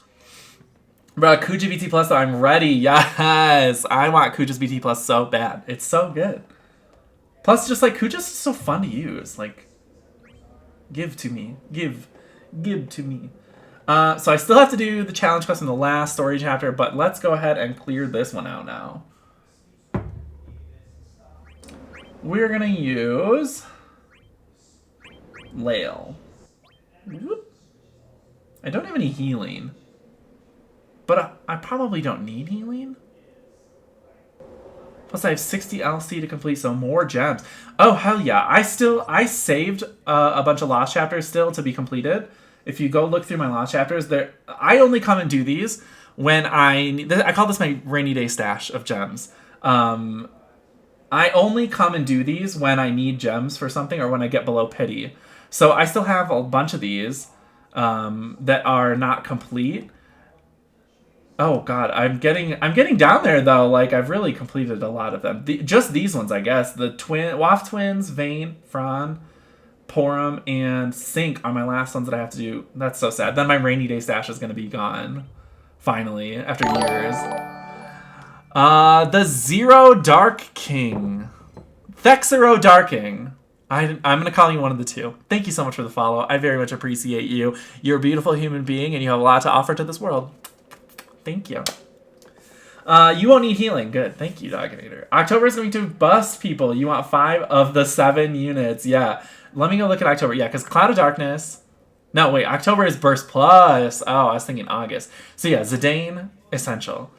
Bro, Kuja BT Plus, I'm ready. Yes! I want Kuja's BT Plus so bad. It's so good. Plus, just like, Kuja's so fun to use. Like, give to me. Give to me. So I still have to do the challenge quest in the last story chapter, but let's go ahead and clear this one out now. We're gonna use Lael. Whoop. I don't have any healing, but I probably don't need healing. Plus I have 60 LC to complete, so more gems. Oh, hell yeah. I saved a bunch of lost chapters still to be completed. If you go look through my lost chapters, I only come and do these when I call this my rainy day stash of gems. I only come and do these when I need gems for something or when I get below pity. So I still have a bunch of these that are not complete. Oh god, I'm getting down there though. Like, I've really completed a lot of them. Just these ones, I guess. The Waft Twins, Vayne, Fran, Porum, and Sync are my last ones that I have to do. That's so sad. Then my rainy day stash is going to be gone. Finally, after years. The Zero Dark King. Thexero Darking. I'm going to call you one of the two. Thank you so much for the follow. I very much appreciate you. You're a beautiful human being, and you have a lot to offer to this world. Thank you. You won't need healing. Good. Thank you, Doginator. October is going to bust people. You want 5 of the 7 units. Yeah. Let me go look at October. Yeah, because Cloud of Darkness. No, wait. October is Burst Plus. Oh, I was thinking August. So yeah, Zidane, essential.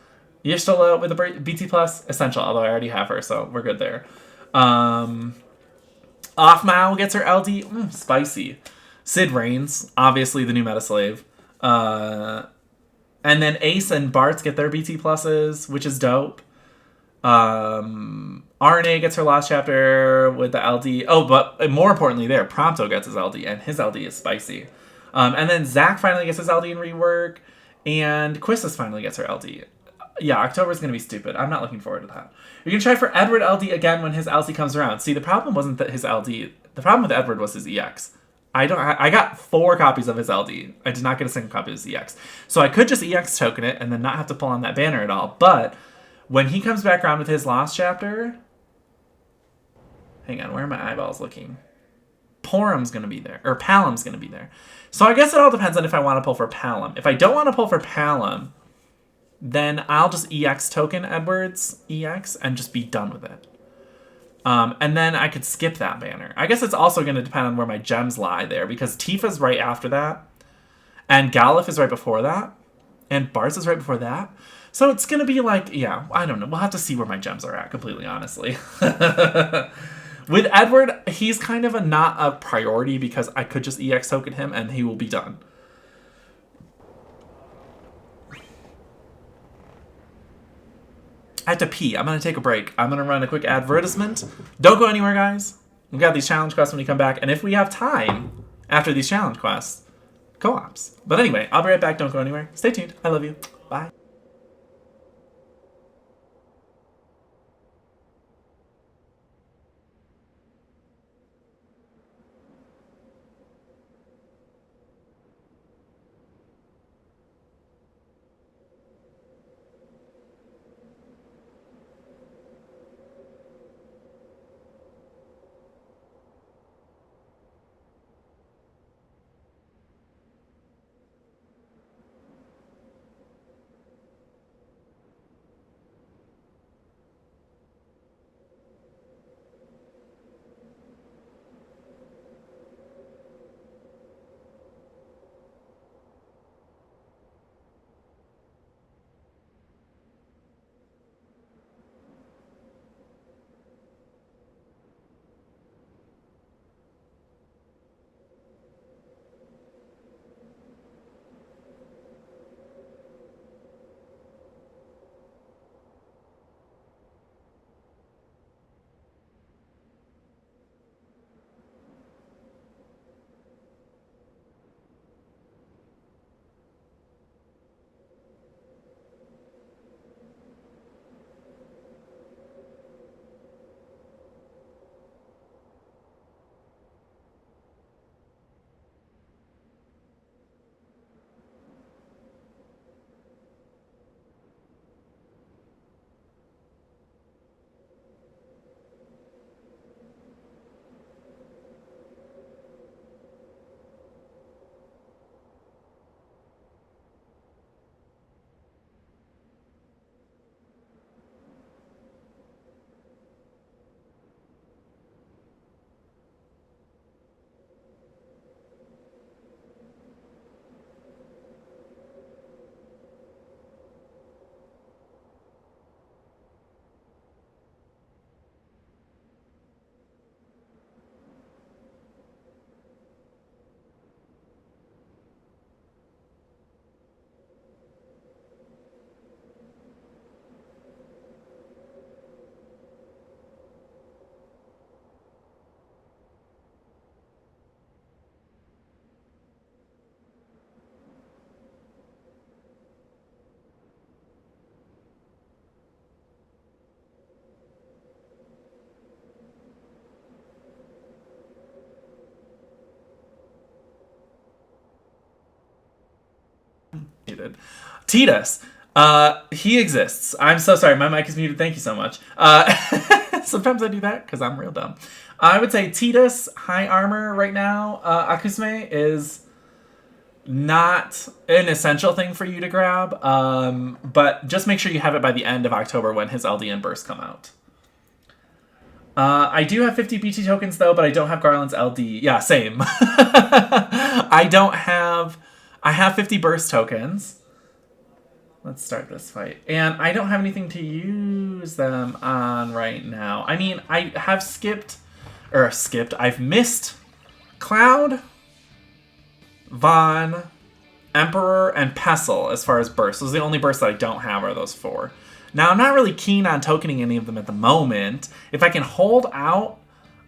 Y'shtola with a BT Plus, essential. Although I already have her, so we're good there. Offmao gets her LD. Spicy. Sid Reigns, obviously the new meta slave. And then Ace and Bartz get their BT pluses, which is dope. RNA gets her last chapter with the LD. Oh, but more importantly there, Prompto gets his LD, and his LD is spicy. And then Zach finally gets his LD in rework, and Quistis finally gets her LD. Yeah, October's going to be stupid. I'm not looking forward to that. You can try for Edward LD again when his LD comes around. See, the problem wasn't that his LD. The problem with Edward was his EX. I got 4 copies of his LD. I did not get a single copy of his EX. So I could just EX token it and then not have to pull on that banner at all. But when he comes back around with his last chapter... Hang on, where are my eyeballs looking? Porum's going to be there. Or Palom's going to be there. So I guess it all depends on if I want to pull for Palom. If I don't want to pull for Palom, then I'll just EX token Edward's EX and just be done with it. And then I could skip that banner. I guess it's also going to depend on where my gems lie there, because Tifa's right after that, and Galif is right before that, and Bartz is right before that. So it's going to be like, yeah, I don't know. We'll have to see where my gems are at, completely honestly. With Edward, he's kind of not a priority because I could just EX token him and he will be done. I have to pee. I'm going to take a break. I'm going to run a quick advertisement. Don't go anywhere, guys. We've got these challenge quests when we come back. And if we have time after these challenge quests, co-ops. But anyway, I'll be right back. Don't go anywhere. Stay tuned. I love you. Bye. muted. Titus. He exists. I'm so sorry. My mic is muted. Thank you so much. Sometimes I do that because I'm real dumb. I would say Titus, high armor right now. Akusume is not an essential thing for you to grab. But just make sure you have it by the end of October when his LD and Burst come out. I do have 50 BT tokens though, but I don't have Garland's LD. Yeah, same. I have 50 Burst tokens. Let's start this fight. And I don't have anything to use them on right now. I mean, I have I've missed Cloud, Vaughn, Emperor, and Pestle as far as bursts. Those are the only bursts that I don't have are those 4. Now, I'm not really keen on tokening any of them at the moment. If I can hold out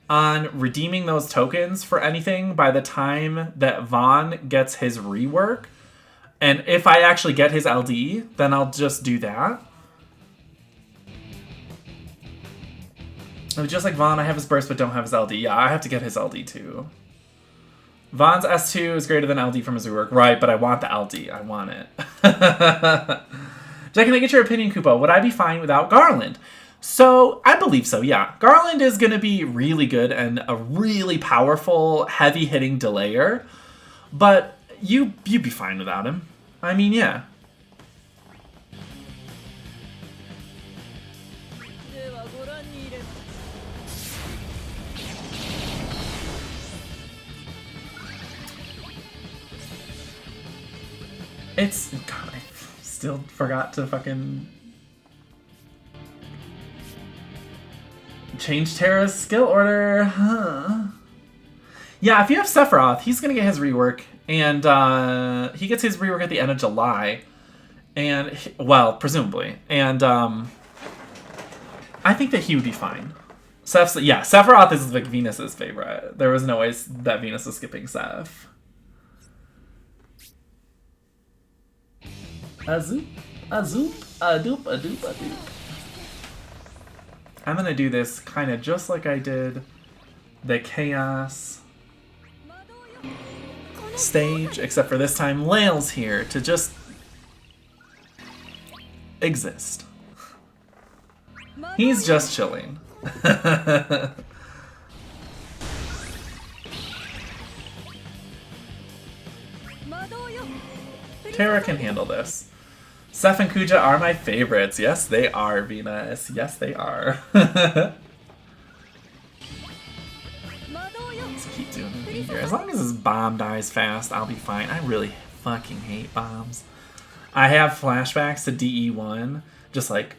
on redeeming those tokens for anything by the time that Vaughn gets his rework, and if I actually get his LD, then I'll just do that. Just like Vaughn, I have his burst but don't have his LD. Yeah, I have to get his LD too. Vaughn's S2 is greater than LD from his rework. Right, but I want the LD. I want it. Jack, can I get your opinion, Kupo? Would I be fine without Garland? So, I believe so, yeah. Garland is going to be really good and a really powerful, heavy-hitting delayer. But you'd be fine without him. I mean, yeah. It's... God, I still forgot to fucking... change Terra's skill order. Huh. Yeah, if you have Sephiroth, he's gonna get his rework. And he gets his rework at the end of July. And, well, presumably. And I think that he would be fine. Yeah, Sephiroth is like Venus's favorite. There was no way that Venus was skipping Seph. A zoop, a zoop, a doop, a doop, a doop. I'm gonna do this kind of just like I did the Chaos stage, except for this time Lael's here to just exist. He's just chilling. Terra can handle this. Seph and Kuja are my favorites. Yes, they are, Venus. Yes, they are. Let's keep doing it here. As long as this bomb dies fast, I'll be fine. I really fucking hate bombs. I have flashbacks to DE1. Just like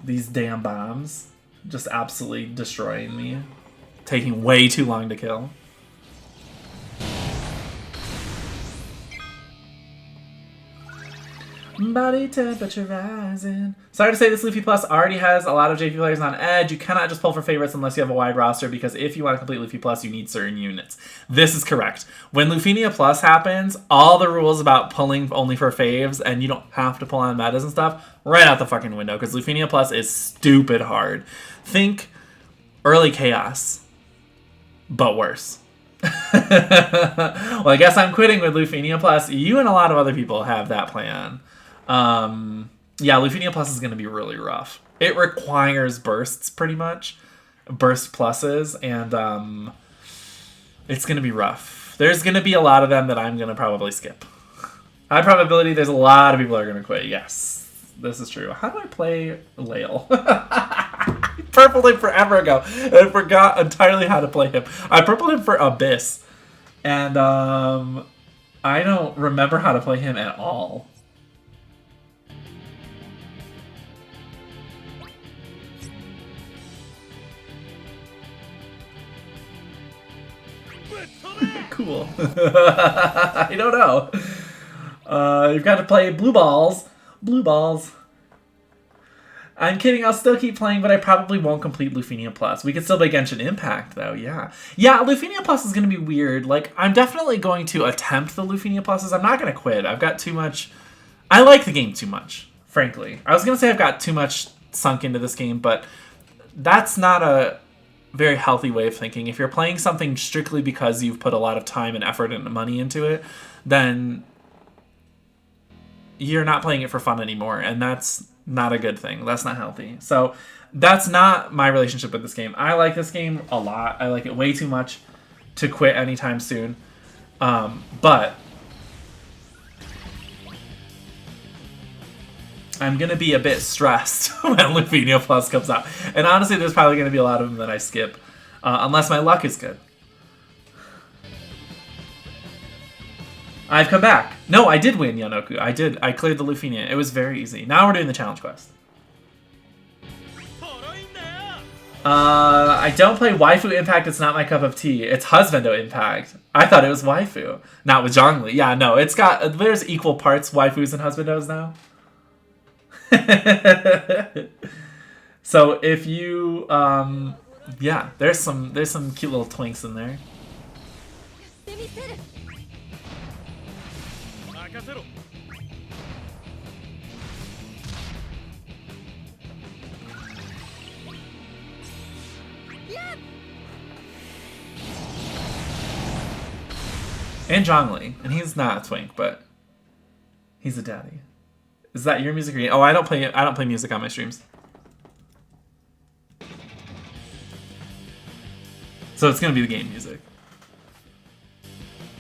these damn bombs. Just absolutely destroying me. Taking way too long to kill. Body temperature rising. Sorry to say this Luffy Plus already has a lot of JP players on edge. You cannot just pull for favorites unless you have a wide roster, because if you want to complete Luffy Plus, you need certain units. This is correct. When Lufenia Plus happens, all the rules about pulling only for faves, and you don't have to pull on metas and stuff, right out the fucking window, because Lufenia Plus is stupid hard. Think early Chaos, but worse. Well, I guess I'm quitting with Lufenia Plus. You and a lot of other people have that plan. Yeah, Lufenia Plus is going to be really rough. It requires bursts, pretty much. Burst pluses, and it's going to be rough. There's going to be a lot of them that I'm going to probably skip. High probability there's a lot of people that are going to quit. Yes, this is true. How do I play Lael? I purpled him forever ago, and I forgot entirely how to play him. I purpled him for Abyss, and I don't remember how to play him at all. Cool. I don't know. You've got to play blue balls. Blue balls. I'm kidding, I'll still keep playing, but I probably won't complete Lufenia Plus. We could still play Genshin Impact, though, yeah. Yeah, Lufenia Plus is going to be weird. Like, I'm definitely going to attempt the Lufenia Pluses. I'm not going to quit. I've got too much... I like the game too much, frankly. I was going to say I've got too much sunk into this game, but that's not a very healthy way of thinking. If you're playing something strictly because you've put a lot of time and effort and money into it, then you're not playing it for fun anymore, and that's not a good thing. That's not healthy. So that's not my relationship with this game. I like this game a lot. I like it way too much to quit anytime soon. But I'm going to be a bit stressed when Lufenia Plus comes out. And honestly, there's probably going to be a lot of them that I skip. Unless my luck is good. I've come back. No, I did win Yanoku. I did. I cleared the Lufenia. It was very easy. Now we're doing the challenge quest. I don't play Waifu Impact. It's not my cup of tea. It's Husbando Impact. I thought it was Waifu. Not with Zhongli. Yeah, no. It's got... There's equal parts Waifus and Husbandos now. So if you... yeah, there's some cute little twinks in there. And Zhongli, and he's not a twink, but he's a daddy. Is that your music? Oh, I don't play music on my streams. So it's gonna be the game music.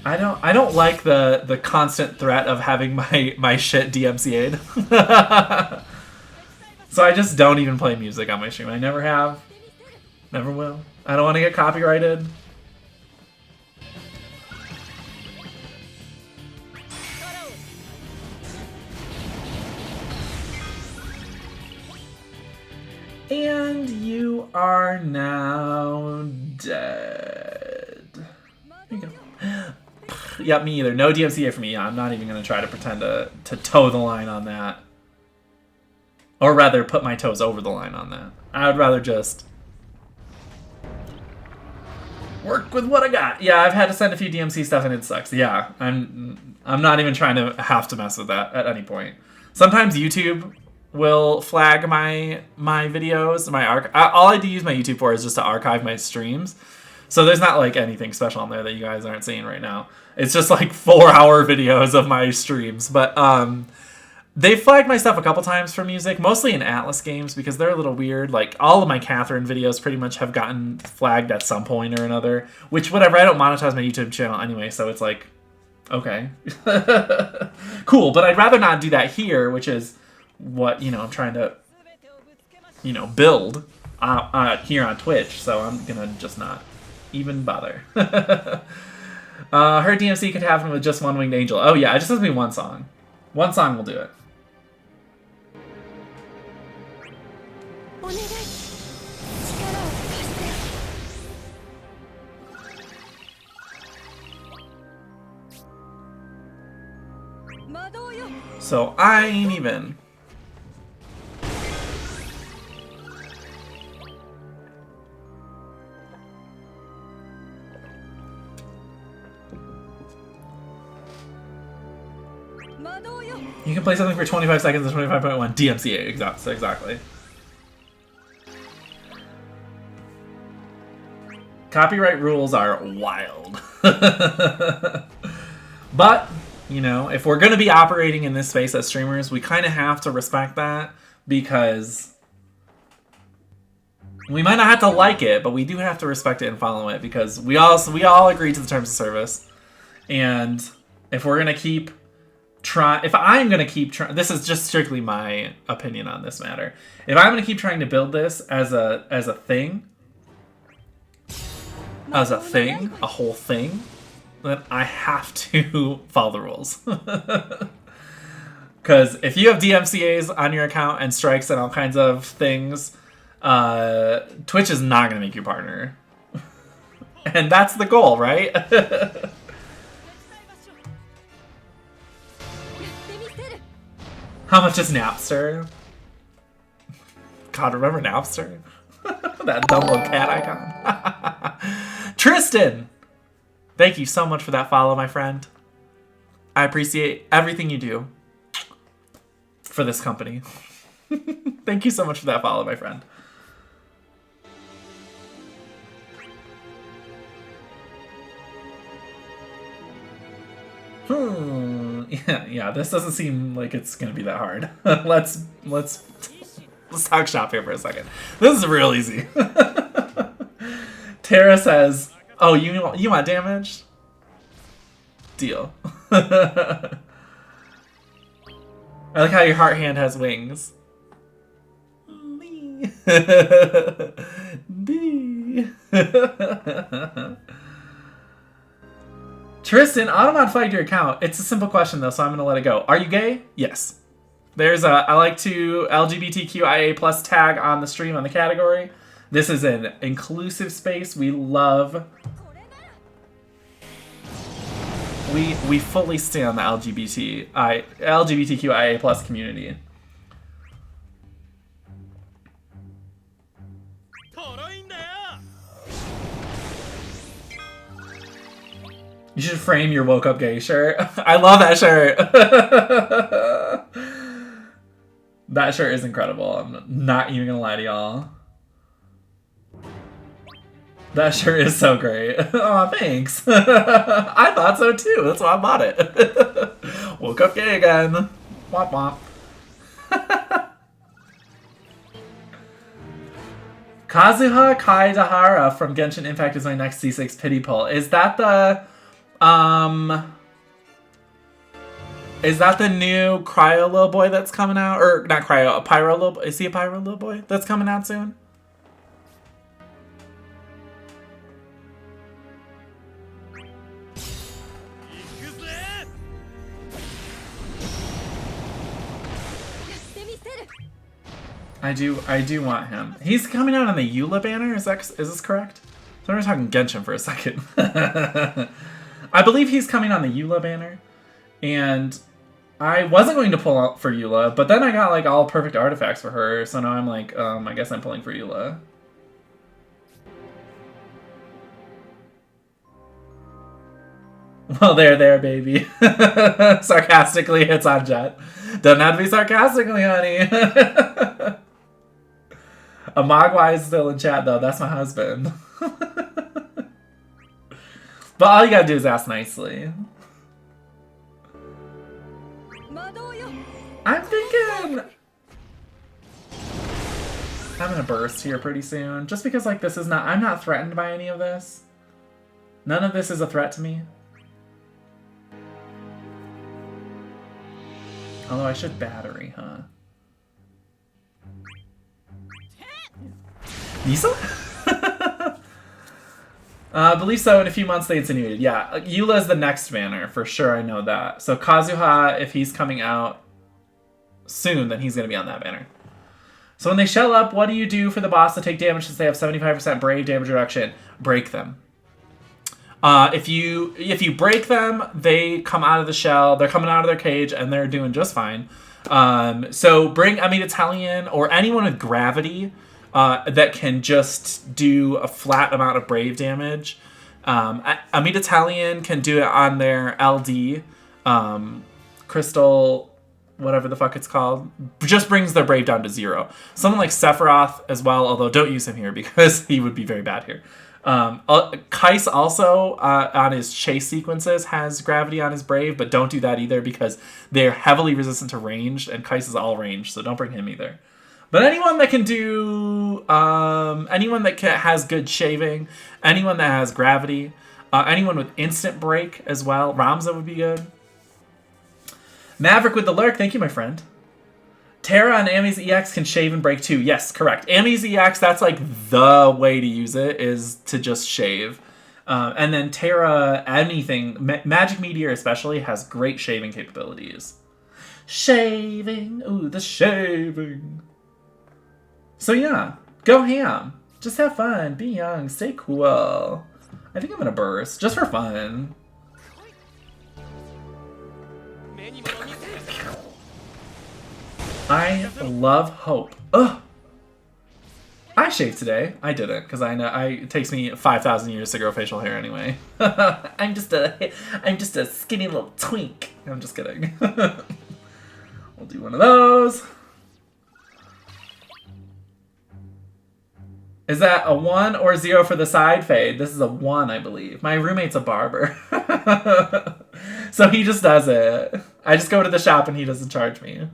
I don't like the constant threat of having my shit DMCA'd. So I just don't even play music on my stream. I never have, never will. I don't want to get copyrighted. And you are now dead. There you go. Yep, me either. No DMCA for me. I'm not even going to try to pretend to toe the line on that. Or rather, put my toes over the line on that. I would rather just work with what I got. Yeah, I've had to send a few DMC stuff and it sucks. Yeah, I'm not even trying to have to mess with that at any point. Sometimes YouTube will flag my videos, all I do use my YouTube for is just to archive my streams. So there's not like anything special on there that you guys aren't seeing right now. It's just like 4-hour videos of my streams. But they flagged my stuff a couple times for music, mostly in Atlas games because they're a little weird. Like all of my Catherine videos pretty much have gotten flagged at some point or another. Which whatever, I don't monetize my YouTube channel anyway, so it's like, okay. Cool, but I'd rather not do that here, which is what, you know, I'm trying to, you know, build here on Twitch, so I'm gonna just not even bother. Her DMC could happen with just one winged angel. Oh yeah, it just has to be one song. One song will do it. So I ain't even. You can play something for 25 seconds and 25.1 DMCA, exactly. Copyright rules are wild. But, you know, if we're going to be operating in this space as streamers, we kind of have to respect that because we might not have to like it, but we do have to respect it and follow it because we all agree to the terms of service. And if we're going to keep if I'm going to keep trying, this is just strictly my opinion on this matter. If I'm going to keep trying to build this as a thing, a whole thing, then I have to follow the rules. Because if you have DMCAs on your account and strikes and all kinds of things, Twitch is not going to make you partner. And that's the goal, right? How much is Napster? God, remember Napster? That dumb little cat icon. Tristan! Thank you so much for that follow, my friend. I appreciate everything you do for this company. Thank you so much for that follow, my friend. Yeah, this doesn't seem like it's gonna be that hard. let's talk shop here for a second. This is real easy. Tara says, "Oh, you want damage? Deal." I like how your heart hand has wings. Tristan, Automod flagged your account. It's a simple question though, so I'm gonna let it go. Are you gay? Yes. There's a I like to LGBTQIA plus tag on the stream on the category. This is an inclusive space. We love. We fully stand the LGBTQIA plus community. You should frame your woke up gay shirt. I love that shirt. That shirt is incredible. I'm not even gonna lie to y'all. That shirt is so great. Aw, thanks. I thought so too. That's why I bought it. Woke up gay again. Womp womp. Kazuha Kaidahara from Genshin Impact is my next C6 pity pull. Is that the new Cryo little boy that's coming out? Or not Cryo, a Pyro little boy? Is he a Pyro little boy that's coming out soon? I do want him. He's coming out on the Eula banner. Is this correct? So we're talking Genshin for a second. I believe he's coming on the Eula banner, and I wasn't going to pull out for Eula, but then I got like all perfect artifacts for her, so now I'm like, I guess I'm pulling for Eula. Well, there, baby. Sarcastically, it's on Jet. Doesn't have to be sarcastically, honey. A Mogwai is still in chat, though. That's my husband. But all you gotta do is ask nicely. I'm thinking I'm gonna burst here pretty soon. Just because, like, this is not... I'm not threatened by any of this. None of this is a threat to me. Although I should battery, huh? Nisa? I believe so. In a few months they insinuated. Yeah, Eula is the next banner, for sure, I know that. So Kazuha, if he's coming out soon, then he's going to be on that banner. So when they shell up, what do you do for the boss to take damage since they have 75% brave damage reduction? Break them. If you break them, they come out of the shell, they're coming out of their cage, and they're doing just fine. So bring Amid Italian or anyone with gravity that can just do a flat amount of brave damage. Amid Italian can do it on their LD, Crystal, whatever the fuck it's called. Just brings their brave down to 0. Someone like Sephiroth as well, although don't use him here because he would be very bad here. Kais also, on his chase sequences, has gravity on his brave, but don't do that either because they're heavily resistant to ranged, and Kais is all ranged, so don't bring him either. But anyone that can do, has good shaving, anyone that has gravity, anyone with instant break as well, Ramza would be good. Maverick with the lurk, thank you, my friend. Terra and Ami's EX can shave and break too. Yes, correct. Ami's EX, that's like the way to use it, is to just shave. And then Terra, anything, Magic Meteor especially, has great shaving capabilities. Shaving, ooh, the shaving. So yeah, go ham. Just have fun, be young, stay cool. I think I'm gonna burst, just for fun. I love hope. Ugh. I shaved today. I didn't, because I know it takes me 5,000 years to grow facial hair anyway. I'm just a skinny little twink. I'm just kidding. We'll do one of those. Is that a 1 or 0 for the side fade? This is a 1, I believe. My roommate's a barber. So he just does it. I just go to the shop and he doesn't charge me.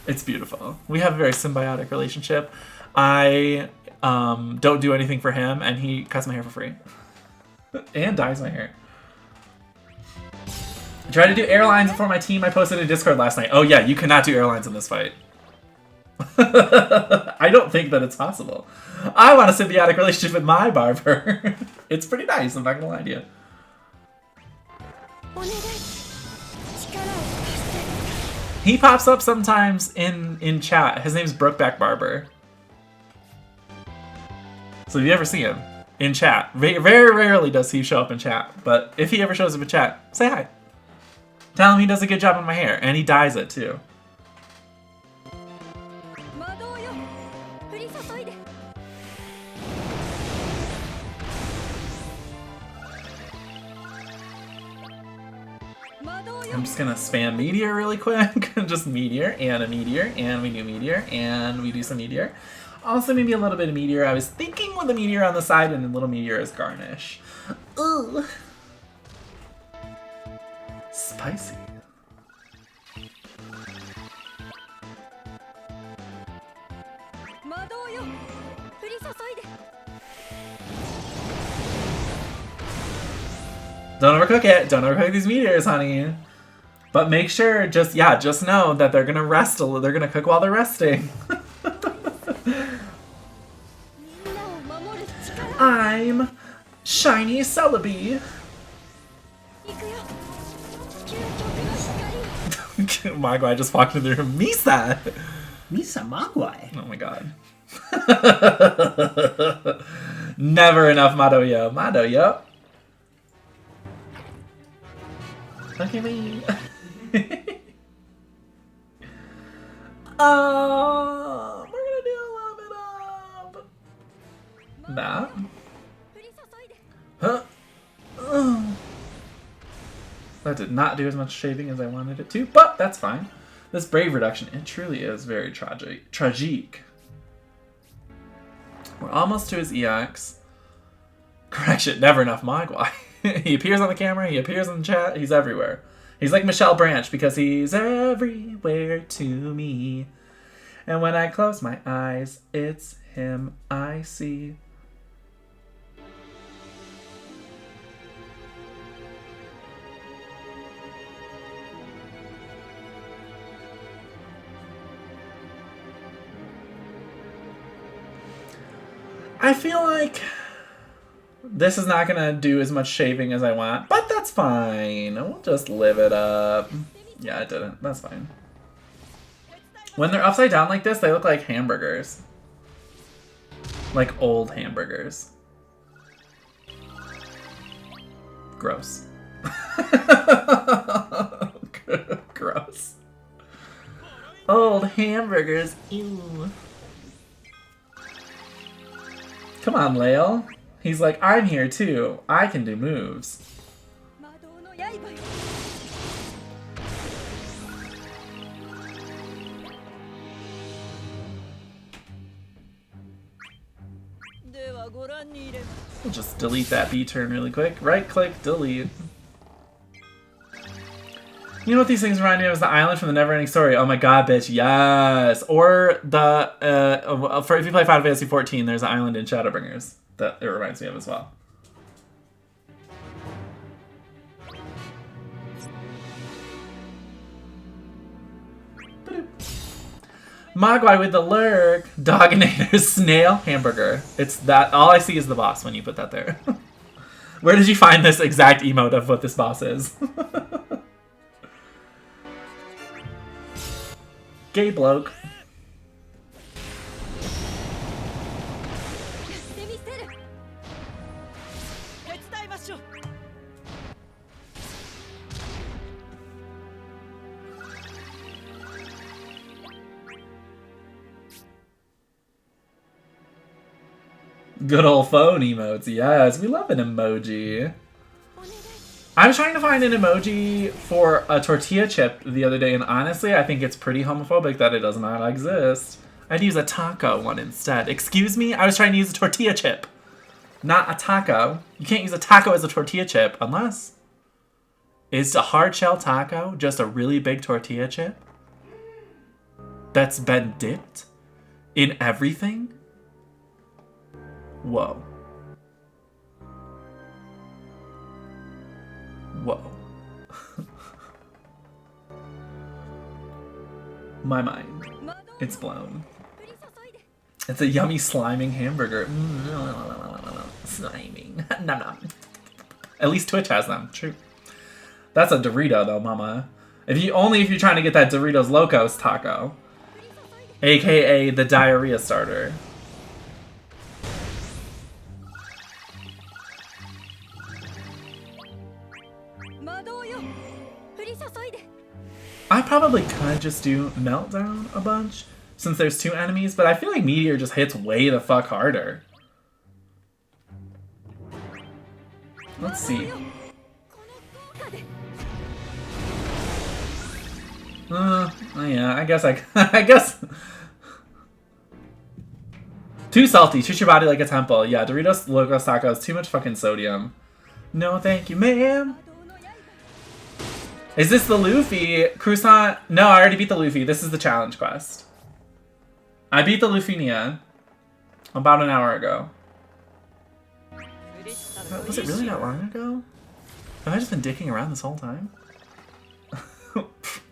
It's beautiful. We have a very symbiotic relationship. I don't do anything for him, and he cuts my hair for free. And dyes my hair. I tried to do airlines for my team I posted in Discord last night. Oh yeah, you cannot do airlines in this fight. I don't think that it's possible. I want a symbiotic relationship with my barber. It's pretty nice, I'm not gonna lie to you. He pops up sometimes in chat. His name's Brokeback Barber. So if you ever see him in chat, very, very rarely does he show up in chat, but if he ever shows up in chat, say hi. Tell him he does a good job on my hair, and he dyes it too. I'm just gonna spam meteor really quick. Just meteor, and a meteor, and we do meteor, and we do some meteor. Also maybe a little bit of meteor. I was thinking with a meteor on the side and a little meteor as garnish. Ooh. Spicy. Don't overcook it. Don't overcook these meteors, honey. But make sure, just know that they're gonna rest. They're gonna cook while they're resting. I'm Shiny Celebi. Magwai I just walked into the room. Misa! Misa Magwai. Oh my god. Never enough Madoyo. Madoyo. Look at me. We're gonna do a little bit of that. Huh? That did not do as much shaving as I wanted it to, but that's fine. This brave reduction, it truly is very tragic. We're almost to his EX. Correction, never enough Mogwai. He appears on the camera, he appears in the chat, he's everywhere. He's like Michelle Branch because he's everywhere to me. And when I close my eyes, it's him I see. I feel like this is not going to do as much shaving as I want, but that's fine. We'll just live it up. Yeah, it didn't. That's fine. When they're upside down like this, they look like hamburgers. Like old hamburgers. Gross. Gross. Old hamburgers. Ew. Come on, Lael. He's like, I'm here too. I can do moves. We'll just delete that B turn really quick. Right click, delete. You know what these things remind me of? Is the island from the Neverending Story. Oh my god, bitch, yes! Or the, if you play Final Fantasy XIV, there's an island in Shadowbringers that it reminds me of as well. Mogwai with the lurk. Doginator, snail, hamburger. It's that. All I see is the boss when you put that there. Where did you find this exact emote of what this boss is? Gay bloke. Good old phone emotes, yes, we love an emoji. I was trying to find an emoji for a tortilla chip the other day, and honestly, I think it's pretty homophobic that it does not exist. I'd use a taco one instead. Excuse me? I was trying to use a tortilla chip, not a taco. You can't use a taco as a tortilla chip unless Is a hard shell taco just a really big tortilla chip that's been dipped in everything? Whoa. Whoa. My mind. It's blown. It's a yummy sliming hamburger. Sliming. Nom nom. At least Twitch has them. True. That's a Dorito though, mama. If you're trying to get that Doritos Locos taco. AKA the diarrhea starter. I probably could just do Meltdown a bunch, since there's 2 enemies, but I feel like Meteor just hits way the fuck harder. Let's see. Yeah, I guess I guess. Too salty, treat your body like a temple. Yeah, Doritos Locos Tacos, too much fucking sodium. No thank you, ma'am. Is this the Luffy? Croissant? No, I already beat the Luffy. This is the challenge quest. I beat the Luffy-nia about an hour ago. Was it really that long ago? Have I just been dicking around this whole time?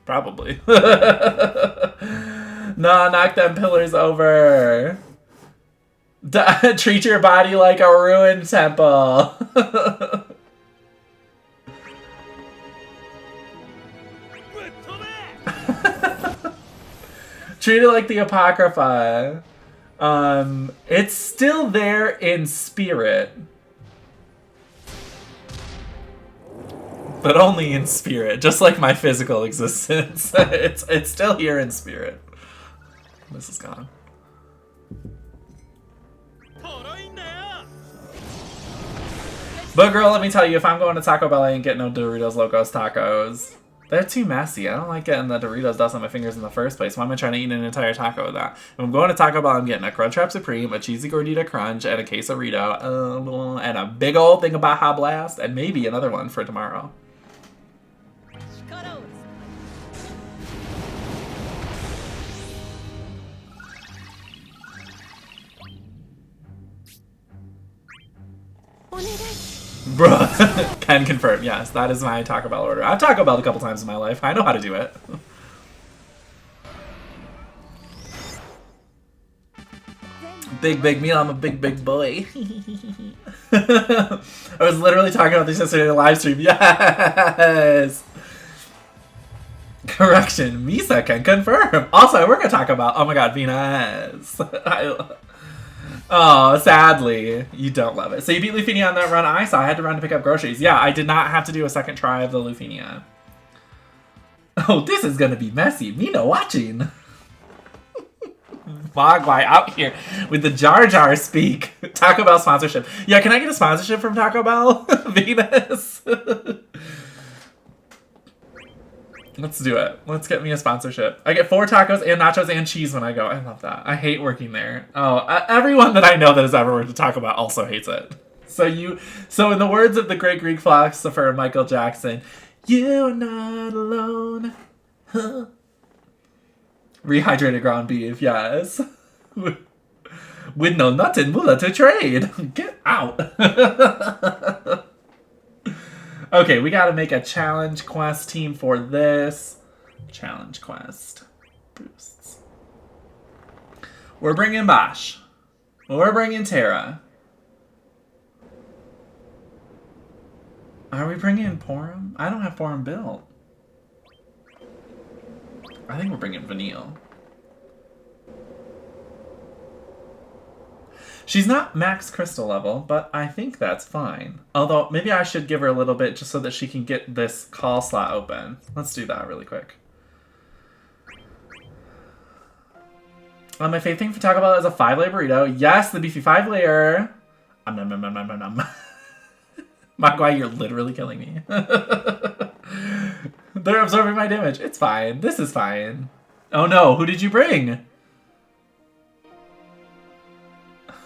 Probably. Nah, knock them pillars over. Treat your body like a ruined temple. Treat it like the Apocrypha. It's still there in spirit. But only in spirit, just like my physical existence. It's still here in spirit. This is gone. But girl, let me tell you, if I'm going to Taco Bell, I ain't getting no Doritos Locos Tacos. They're too messy. I don't like getting the Doritos dust on my fingers in the first place. Why am I trying to eat an entire taco with that? If I'm going to Taco Bell, I'm getting a Crunchwrap Supreme, a Cheesy Gordita Crunch, and a quesarito, and a big old thing of Baja Blast, and maybe another one for tomorrow. Bruh. Can confirm, yes. That is my Taco Bell order. I've Taco Belled a couple times in my life. I know how to do it. Big meal. I'm a big boy. I was literally talking about this yesterday in the live stream. Yes! Correction. Misa can confirm. Also, I work at Taco Bell. Oh my god, Venus. Oh, sadly, you don't love it. So you beat Luffy-nia on that run I saw. I had to run to pick up groceries. Yeah, I did not have to do a second try of the Luffy-nia. Oh, this is gonna be messy. Me no watching. Mogwai out here with the Jar Jar speak. Taco Bell sponsorship. Yeah, can I get a sponsorship from Taco Bell? Venus. Let's do it. Let's get me a sponsorship. I get 4 tacos and nachos and cheese when I go. I love that. I hate working there. Oh, everyone that I know that has ever worked at Taco Bell also hates it. So in the words of the great Greek philosopher Michael Jackson, you are not alone. Huh? Rehydrated ground beef, yes. With no nut and moolah to trade. Get out. Okay, we gotta make a challenge quest team for this. Challenge quest. Boosts. We're bringing Bosch. We're bringing Terra. Are we bringing Porum? I don't have Porum built. I think we're bringing Vanille. She's not max crystal level, but I think that's fine. Although, maybe I should give her a little bit just so that she can get this call slot open. Let's do that really quick. My favorite thing for Taco Bell is a 5-layer burrito. Yes, the beefy 5-layer. Mogwai, you're literally killing me. They're absorbing my damage. It's fine. This is fine. Oh no, who did you bring?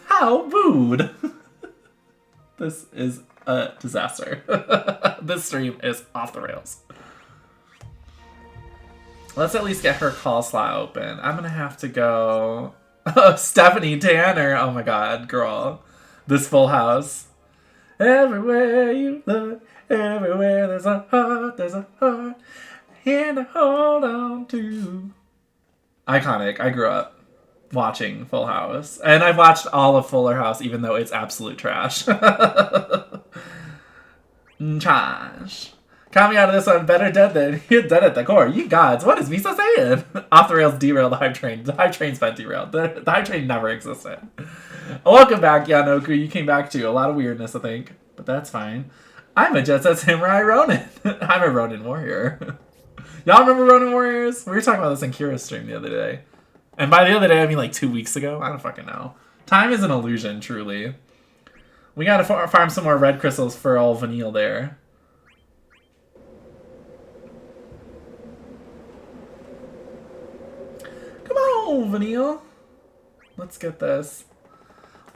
How rude. This is a disaster. This stream is off the rails. Let's at least get her call slot open. I'm gonna have to go... Oh, Stephanie Tanner. Oh my god, girl. This Full House. Everywhere you look, everywhere there's a heart, and to hold on to. Iconic. I grew up watching Full House. And I've watched all of Fuller House, even though it's absolute trash. Trash. Coming out of this one, better dead than dead at the core. You gods, what is Misa saying? Off the rails, derailed the hype train. The hype train's been derailed. The hype train never existed. Welcome back, Yanoku. You came back too. A lot of weirdness, I think. But that's fine. I'm a Jet Set Samurai Ronin. I'm a Ronin warrior. Y'all remember Ronin Warriors? We were talking about this in Kira's stream the other day. And by the other day, I mean like 2 weeks ago. I don't fucking know. Time is an illusion, truly. We gotta farm some more red crystals for old Vanille there. Come on, Vanille. Let's get this.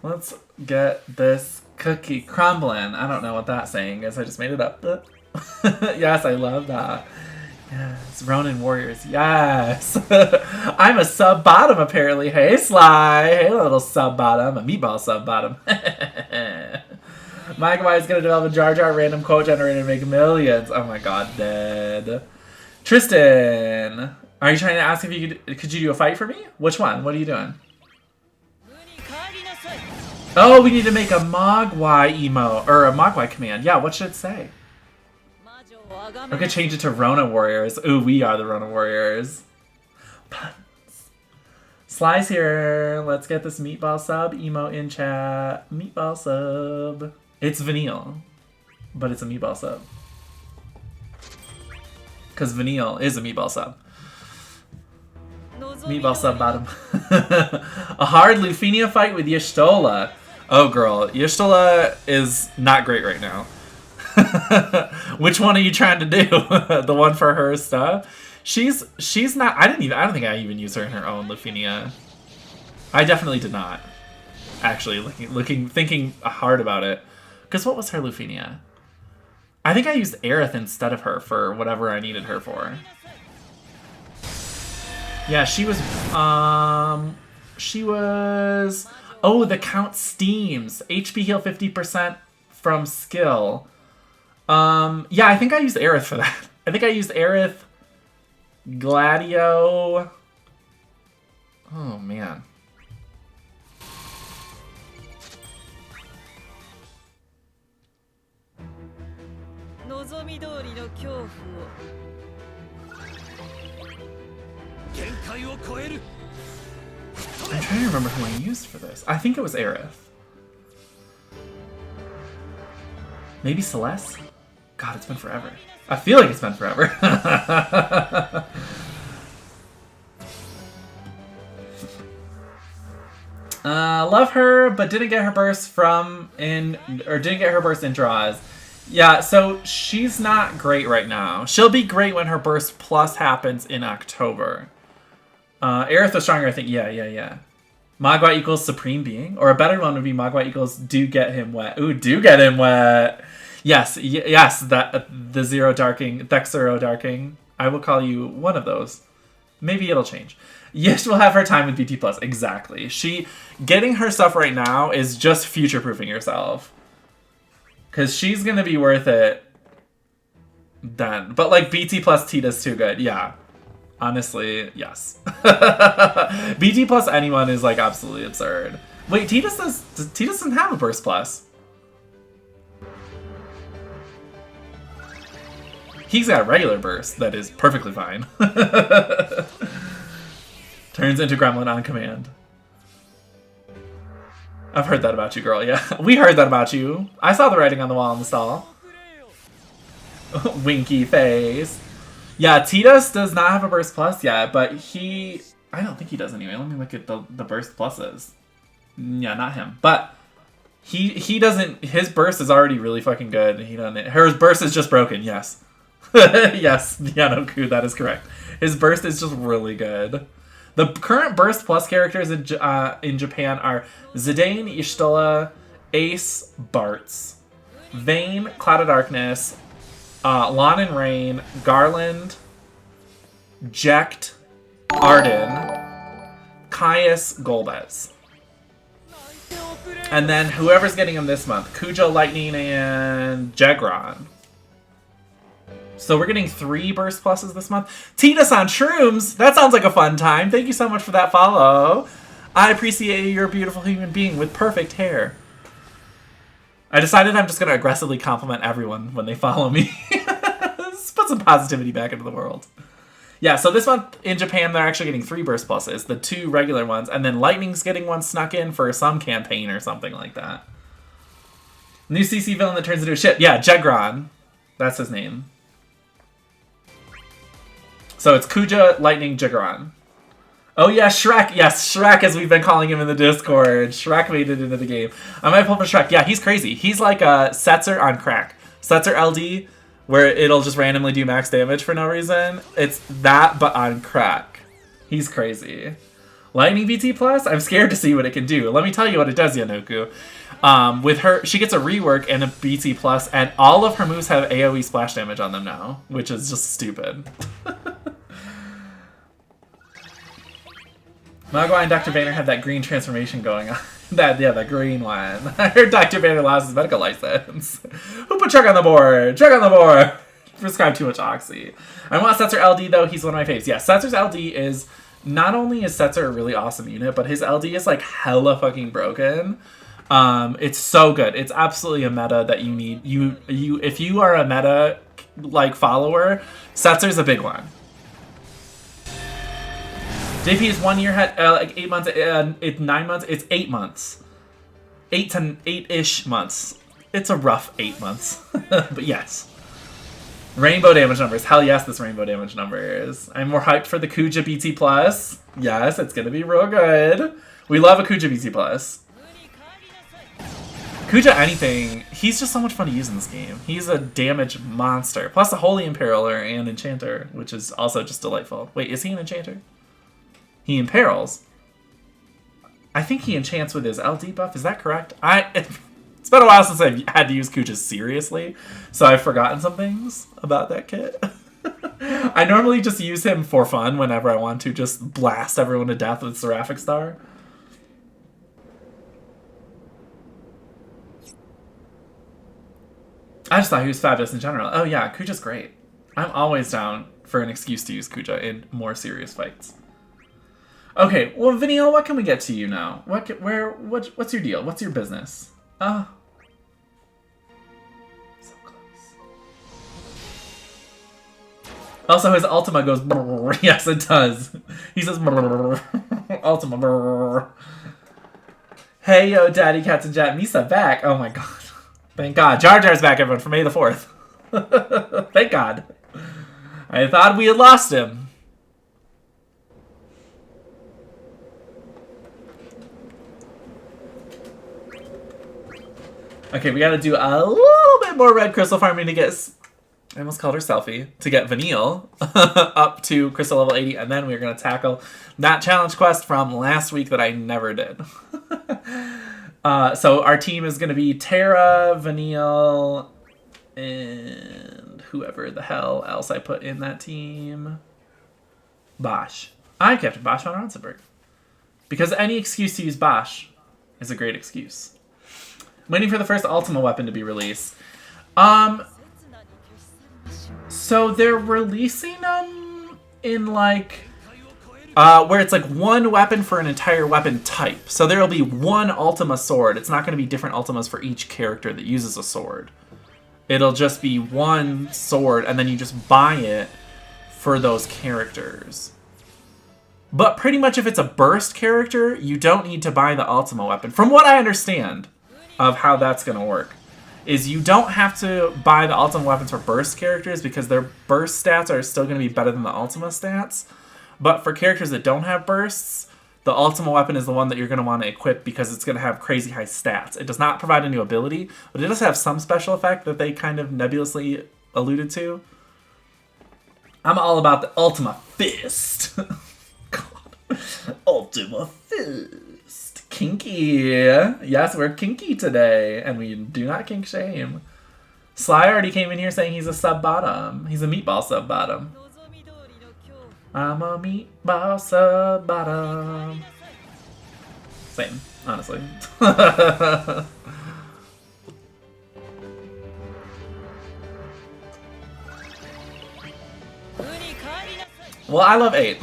Let's get this cookie crumbling. I don't know what that saying is. I just made it up. Yes, I love that. Yes, Ronin Warriors. Yes. I'm a sub bottom apparently. Hey, Sly. Hey, little sub bottom. A meatball sub bottom. Magpie is gonna develop a Jar Jar random quote generator and make millions. Oh my god, dead. Tristan, are you trying to ask if you could you do a fight for me? Which one? What are you doing? Oh, we need to make a Mogwai emo or a Mogwai command. Yeah, what should it say? I could change it to Rona Warriors. Ooh, we are the Rona Warriors. Puns. Sly's here. Let's get this meatball sub emo in chat. Meatball sub. It's Vanille, but it's a meatball sub. Because Vanille is a meatball sub. Meatball sub bottom. A hard Lufenia fight with Y'shtola. Oh, girl. Y'shtola is not great right now. Which one are you trying to do? The one for her stuff? She's not. I don't think I even used her in her own Lufenia. I definitely did not. Actually, thinking hard about it. Because what was her Lufenia? I think I used Aerith instead of her for whatever I needed her for. Yeah, she was. Oh, the count steams. HP heal 50% from skill. Yeah, I think I used Aerith for that. I think I used Aerith, Gladio. Oh, man. I'm trying to remember who I used for this. I think it was Aerith. Maybe Celeste? God, it's been forever. I feel like it's been forever. Love her, but didn't get her burst didn't get her burst in draws. Yeah, so she's not great right now. She'll be great when her burst plus happens in October. Aerith was stronger, I think. Yeah. Mogwai equals Supreme Being. Or a better one would be Mogwai equals Do Get Him Wet. Ooh, Do Get Him Wet. Yes, the Zero Darking, Thexero Darking. I will call you one of those. Maybe it'll change. Yes, we'll have her time with BT+. Exactly. Getting her stuff right now is just future-proofing yourself. Because she's going to be worth it then. But like BT plus Tita's too good. Yeah. Honestly, yes. BT plus anyone is like absolutely absurd. Wait, Tita doesn't have a burst plus. He's got a regular burst that is perfectly fine. Turns into Gremlin on command. I've heard that about you, girl. Yeah, we heard that about you. I saw the writing on the wall in the stall. Winky face. Yeah, Titus does not have a burst plus yet, but I don't think he does anyway. Let me look at the burst pluses. Yeah, not him. But he doesn't, his burst is already really fucking good. He doesn't, her burst is just broken, yes. Yes, Yanoku, that is correct. His burst is just really good. The current burst plus characters in Japan are Zidane, Y'shtola, Ace, Bartz. Vayne, Cloud of Darkness, Lon and Rain, Garland, Jecht, Arden, Caius, Golbez. And then whoever's getting him this month, Cujo, Lightning, and Jegron. So we're getting 3 Burst Pluses this month. Titus on Shrooms! That sounds like a fun time. Thank you so much for that follow. I appreciate you. You're a beautiful human being with perfect hair. I decided I'm just going to aggressively compliment everyone when they follow me. Let's put some positivity back into the world. Yeah, so this month in Japan, they're actually getting 3 Burst Pluses. The 2 regular ones. And then Lightning's getting one snuck in for some campaign or something like that. New CC villain that turns into a ship. Yeah, Jegron. That's his name. So it's Kuja, Lightning, Jegron. Oh yeah, Shrek. Yes, Shrek, as we've been calling him in the Discord. Shrek made it into the game. I might pull for Shrek. Yeah, he's crazy. He's like a Setzer on crack. Setzer LD, where it'll just randomly do max damage for no reason. It's that, but on crack. He's crazy. Lightning BT Plus? I'm scared to see what it can do. Let me tell you what it does, Yanoku. With her, she gets a rework and a BT Plus, and all of her moves have AoE splash damage on them now, which is just stupid. Mogwai and Dr. Banner have that green transformation going on. The green one. I heard Dr. Banner lost his medical license. Who put Chuck on the board? Chuck on the board! Prescribed too much Oxy. I want Setzer LD, though. He's one of my faves. Yeah, Setzer's LD is... Not only is Setzer a really awesome unit, but his LD is, like, hella fucking broken. It's so good. It's absolutely a meta that you need. If you are a meta, like, follower, Setzer's a big one. JP is 1 year, like 8 months, it's 9 months, it's 8 months. 8-ish months. It's a rough 8 months, but yes. Rainbow damage numbers, hell yes this rainbow damage number is. I'm more hyped for the Kuja BT+. Yes, it's gonna be real good. We love a Kuja BT+. Kuja anything, he's just so much fun to use in this game. He's a damage monster. Plus a Holy Imperialer and Enchanter, which is also just delightful. Wait, is he an Enchanter? He imperils. I think he enchants with his LD buff. Is that correct? It's been a while since I've had to use Kuja seriously, so I've forgotten some things about that kit. I normally just use him for fun whenever I want to just blast everyone to death with Seraphic Star. I just thought he was fabulous in general. Oh yeah, Kuja's great. I'm always down for an excuse to use Kuja in more serious fights. Okay, well, Vanille, what can we get to you now? What's your deal? What's your business? So close. Also, his Ultima goes brrr. Yes, it does. He says brrr. Ultima brrr. Hey, yo, Daddy Cats and Jet. Misa back. Oh my god. Thank god. Jar Jar's back, everyone, for May the 4th. Thank god. I thought we had lost him. Okay, we gotta do a little bit more red crystal farming to get... I almost called her Selfie. To get Vanille up to crystal level 80, and then we're gonna tackle that challenge quest from last week that I never did. So our team is gonna be Terra, Vanille, and whoever the hell else I put in that team. Bosch. I'm Captain Bosch von Ronsenberg. Because any excuse to use Bosch is a great excuse. Waiting for the first Ultima weapon to be released. So they're releasing them in like, where it's like one weapon for an entire weapon type. So there'll be one Ultima sword. It's not going to be different Ultimas for each character that uses a sword. It'll just be one sword, and then you just buy it for those characters. But pretty much if it's a burst character, you don't need to buy the Ultima weapon. From what I understand of how that's going to work, is you don't have to buy the Ultima weapons for burst characters because their burst stats are still going to be better than the Ultima stats. But for characters that don't have bursts, the Ultima weapon is the one that you're going to want to equip because it's going to have crazy high stats. It does not provide a new ability, but it does have some special effect that they kind of nebulously alluded to. I'm all about the Ultima Fist. God. Ultima Fist. Kinky. Yes, we're kinky today, and we do not kink shame. Sly already came in here saying he's a sub bottom. He's a meatball sub bottom. I'm a meatball sub bottom. Same, honestly. Well, I love 8.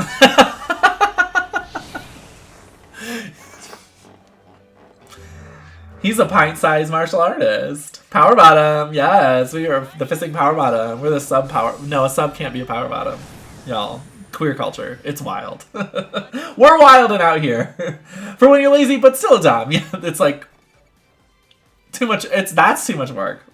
He's a pint-sized martial artist. Power bottom, yes. We are the fisting power bottom. We're the sub power. No, a sub can't be a power bottom. Y'all, queer culture. It's wild. We're wilding out here. For when you're lazy, but still a dom. Yeah, it's like too much. That's too much work.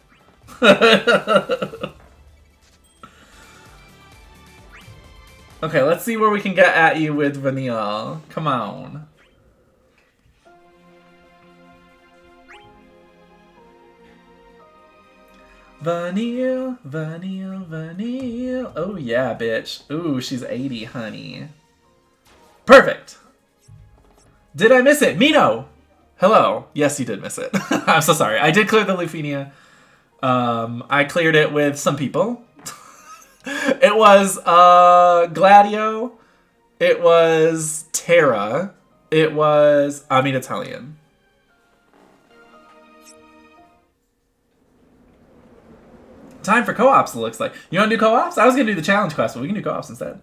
Okay, let's see where we can get at you with Vanille. Come on. Vanille, Vanille, Vanille. Oh yeah, bitch. Ooh, she's 80, honey. Perfect. Did I miss it? Mino! Hello. Yes, you did miss it. I'm so sorry. I did clear the Lufenia. I cleared it with some people. It was Gladio. It was Terra. It was Italian. Time for co-ops, it looks like. You want to do co-ops? I was going to do the challenge quest, but we can do co-ops instead.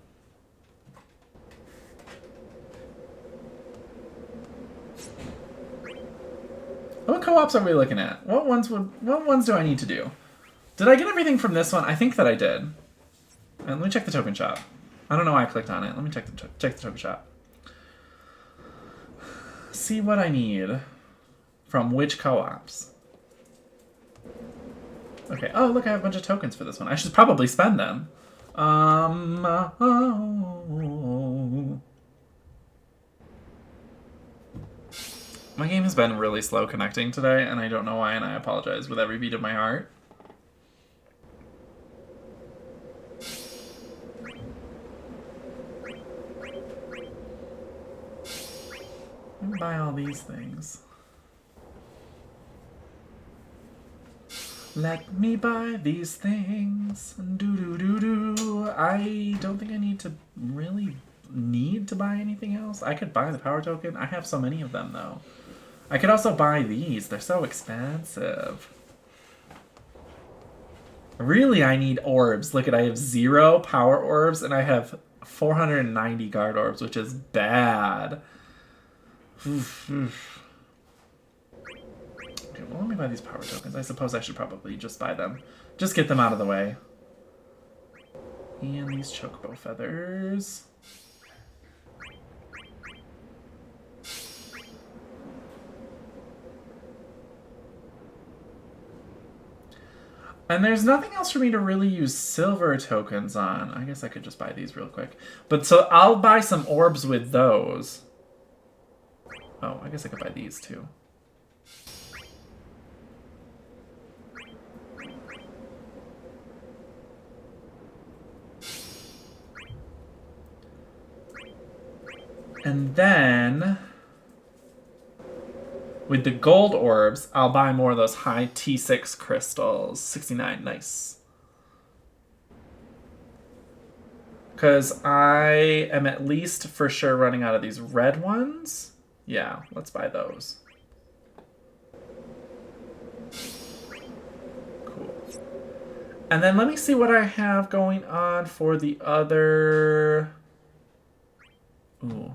What co-ops are we looking at? What ones do I need to do? Did I get everything from this one? I think that I did. And let me check the token shop. I don't know why I clicked on it. Let me check the token shop. See what I need from which co-ops. Okay. Oh, look, I have a bunch of tokens for this one. I should probably spend them. My game has been really slow connecting today, and I don't know why, and I apologize with every beat of my heart. Let me buy all these things. Let me buy these things. Do. I don't think I need to buy anything else. I could buy the power token. I have so many of them, though. I could also buy these. They're so expensive. Really, I need orbs. Look, I have 0 power orbs, and I have 490 guard orbs, which is bad. Okay, well, let me buy these power tokens. I suppose I should probably just buy them. Just get them out of the way. And these chocobo feathers. And there's nothing else for me to really use silver tokens on. I guess I could just buy these real quick. But so I'll buy some orbs with those. Oh, I guess I could buy these too. And then, with the gold orbs, I'll buy more of those high T6 crystals. 69, nice. Because I am at least for sure running out of these red ones. Yeah, let's buy those. Cool. And then let me see what I have going on for the other... Ooh.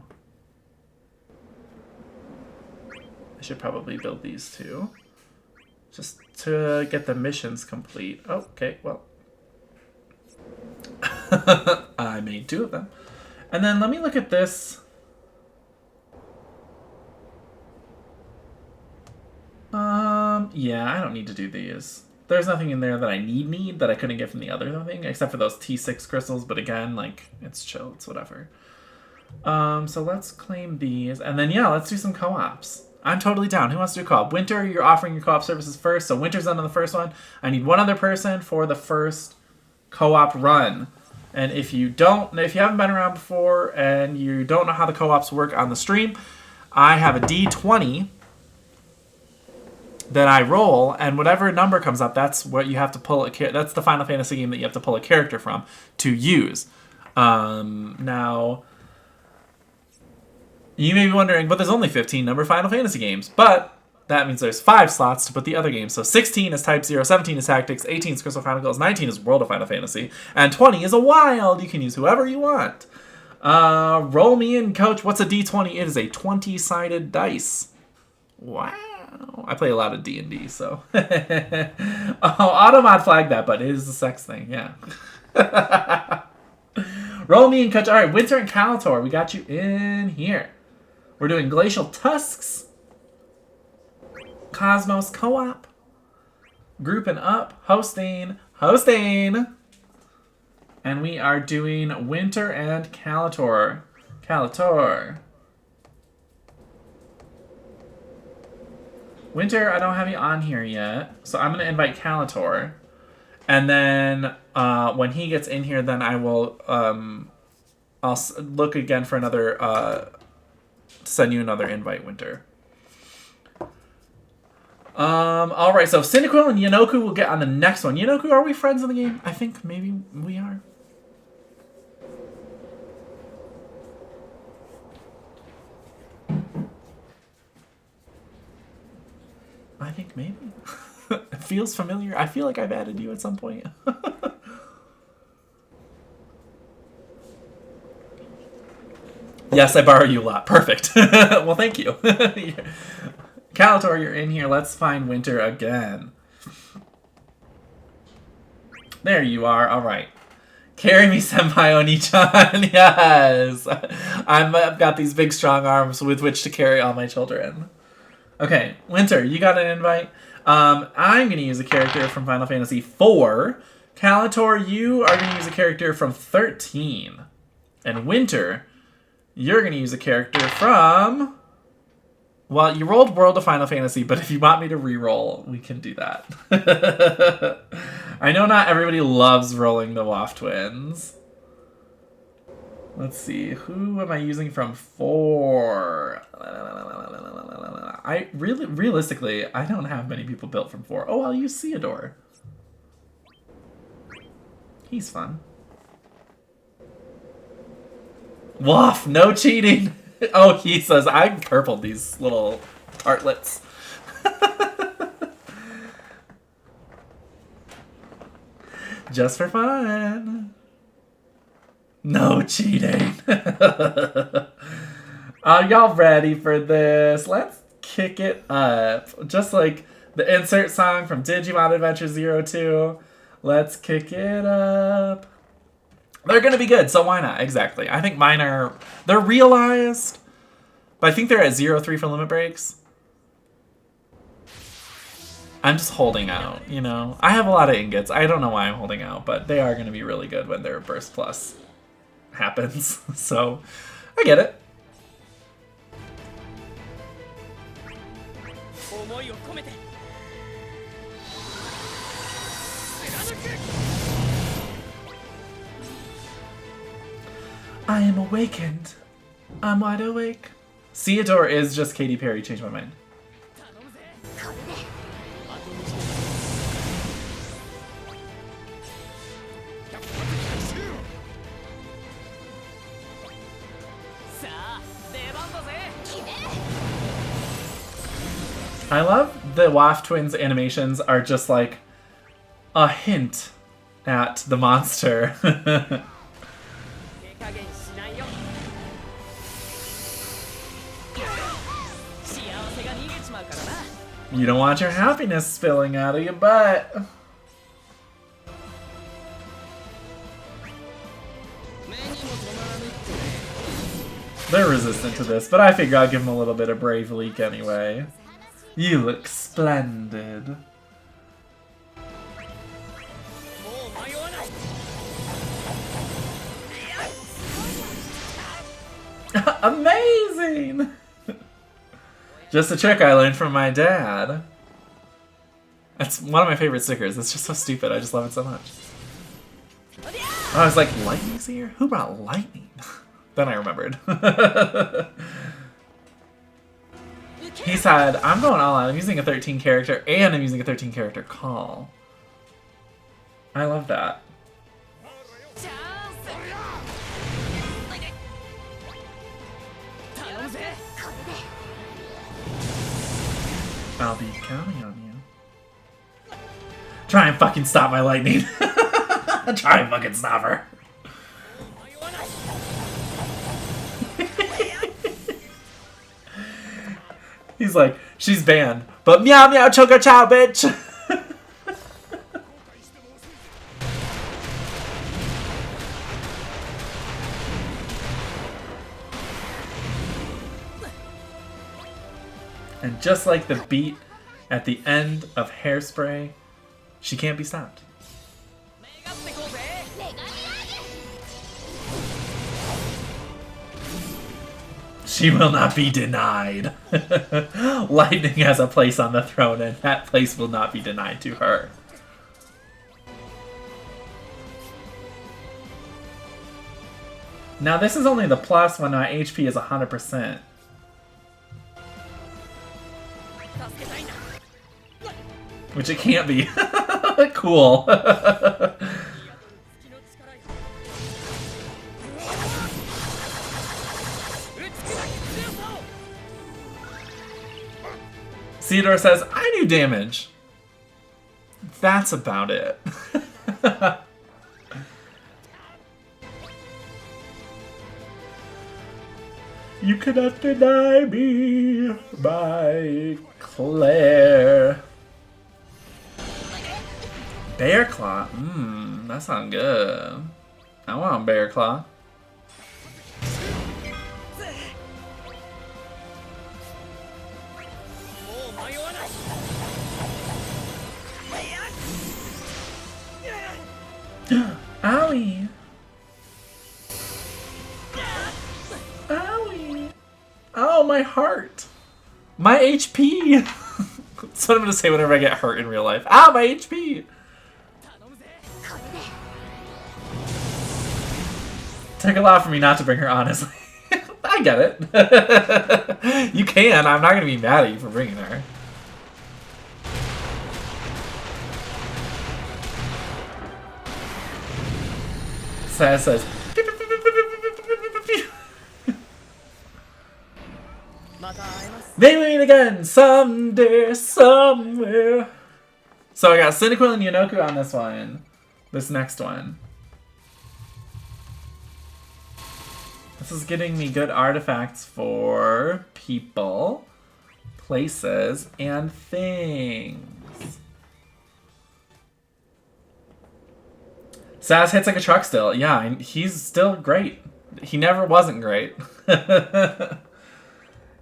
I should probably build these too. Just to get the missions complete. Oh, okay, well. I made 2 of them. And then let me look at this. Yeah, I don't need to do these. There's nothing in there that I need that I couldn't get from the other thing, except for those T6 crystals, but again, like, it's chill, it's whatever. So let's claim these, and then, yeah, let's do some co-ops. I'm totally down. Who wants to do co-op? Winter, you're offering your co-op services first, so Winter's done on the first one. I need one other person for the first co-op run. And if you haven't been around before and you don't know how the co-ops work on the stream, I have a D20 Then I roll, and whatever number comes up, that's what you have to pull. That's the Final Fantasy game that you have to pull a character from to use. Now, you may be wondering, but there's only 15 number Final Fantasy games. But that means there's 5 slots to put the other games. So 16 is Type 0, 17 is Tactics, 18 is Crystal Chronicles, 19 is World of Final Fantasy, and 20 is a Wild. You can use whoever you want. Roll me in, coach. What's a D20? It is a 20-sided dice. Wow. I play a lot of D&D, so. Oh, Automod flagged that, but it is a sex thing, yeah. Roll me in, coach. All right, Winter and Calator, we got you in here. We're doing Glacial Tusks, Cosmos Co-op, Grouping Up, Hosting, and we are doing Winter and Calator. Winter, I don't have you on here yet, so I'm going to invite Calator. And then when he gets in here, then I will I'll look again for another, send you another invite, Winter. All right, so Cyndaquil and Yanoku will get on the next one. Yanoku, are we friends in the game? I think maybe we are. I think maybe. It feels familiar. I feel like I've added you at some point. Yes, I borrow you a lot. Perfect. Well, thank you. Calator, you're in here. Let's find Winter again. There you are. All right. Carry me, Senpai Oni-chan. Yes. I've got these big, strong arms with which to carry all my children. Okay, Winter, you got an invite. I'm going to use a character from Final Fantasy IV. Calator, you are going to use a character from 13. And Winter, you're going to use a character from... Well, you rolled World of Final Fantasy, but if you want me to re-roll, we can do that. I know not everybody loves rolling the WAF twins. Let's see, who am I using from 4? Realistically, I don't have many people built from 4. Oh, I'll use Theodore. He's fun. Woof, no cheating. Oh, he says, I purpled these little tartlets. Just for fun. No cheating. Are y'all ready for this? Let's kick it up. Just like the insert song from Digimon Adventure 02. Let's kick it up. They're going to be good, so why not? Exactly. I think mine are... They're realized, but I think they're at 0.3 for limit breaks. I'm just holding out, you know? I have a lot of ingots. I don't know why I'm holding out, but they are going to be really good when their Burst Plus happens. So, I get it. I am awakened. I'm wide awake. Theodore is just Katy Perry. Changed my mind. I love the WAF Twins animations are just like a hint at the monster. You don't want your happiness spilling out of your butt. They're resistant to this, but I figure I'll give them a little bit of Brave Leak anyway. You look splendid. Amazing! Just a trick I learned from my dad. That's one of my favorite stickers. It's just so stupid. I just love it so much. I was like, lightning's here? Who brought lightning? Then I remembered. He said, I'm going all out. I'm using a 13 character and I'm using a 13 character call. I love that. I'll be counting on you. Try and fucking stop my lightning. Try and fucking stop her. He's like, she's banned, but meow meow choco chow, bitch. And just like the beat at the end of Hairspray, she can't be stopped. She will not be denied. Lightning has a place on the throne, and that place will not be denied to her. Now this is only the plus when my HP is 100%. Which it can't be. Cool. Theodore says, I do damage. That's about it. You cannot deny me, by Claire. Bear Claw? That sounds good. I want Bear Claw. Owie! Owie! Oh, my heart! My HP! That's what I'm gonna say whenever I get hurt in real life. Ow, my HP! Took a lot for me not to bring her, honestly. I get it. You can. I'm not gonna be mad at you for bringing her. Sass says, they meet again someday, somewhere. So I got Cyndaquil and Yonoku on this one. This next one. This is getting me good artifacts for people, places, and things. Sass hits like a truck still. Yeah, he's still great. He never wasn't great.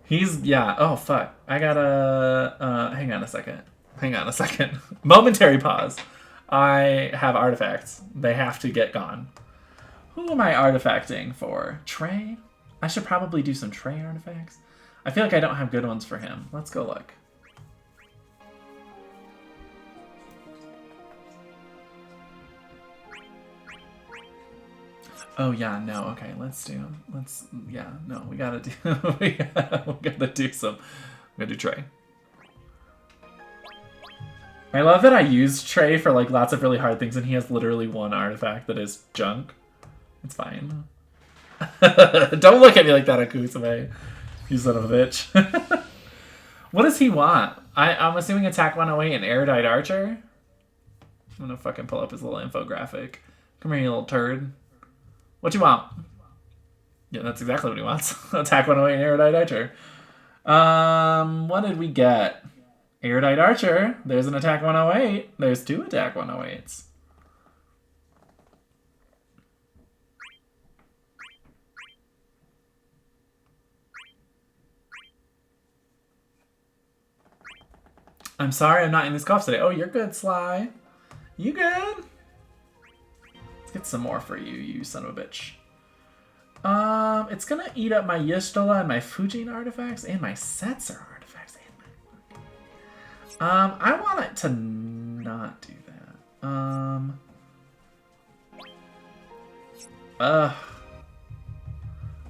He's, yeah. Oh, fuck. I gotta, hang on a second. Hang on a second. Momentary pause. I have artifacts. They have to get gone. Who am I artifacting for? Trey? I should probably do some Trey artifacts. I feel like I don't have good ones for him. Let's go look. Oh yeah, no, okay, yeah, no, we gotta do, we gotta do some, we gotta do Trey. I love that I use Trey for like lots of really hard things and he has literally one artifact that is junk. It's fine. Don't look at me like that, Akusume. You son of a bitch. What does he want? I'm assuming attack 108 and erudite archer? I'm gonna fucking pull up his little infographic. Come here, you little turd. What you want? Yeah, that's exactly what he wants. Attack 108 and erudite archer. What did we get? Erudite archer. There's an attack 108. There's 2 attack 108s. I'm sorry I'm not in these cuffs today. Oh, you're good, Sly. You good? Let's get some more for you, you son of a bitch. It's gonna eat up my Yustola and my Fujin artifacts and my Setzer artifacts. And my... I want it to not do that.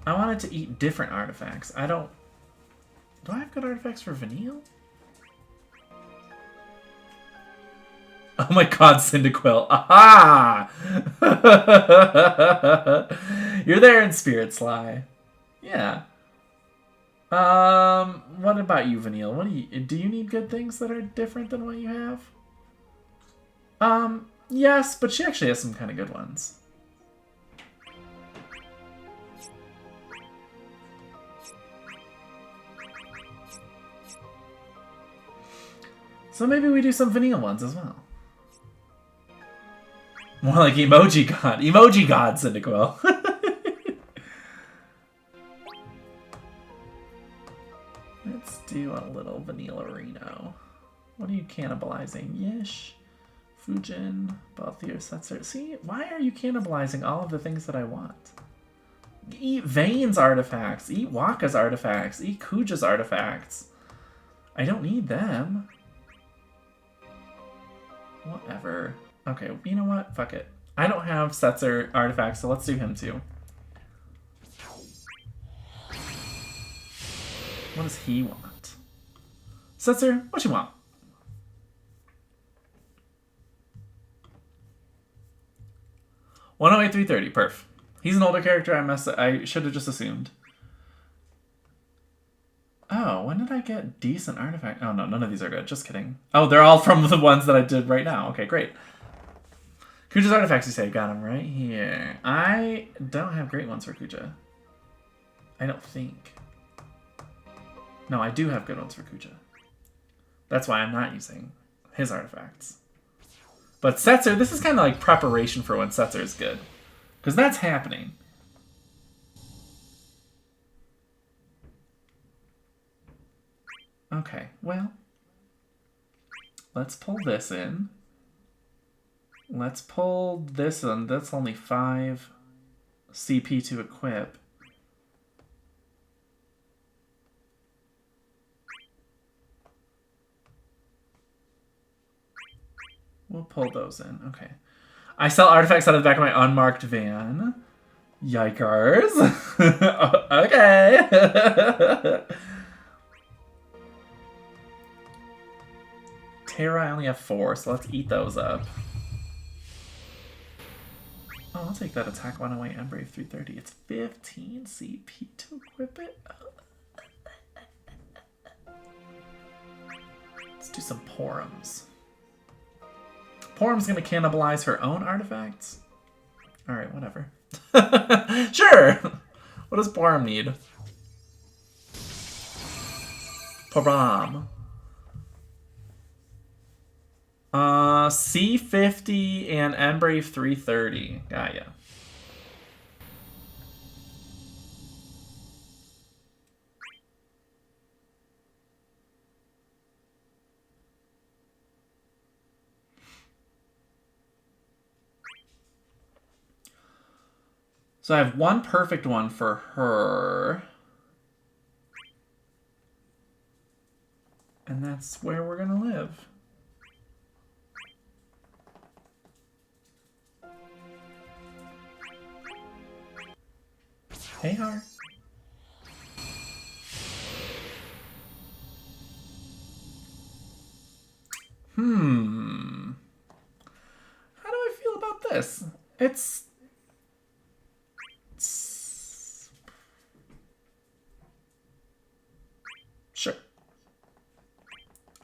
I want it to eat different artifacts. I don't Do I have good artifacts for Vanille? Oh my god, Cyndaquil. Aha! You're there in spirit, Sly. Yeah. What about you, Vanille? What do you need good things that are different than what you have? Yes, but she actually has some kind of good ones. So maybe we do some Vanille ones as well. More like Emoji God. Emoji God, Cyndaquil. Let's do a little Vanilla Reno. What are you cannibalizing? Yish, Fujin, Balthier, Setzer. See, why are you cannibalizing all of the things that I want? Eat Vane's artifacts. Eat Waka's artifacts. Eat Kuja's artifacts. I don't need them. Whatever. Okay, you know what? Fuck it. I don't have Setzer artifacts, so let's do him too. What does he want? Setzer, what you want? $108,330. Perf. He's an older character. I should have just assumed. Oh, when did I get decent artifact? Oh no, none of these are good. Just kidding. Oh, they're all from the ones that I did right now. Okay, great. Kuja's artifacts, you say. Got them right here. I don't have great ones for Kuja. I don't think. No, I do have good ones for Kuja. That's why I'm not using his artifacts. But Setzer, this is kind of like preparation for when Setzer is good. Because that's happening. Okay, well. Let's pull this in. Let's pull this in. That's only 5 CP to equip. We'll pull those in. Okay. I sell artifacts out of the back of my unmarked van. Yikers. Okay. Terra, I only have 4, so let's eat those up. Oh, I'll take that attack 108 and Brave 330. It's 15 CP to equip it. Let's do some Porums. Porum's gonna cannibalize her own artifacts? Alright, whatever. Sure! What does Porum need? Porum. C50 and Embrave 330. Got ya. So I have one perfect one for her. And that's where we're gonna live. Hey, Har. How do I feel about this? It's sure.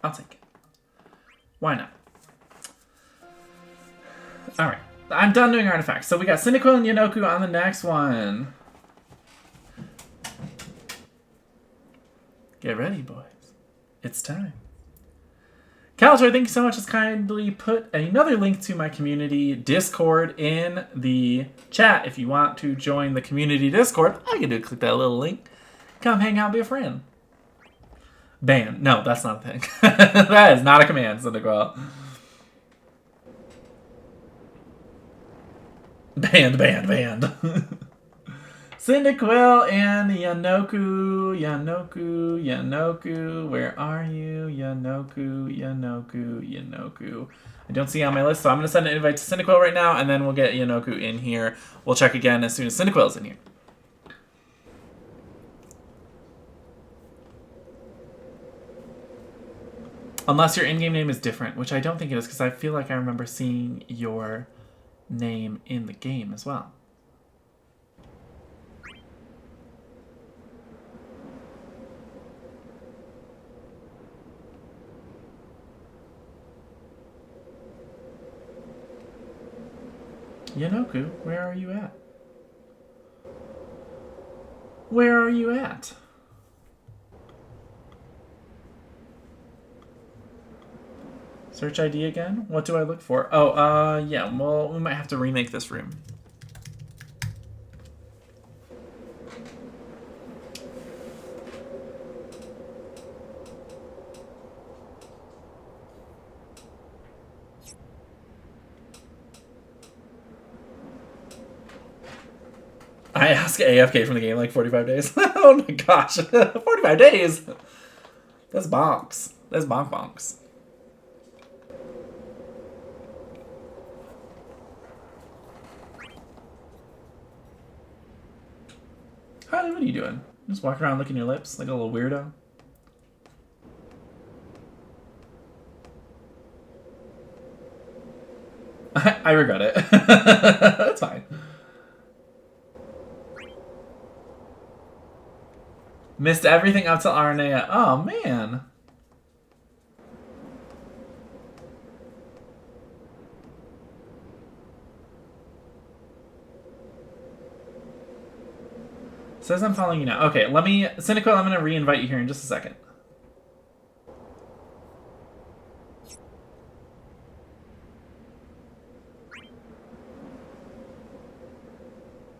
I'll take it. Why not? Alright. I'm done doing artifacts. So we got Cyndaquil and Yanoku on the next one. Get ready, boys. It's time. Calator, thank you so much. Has kindly put another link to my community Discord in the chat. If you want to join the community Discord, all you can do is click that little link. Come hang out, be a friend. Ban. No, that's not a thing. That is not a command, Cyndaquil. Banned. Cyndaquil and Yanoku. Where are you? Yanoku. I don't see it on my list, so I'm going to send an invite to Cyndaquil right now, and then we'll get Yanoku in here. We'll check again as soon as Cyndaquil's in here. Unless your in-game name is different, which I don't think it is, because I feel like I remember seeing your name in the game as well. Yanoku, where are you at? Where are you at? Search ID again? What do I look for? Oh, yeah, well, we might have to remake this room. I ask AFK from the game like 45 days. Oh my gosh. 45 days? That's bonks. That's bonks. Hi, what are you doing? Just walking around licking your lips like a little weirdo? I regret it. That's fine. Missed everything up till RNA. Oh, man. Says I'm following you now. Okay, let me... Cynical, I'm going to re-invite you here in just a second.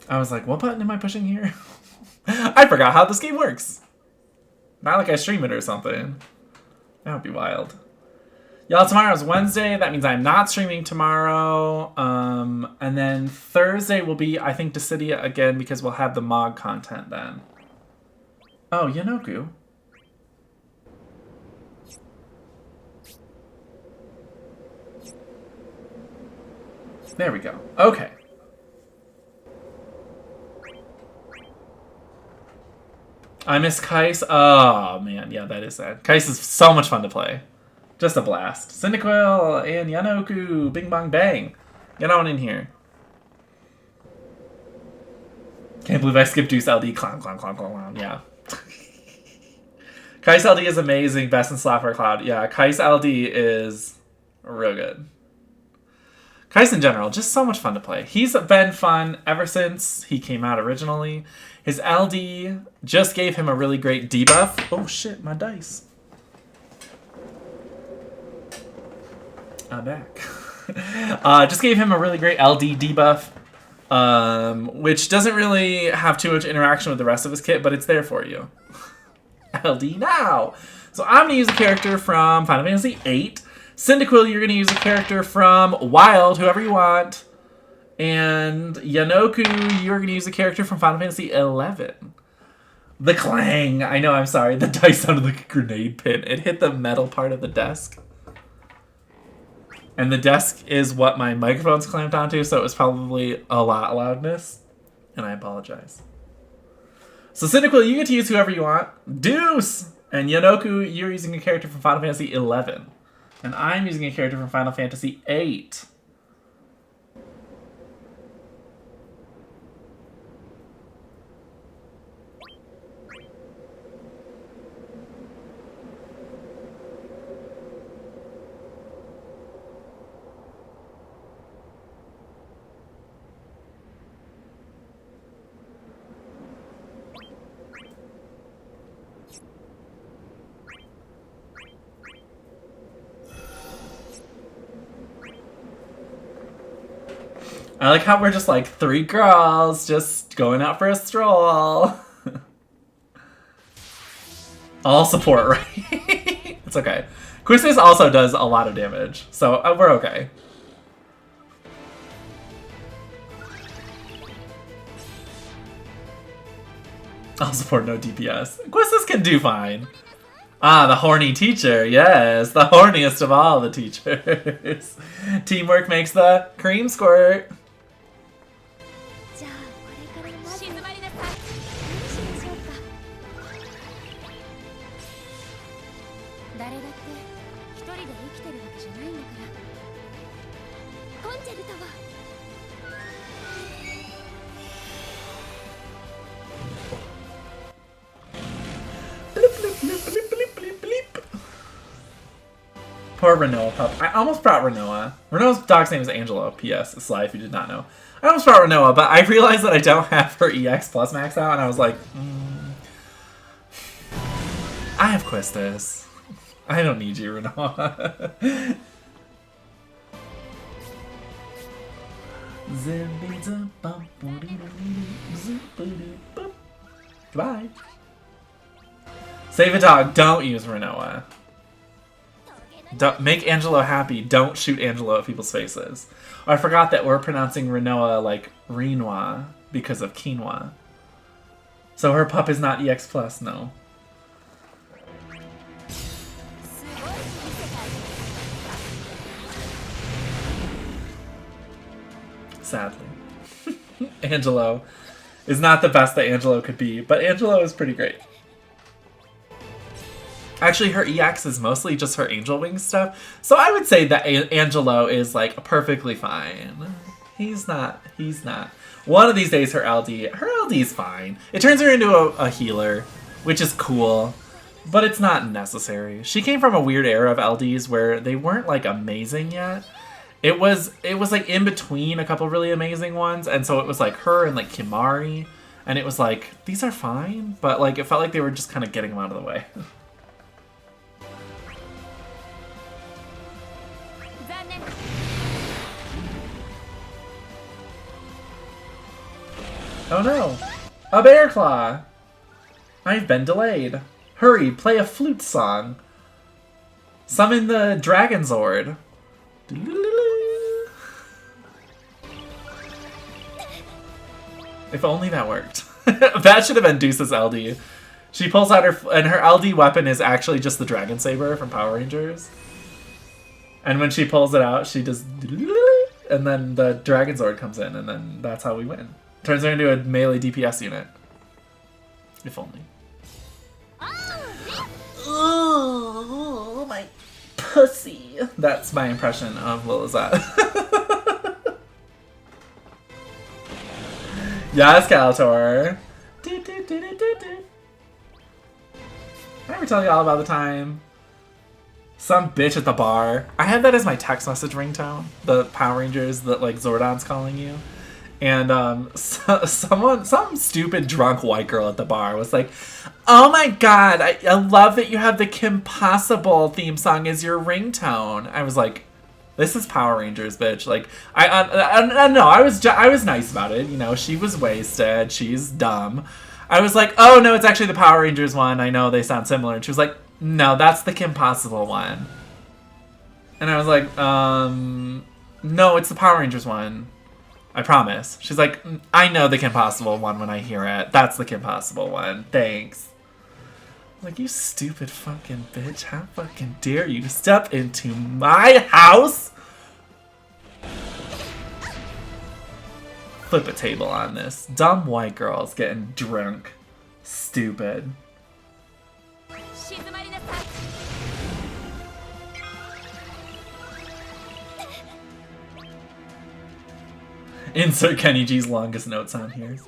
I was like, what button am I pushing here? I forgot how this game works. Not like I stream it or something. That would be wild. Y'all, tomorrow's Wednesday. That means I'm not streaming tomorrow. And then Thursday will be, I think, Dissidia again because we'll have the mod content then. Oh, Yanoku. There we go. Okay. I miss Kais. Oh, man. Yeah, that is sad. Kais is so much fun to play. Just a blast. Cyndaquil and Yanoku. Bing, bong, bang. Get on in here. Can't believe I skipped Deuce LD. Clown, clown, clown, clown, clown. Yeah. Kais LD is amazing. Best in Slapper Cloud. Yeah, Kais LD is real good. Kais in general, just so much fun to play. He's been fun ever since he came out originally. His LD just gave him a really great debuff. Oh shit, my dice. I'm back. Just gave him a really great LD debuff, which doesn't really have too much interaction with the rest of his kit, but it's there for you. LD now! So I'm going to use a character from Final Fantasy VIII. Cyndaquil, you're going to use a character from Wild, whoever you want. And Yanoku, you're going to use a character from Final Fantasy XI. The clang! I know, I'm sorry. The dice sounded like a grenade pin. It hit the metal part of the desk. And the desk is what my microphone's clamped onto, so it was probably a lot of loudness. And I apologize. So Cyndaquil, you get to use whoever you want. Deuce! And Yanoku, you're using a character from Final Fantasy XI. And I'm using a character from Final Fantasy VIII. I like how we're just like 3 girls just going out for a stroll. All support, right? It's okay. Quistis also does a lot of damage, so we're okay. All support, no DPS. Quistis can do fine. Ah, the horny teacher. Yes, the horniest of all the teachers. Teamwork makes the cream squirt. Poor Renoa pup. I almost brought Renoa. Renoa's dog's name is Angelo. P.S. Sly, if you did not know. I almost brought Renoa, but I realized that I don't have her EX plus max out, and I was like, I have Quistis. I don't need you, Renoa. Goodbye. Save a dog. Don't use Renoa. Don't, make Angelo happy. Don't shoot Angelo at people's faces. Oh, I forgot that we're pronouncing Renoa like Renoir because of quinoa. So her pup is not EX plus, no. Sadly. Angelo is not the best that Angelo could be, but Angelo is pretty great. Actually, her EX is mostly just her Angel Wings stuff. So I would say that Angelo is, like, perfectly fine. He's not. One of these days, her LD is fine. It turns her into a healer, which is cool, but it's not necessary. She came from a weird era of LDs where they weren't, like, amazing yet. It was like, in between a couple really amazing ones, and so it was, like, her and, like, Kimari, and it was, like, these are fine, but, like, it felt like they were just kind of getting them out of the way. Oh no! A bear claw! I've been delayed. Hurry, play a flute song. Summon the Dragon Zord. If only that worked. That should have been Deuce's LD. She pulls out and her LD weapon is actually just the Dragon Saber from Power Rangers. And when she pulls it out, she does... And then the Dragon Zord comes in, and then that's how we win. Turns her into a melee DPS unit. If only. Oh, my pussy. That's my impression of Lilizat. Yes, Calator. I ever tell you all about the time some bitch at the bar. I had that as my text message ringtone. The Power Rangers that, like, Zordon's calling you. And some stupid drunk white girl at the bar was like, "Oh my god, I love that you have the Kim Possible theme song as your ringtone." I was like, "This is Power Rangers, bitch." Like, I no, I was nice about it. You know, she was wasted. She's dumb. I was like, "Oh no, it's actually the Power Rangers one. I know they sound similar." And she was like, "No, that's the Kim Possible one." And I was like, "No, it's the Power Rangers one. I promise." She's like, "I know the Kim Possible one when I hear it. That's the Kim Possible one. Thanks." I'm like, you stupid fucking bitch. How fucking dare you step into my house? Flip a table on this. Dumb white girls getting drunk. Stupid. Insert Kenny G's longest notes on here.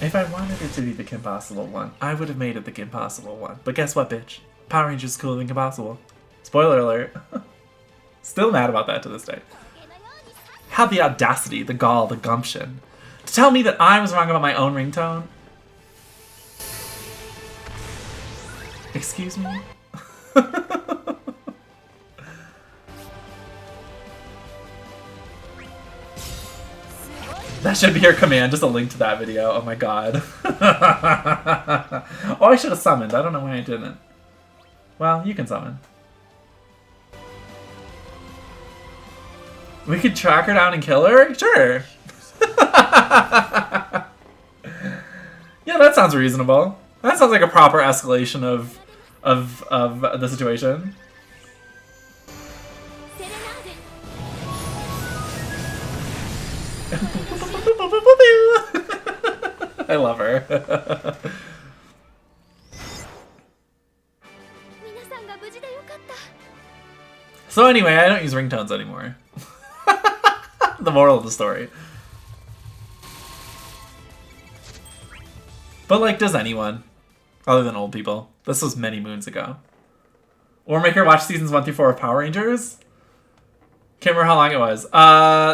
If I wanted it to be the Kim Possible one, I would have made it the Kim Possible one. But guess what, bitch? Power Rangers is cooler than Kim Possible. Spoiler alert. Still mad about that to this day. Had the audacity, the gall, the gumption to tell me that I was wrong about my own ringtone. Excuse me? That should be your command, just a link to that video. Oh my god. Oh, I should have summoned. I don't know why I didn't. Well, you can summon. We could track her down and kill her? Sure. Yeah, that sounds reasonable. That sounds like a proper escalation of the situation. I love her. So anyway, I don't use ringtones anymore. The moral of the story. But like, does anyone? Other than old people. This was many moons ago. Or make her watch seasons 1 through 4 of Power Rangers? Can't remember how long it was.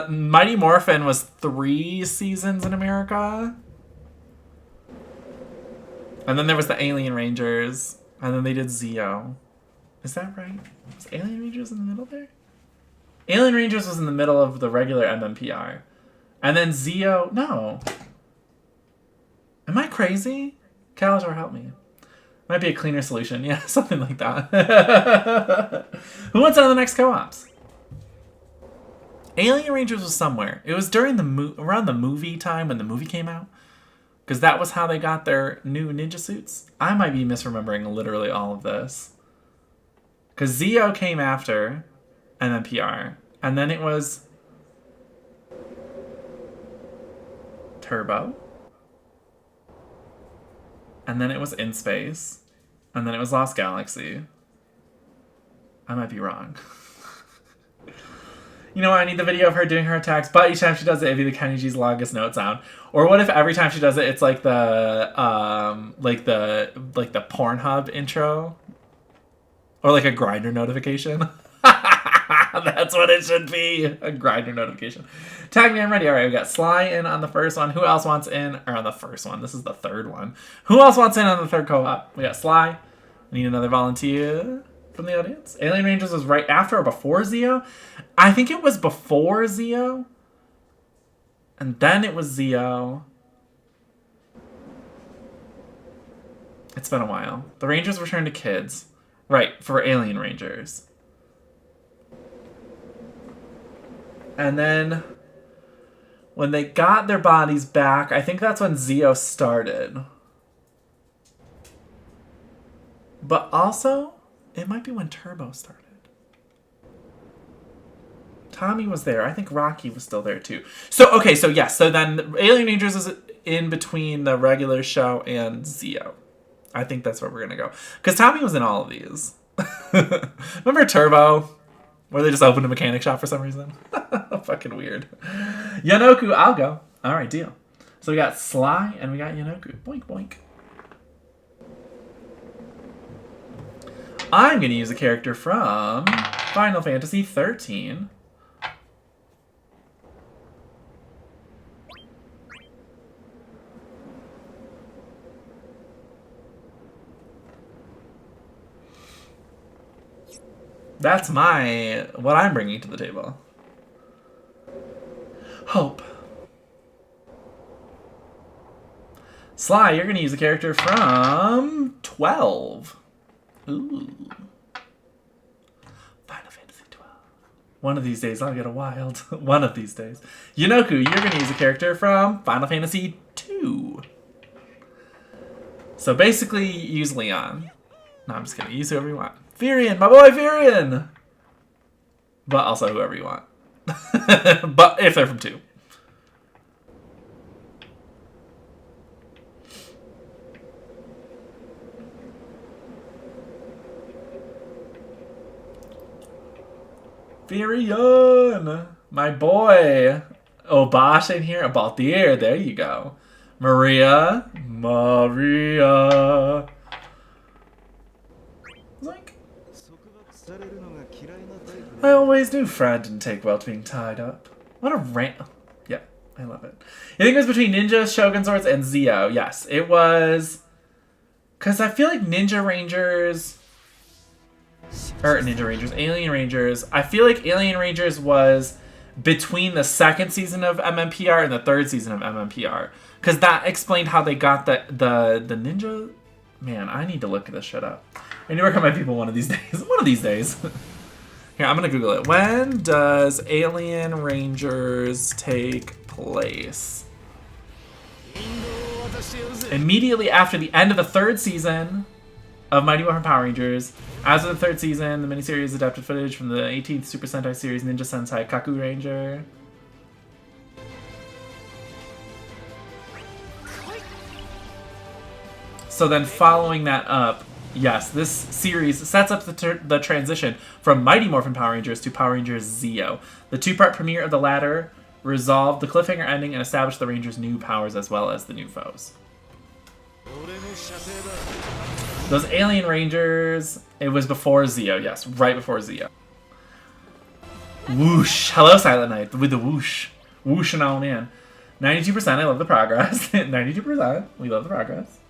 Mighty Morphin was 3 seasons in America. And then there was the Alien Rangers. And then they did Zeo. Is that right? Was Alien Rangers in the middle there? Alien Rangers was in the middle of the regular MMPR. And then Zeo... No. Am I crazy? Calator, help me. Might be a cleaner solution. Yeah, something like that. Who wants on the next co-ops? Alien Rangers was somewhere. It was during around the movie time when the movie came out. Because that was how they got their new ninja suits. I might be misremembering literally all of this. Because Zeo came after MMPR. And then it was Turbo. And then it was In Space. And then it was Lost Galaxy. I might be wrong. You know what? I need the video of her doing her attacks, but each time she does it, it'd be the Kenji's longest note sound. Or what if every time she does it, it's like the Pornhub intro? Or like a grinder notification? That's what it should be. A grinder notification. Tag me, I'm ready. Alright, we got Sly in on the first one. Who else wants in? Or on the first one. This is the third one. Who else wants in on the third co-op? We got Sly. We need another volunteer from the audience. Alien Rangers was right after or before Zeo? I think it was before Zeo. And then it was Zeo. It's been a while. The Rangers returned to kids. Right, for Alien Rangers. And then when they got their bodies back, I think that's when Zeo started. But also, it might be when Turbo started. Tommy was there. I think Rocky was still there too. So, okay, so yes. So then Alien Rangers is in between the regular show and Zeo. I think that's where we're going to go. Because Tommy was in all of these. Remember Turbo? Where they just opened a mechanic shop for some reason? Fucking weird. Yanoku, I'll go. Alright, deal. So we got Sly and we got Yanoku. Boink, boink. I'm going to use a character from Final Fantasy 13. That's what I'm bringing to the table. Hope. Sly, you're going to use a character from 12. Ooh. Final Fantasy 12. One of these days I'll get a wild. One of these days. Yanoku, you're going to use a character from Final Fantasy 2. So basically, use Leon. No, I'm just kidding. Use whoever you want. Furion, my boy Furion! But also whoever you want. But if they're from 2. Furion! My boy! Obash in here. Balthier, there you go. Maria. Like, I always knew Fran didn't take well to being tied up. What a rant. Yeah, I love it. You think it was between Ninja, Shogun Swords, and Zeo? Yes, it was. Because I feel like Ninja Rangers... Alien Rangers. I feel like Alien Rangers was between the second season of MMPR and the third season of MMPR. Because that explained how they got the Ninja... Man, I need to look this shit up. I need to work on my people one of these days. One of these days. Here, I'm going to Google it. When does Alien Rangers take place? Immediately after the end of the third season of Mighty Morphin Power Rangers. As of the third season, the miniseries adapted footage from the 18th Super Sentai series Ninja Sensei Kaku Ranger. So then following that up, yes, this series sets up the transition from Mighty Morphin Power Rangers to Power Rangers Zeo. The two-part premiere of the latter resolved the cliffhanger ending and established the Rangers' new powers as well as the new foes. Those Alien Rangers, it was before Zeo, yes, right before Zeo. Whoosh. Hello, Silent Night, with the whoosh. Whooshing on in. 92%, I love the progress. 92%, we love the progress.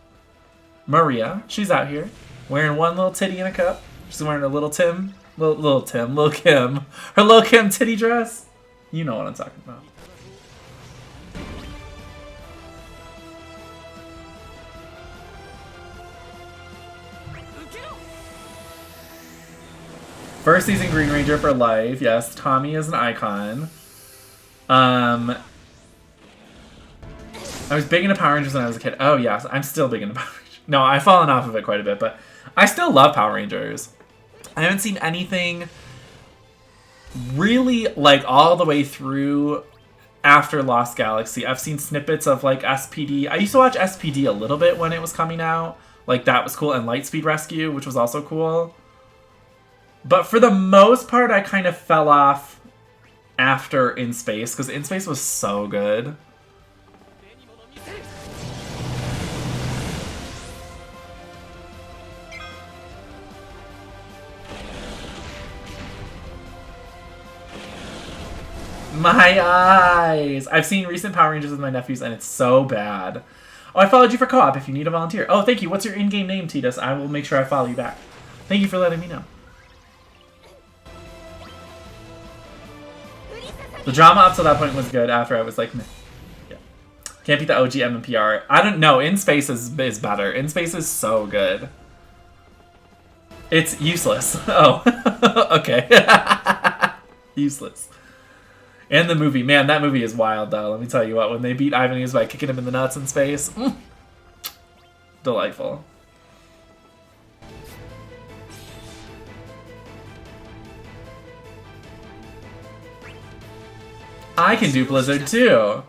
Maria, she's out here, wearing one little titty in a cup. She's wearing a little Kim, her little Kim titty dress. You know what I'm talking about. First season Green Ranger for life. Yes, Tommy is an icon. I was big into Power Rangers when I was a kid. Oh, yes, I'm still big into Power Rangers. No, I've fallen off of it quite a bit, but I still love Power Rangers. I haven't seen anything really, like, all the way through after Lost Galaxy. I've seen snippets of, like, SPD. I used to watch SPD a little bit when it was coming out. Like, that was cool. And Lightspeed Rescue, which was also cool. But for the most part, I kind of fell off after In Space, because In Space was so good. My eyes! I've seen recent Power Rangers with my nephews, and it's so bad. Oh, I followed you for co-op if you need a volunteer. Oh, thank you. What's your in-game name, Titus? I will make sure I follow you back. Thank you for letting me know. The drama up to that point was good. After I was like, meh. Yeah. Can't beat the OG MMPR. I don't know. In Space is better. In Space is so good. It's useless. Oh. Okay. Useless. And the movie. Man, that movie is wild, though. Let me tell you what. When they beat Ivan Ooze by kicking him in the nuts in space. Delightful. I can do Blizzard too.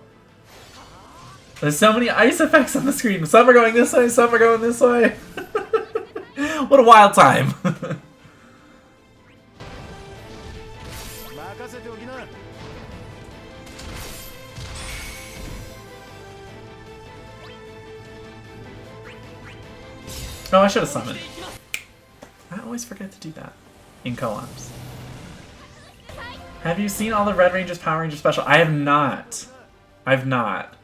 There's so many ice effects on the screen. Some are going this way, some are going this way. What a wild time. Oh, I should have summoned. I always forget to do that in co-ops. Have you seen all the Red Rangers Power Rangers special? I have not. I've not.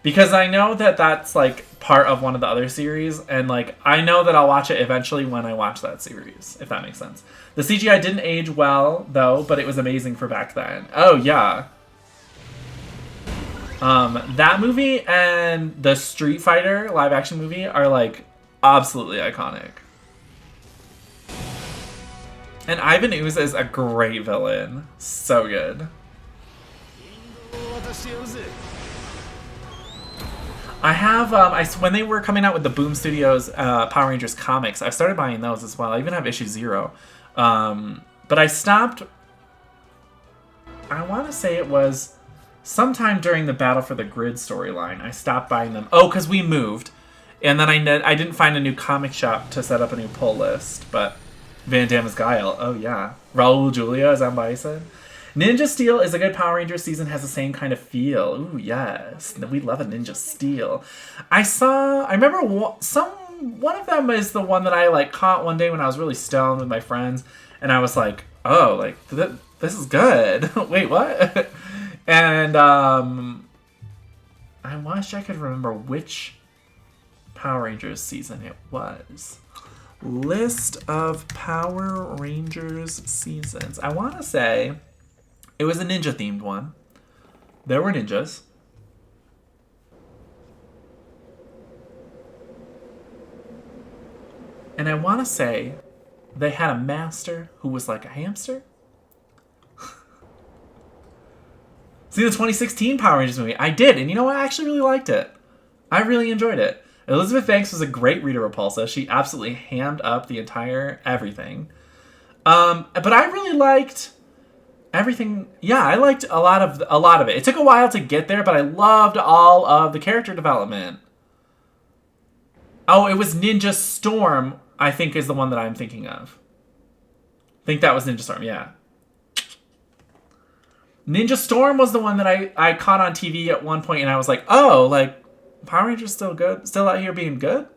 Because I know that that's, like, part of one of the other series, and, like, I know that I'll watch it eventually when I watch that series, if that makes sense. The CGI didn't age well, though, but it was amazing for back then. Oh, yeah. That movie and the Street Fighter live-action movie are, like, absolutely iconic. And Ivan Ooze is a great villain. So good. I have, when they were coming out with the Boom Studios Power Rangers comics, I started buying those as well. I even have issue 0. But I stopped, I want to say it was sometime during the Battle for the Grid storyline. I stopped buying them. Oh, because we moved. And then I didn't find a new comic shop to set up a new pull list, but Van Damme is Guile. Oh, yeah. Raul Julia, as Ambai said. Ninja Steel is a good Power Rangers season, has the same kind of feel. Ooh, yes. We love a Ninja Steel. I remember one of them is the one that I, like, caught one day when I was really stoned with my friends, and I was like, oh, like, this is good. Wait, what? And, I wish I could remember which Power Rangers season it was. List of Power Rangers seasons. I want to say it was a ninja themed one. There were ninjas. And I want to say they had a master who was like a hamster. See the 2016 Power Rangers movie? I did, and you know what? I actually really liked it. I really enjoyed it. Elizabeth Banks was a great Rita Repulsa. She absolutely hammed up the entire everything. But I really liked everything. Yeah, I liked a lot of it. It took a while to get there, but I loved all of the character development. Oh, it was Ninja Storm, I think, is the one that I'm thinking of. I think that was Ninja Storm, yeah. Ninja Storm was the one that I caught on TV at one point, and I was like, oh, like, Power Rangers still good? Still out here being good?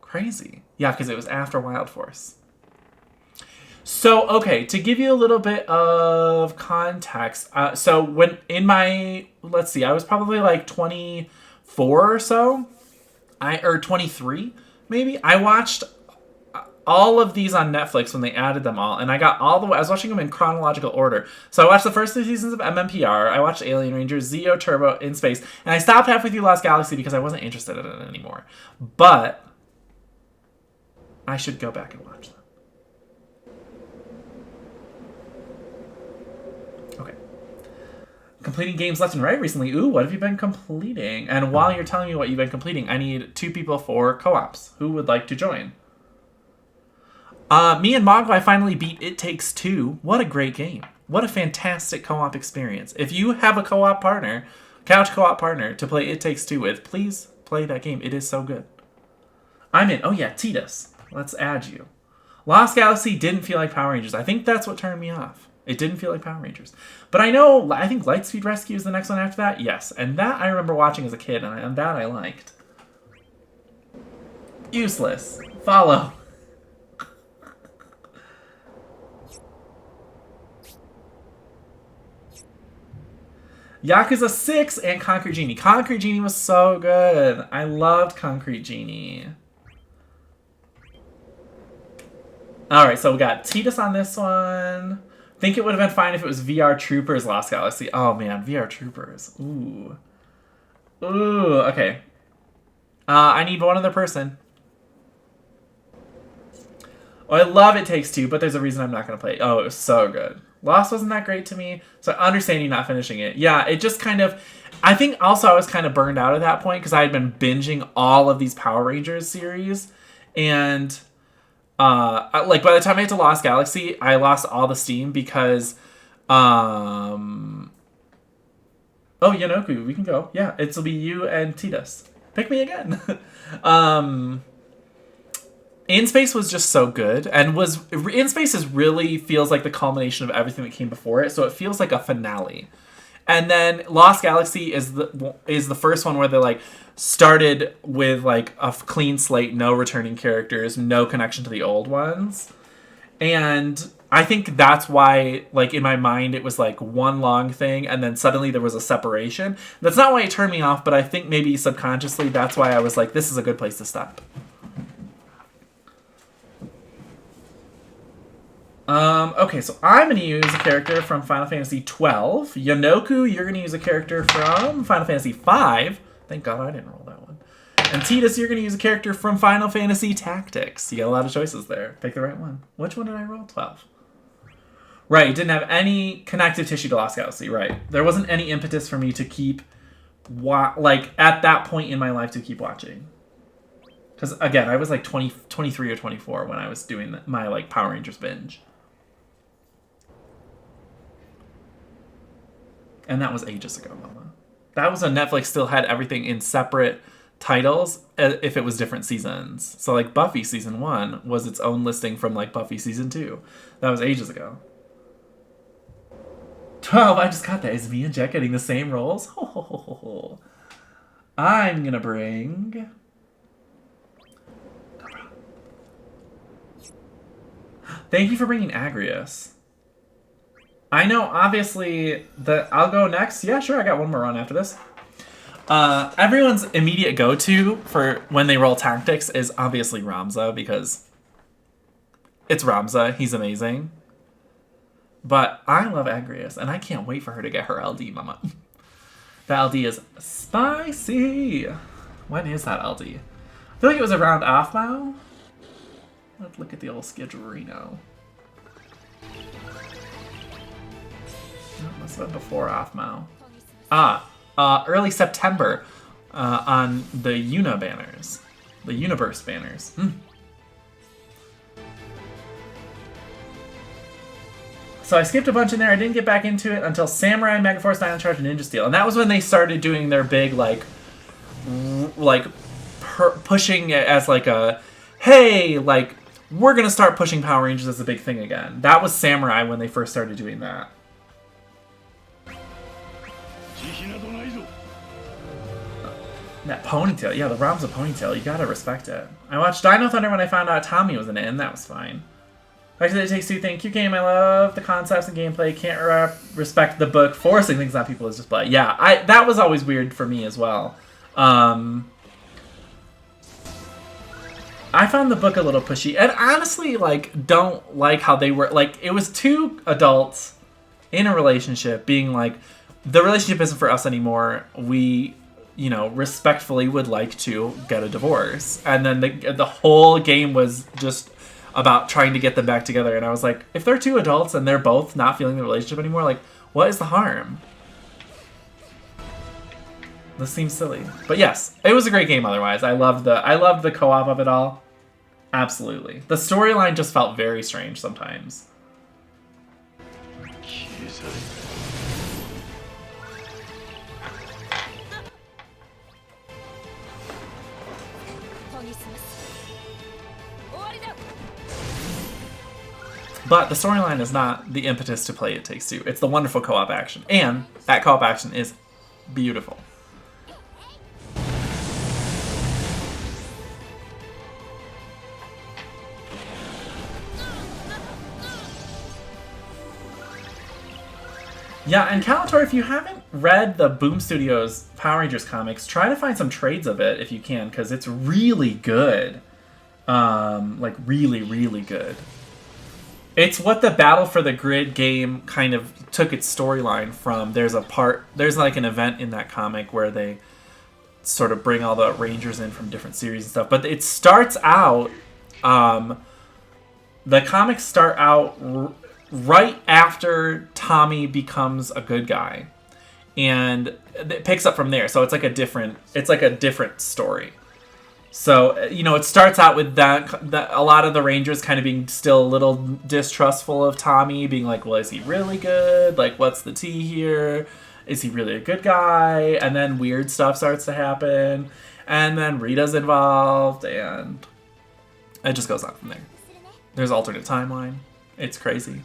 Crazy. Yeah, because it was after Wild Force. So, okay, to give you a little bit of context, so when in my, let's see, I was probably like 24 or so, or 23, maybe. I watched all of these on Netflix when they added them all, and I got all the way, I was watching them in chronological order. So I watched the first 3 seasons of MMPR, I watched Alien Rangers, Zeo, Turbo, In Space, and I stopped halfway through Lost Galaxy because I wasn't interested in it anymore. But I should go back and watch them. Okay. Completing games left and right recently. Ooh, what have you been completing? And while you're telling me what you've been completing, I need 2 people for co-ops. Who would like to join? Me and Mogwai finally beat It Takes Two. What a great game. What a fantastic co-op experience. If you have a co-op partner, couch co-op partner, to play It Takes Two with, please play that game. It is so good. I'm in. Oh yeah, Titus. Let's add you. Lost Galaxy didn't feel like Power Rangers. I think that's what turned me off. It didn't feel like Power Rangers. But I think Lightspeed Rescue is the next one after that. Yes. And that I remember watching as a kid, and that I liked. Useless. Follow. Yakuza 6 and Concrete Genie. Concrete Genie was so good. I loved Concrete Genie. Alright, so we got Titus on this one. Think it would have been fine if it was VR Troopers Lost Galaxy. Oh man, VR Troopers. Ooh. Ooh, okay. I need one other person. Oh, I love It Takes Two, but there's a reason I'm not going to play it. Oh, it was so good. Lost wasn't that great to me, so I understand you not finishing it. Yeah, it just kind of... I think also I was kind of burned out at that point because I had been binging all of these Power Rangers series, and like by the time I hit to Lost Galaxy, I lost all the steam because... Oh, Yanoku, we can go. Yeah, it'll be you and Titus. Pick me again. In Space was just so good, and In Space really feels like the culmination of everything that came before it, so it feels like a finale. And then Lost Galaxy is the first one where they like started with like a clean slate, no returning characters, no connection to the old ones. And I think that's why, like, in my mind, it was like one long thing, and then suddenly there was a separation. That's not why it turned me off, but I think maybe subconsciously that's why I was like, this is a good place to stop. Okay, so I'm going to use a character from Final Fantasy XII. Yanoku, you're going to use a character from Final Fantasy V. Thank God I didn't roll that one. And Titus, you're going to use a character from Final Fantasy Tactics. You got a lot of choices there. Pick the right one. Which one did I roll? 12. Right, didn't have any connective tissue to Lost Galaxy, right. There wasn't any impetus for me to keep, like, at that point in my life to keep watching. Because, again, I was like 23 or 24 when I was doing my, like, Power Rangers binge. And that was ages ago, Mama. That was when Netflix still had everything in separate titles if it was different seasons. So, like, Buffy Season 1 was its own listing from, like, Buffy Season 2. That was ages ago. 12, I just got that. Is me and Jack getting the same roles? Ho, ho, ho, ho, ho. I'm gonna bring... Thank you for bringing Agrius. I know, obviously, that I'll go next. Yeah, sure, I got one more run after this. Everyone's immediate go-to for when they roll tactics is obviously Ramza, because it's Ramza. He's amazing. But I love Agrius, and I can't wait for her to get her LD, Mama. The LD is spicy. When is that LD? I feel like it was around Aphmau. Let's look at the old schedule-reno. That must have been before Aphmau. Early September on the Una banners. The Universe banners. So I skipped a bunch in there. I didn't get back into it until Samurai, Megaforce, Dino Charge, and Ninja Steel. And that was when they started doing their big, like pushing it as like a, hey, like, we're going to start pushing Power Rangers as a big thing again. That was Samurai when they first started doing that. That ponytail. Yeah, the Rob's a ponytail. You gotta respect it. I watched Dino Thunder when I found out Tommy was in it, and that was fine. Actually, It Takes Two. Thank you, game. I love the concepts and gameplay. Can't respect the book. Forcing things on people is just play. Yeah, that was always weird for me as well. I found the book a little pushy, and honestly, like, don't like how they were. Like, it was two adults in a relationship being like, the relationship isn't for us anymore. We, you know, respectfully would like to get a divorce. And then the whole game was just about trying to get them back together. And I was like, if they're two adults and they're both not feeling the relationship anymore, like, what is the harm? This seems silly. But yes, it was a great game otherwise. I loved the co-op of it all. Absolutely. The storyline just felt very strange sometimes. But the storyline is not the impetus to play It Takes Two. It's the wonderful co-op action. And that co-op action is beautiful. Yeah, and Calator, if you haven't read the Boom Studios Power Rangers comics, try to find some trades of it if you can, because it's really good. Like, really, really good. It's what the Battle for the Grid game kind of took its storyline from. There's like an event in that comic where they sort of bring all the Rangers in from different series and stuff. But it starts out, the comics start out right after Tommy becomes a good guy. And it picks up from there. So it's like a different story. So, you know, it starts out with that a lot of the Rangers kind of being still a little distrustful of Tommy, being like, well, is he really good? Like, what's the tea here? Is he really a good guy? And then weird stuff starts to happen. And then Rita's involved, and it just goes on from there. There's alternate timeline. It's crazy.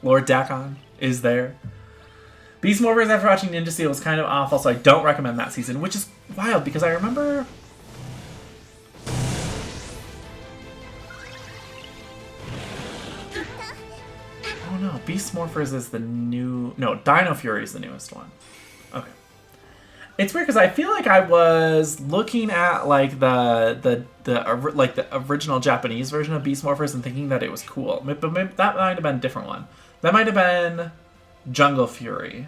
Lord Dakon is there. Beast Morphers after watching Ninja Steel was kind of awful, so I don't recommend that season, which is wild because I remember... Oh no, Beast Morphers is the new... No, Dino Fury is the newest one. Okay. It's weird because I feel like I was looking at like the original Japanese version of Beast Morphers and thinking that it was cool. But that might have been a different one. That might have been Jungle Fury.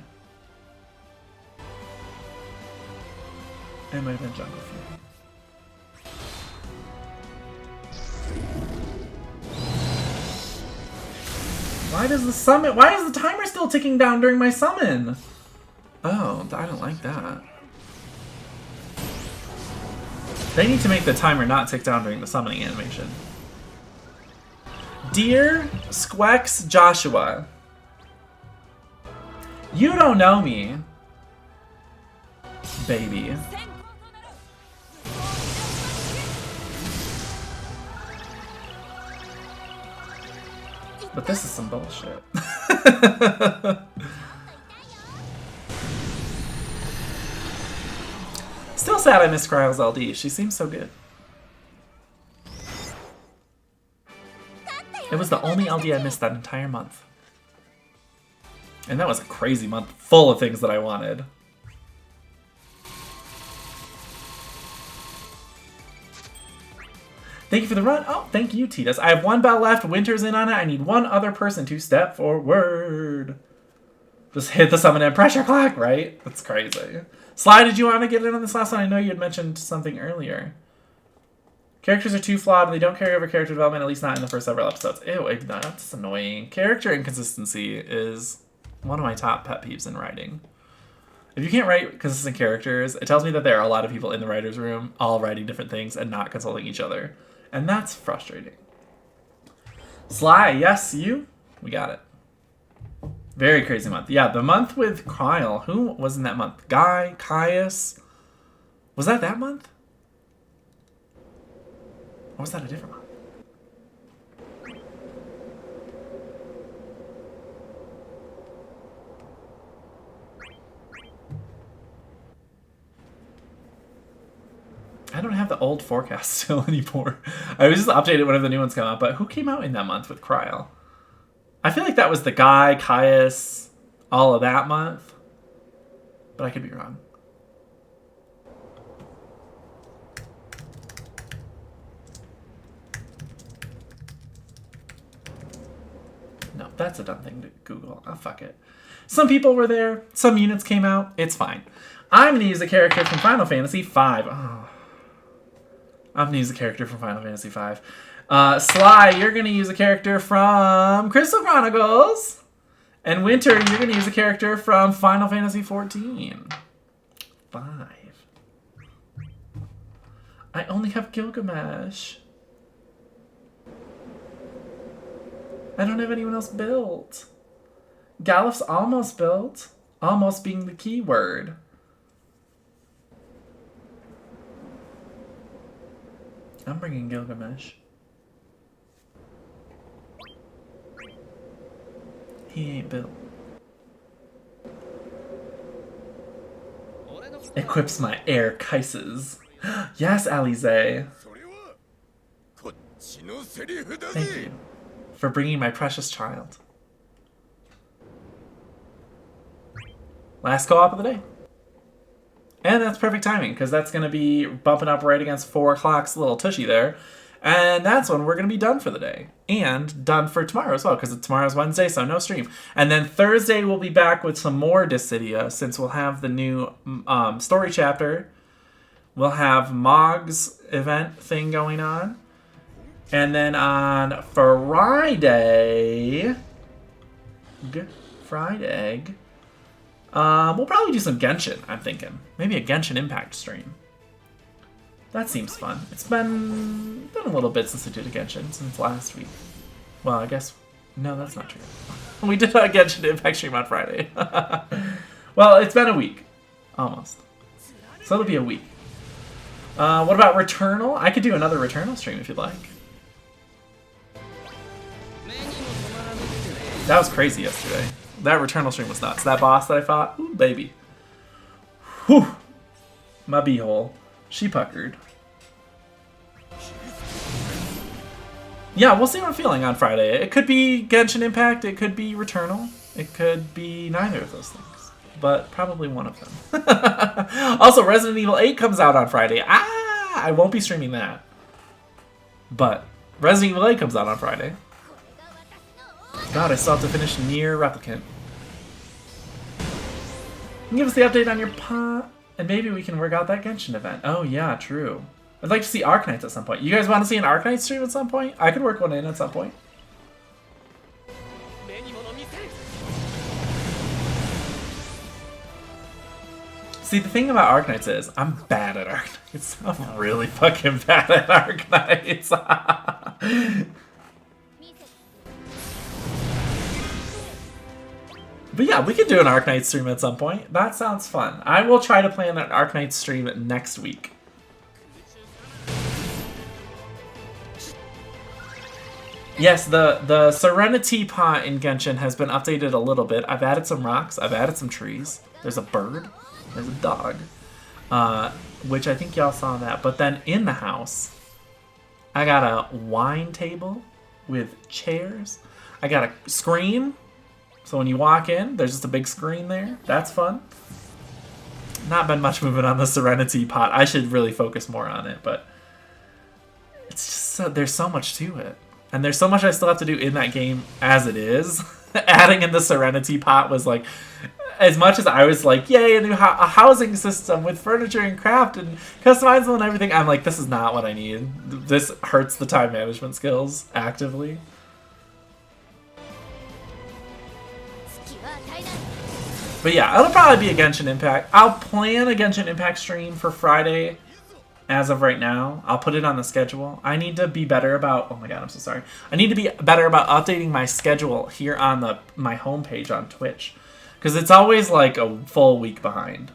It might have been Jungle Fury. Why is the timer still ticking down during my summon? Oh, I don't like that. They need to make the timer not tick down during the summoning animation. Dear Squex Joshua, you don't know me, baby. But this is some bullshit. Still sad I missed Cryles LD. She seems so good. It was the only LD I missed that entire month. And that was a crazy month full of things that I wanted. Thank you for the run. Oh, thank you, Titus. I have one bell left. Winter's in on it. I need one other person to step forward. Just hit the summon and pressure clock, right? That's crazy. Sly, did you want to get in on this last one? I know you had mentioned something earlier. Characters are too flawed, and they don't carry over character development, at least not in the first several episodes. Ew, that's annoying. Character inconsistency is one of my top pet peeves in writing. If you can't write consistent characters, it tells me that there are a lot of people in the writer's room all writing different things and not consulting each other. And that's frustrating. Sly, yes, you? We got it. Very crazy month. Yeah, the month with Kyle. Who was in that month? Guy? Caius? Was that month? Or was that a different one? I don't have the old forecast still anymore. I was just updated whenever the new ones come out, but who came out in that month with Kryl? I feel like that was the guy, Caius, all of that month. But I could be wrong. No, that's a dumb thing to Google. Oh, fuck it. Some people were there. Some units came out. It's fine. I'm going to use a character from Final Fantasy V. Oh. I'm going to use a character from Final Fantasy V. Sly, you're going to use a character from Crystal Chronicles. And Winter, you're going to use a character from Final Fantasy XIV. 5. I only have Gilgamesh. I don't have anyone else built. Galif's almost built. Almost being the key word. I'm bringing Gilgamesh. He ain't built. Equips my air Kaises. Yes, Alize. Thank you for bringing my precious child. Last co-op of the day. And that's perfect timing, because that's going to be bumping up right against 4 o'clock's little tushy there. And that's when we're going to be done for the day. And done for tomorrow as well, because tomorrow's Wednesday, so no stream. And then Thursday we'll be back with some more Dissidia, since we'll have the new story chapter. We'll have Mog's event thing going on. And then on Friday... we'll probably do some Genshin, I'm thinking. Maybe a Genshin Impact stream. That seems fun. It's been a little bit since I did a Genshin, since last week. Well, I guess... No, that's not true. We did a Genshin Impact stream on Friday. Well, it's been a week. Almost. So it'll be a week. What about Returnal? I could do another Returnal stream if you'd like. That was crazy yesterday. That Returnal stream was nuts. That boss that I fought, ooh, baby. Whew. My beehole. She puckered. Yeah, we'll see what I'm feeling on Friday. It could be Genshin Impact, it could be Returnal, it could be neither of those things. But probably one of them. Also, Resident Evil 8 comes out on Friday. I won't be streaming that. But Resident Evil 8 comes out on Friday. God, I still have to finish Nier Replicant. Give us the update on your pot, and maybe we can work out that Genshin event. Oh yeah, true. I'd like to see Arknights at some point. You guys want to see an Arknight stream at some point? I could work one in at some point. See, the thing about Arknights is, I'm bad at Arknights. I'm really fucking bad at Arknights. But yeah, we could do an Arknight stream at some point. That sounds fun. I will try to plan an Arknight stream next week. Yes, the Serenity pot in Genshin has been updated a little bit. I've added some rocks. I've added some trees. There's a bird. There's a dog. Which I think y'all saw that. But then in the house, I got a wine table with chairs. I got a screen. So when you walk in, there's just a big screen there. That's fun. Not been much movement on the Serenity pot. I should really focus more on it, but it's just so, there's so much to it. And there's so much I still have to do in that game as it is. Adding in the Serenity pot was like, as much as I was like, yay, a housing system with furniture and craft and customizable and everything, I'm like, this is not what I need. This hurts the time management skills actively. But yeah, it'll probably be a Genshin Impact. I'll plan a Genshin Impact stream for Friday as of right now. I'll put it on the schedule. I need to be better about... Oh my god, I'm so sorry. I need to be better about updating my schedule here on my homepage on Twitch. Because it's always like a full week behind.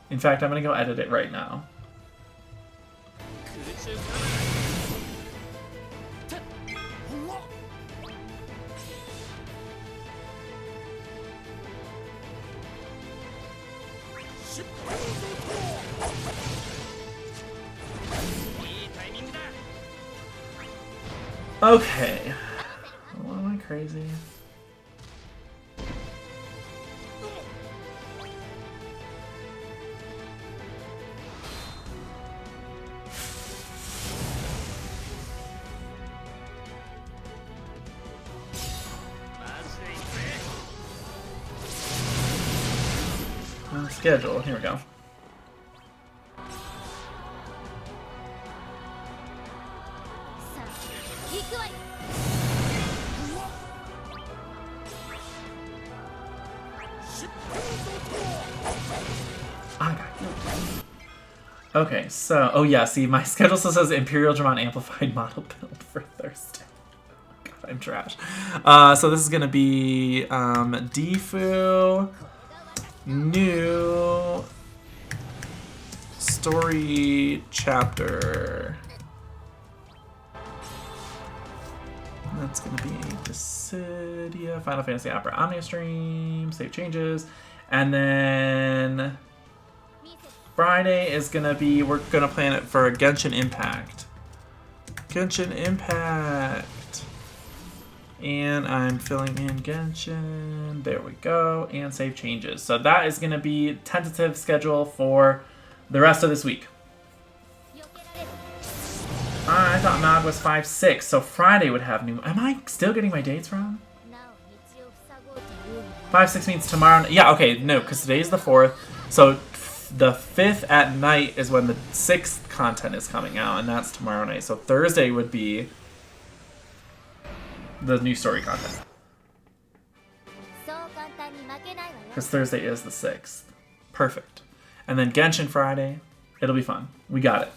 In fact, I'm going to go edit it right now. Okay. Oh, am I crazy? Schedule. Here we go. Okay, so oh yeah, see my schedule still says Imperial Dramon Amplified model build for Thursday. God, I'm trash. So this is gonna be Defu, new story chapter. That's gonna be Dissidia, Final Fantasy Opera Omnia stream, save changes, and then Friday is gonna be, we're gonna plan it for Genshin Impact. Genshin Impact. And I'm filling in Genshin. There we go. And save changes. So that is gonna be tentative schedule for the rest of this week. I thought Mag was 5/6, so Friday would have new. Am I still getting my dates wrong? 5/6 means tomorrow. Yeah, okay, no, because today is the 4th. So the 5th at night is when the 6th content is coming out, and that's tomorrow night. So Thursday would be the new story content. Because Thursday is the 6th. Perfect. And then Genshin Friday. It'll be fun. We got it.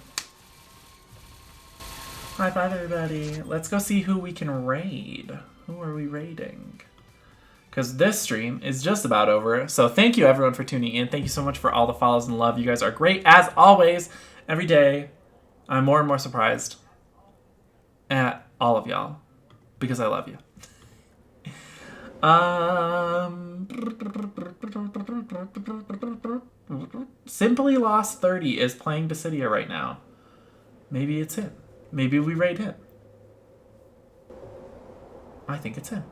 High five, everybody. Let's go see who we can raid. Who are we raiding? Because this stream is just about over. So thank you, everyone, for tuning in. Thank you so much for all the follows and love. You guys are great, as always. Every day, I'm more and more surprised at all of y'all. Because I love you. Simply Lost 30 is playing Dissidia right now. Maybe it's him. Maybe we raid him. I think it's him.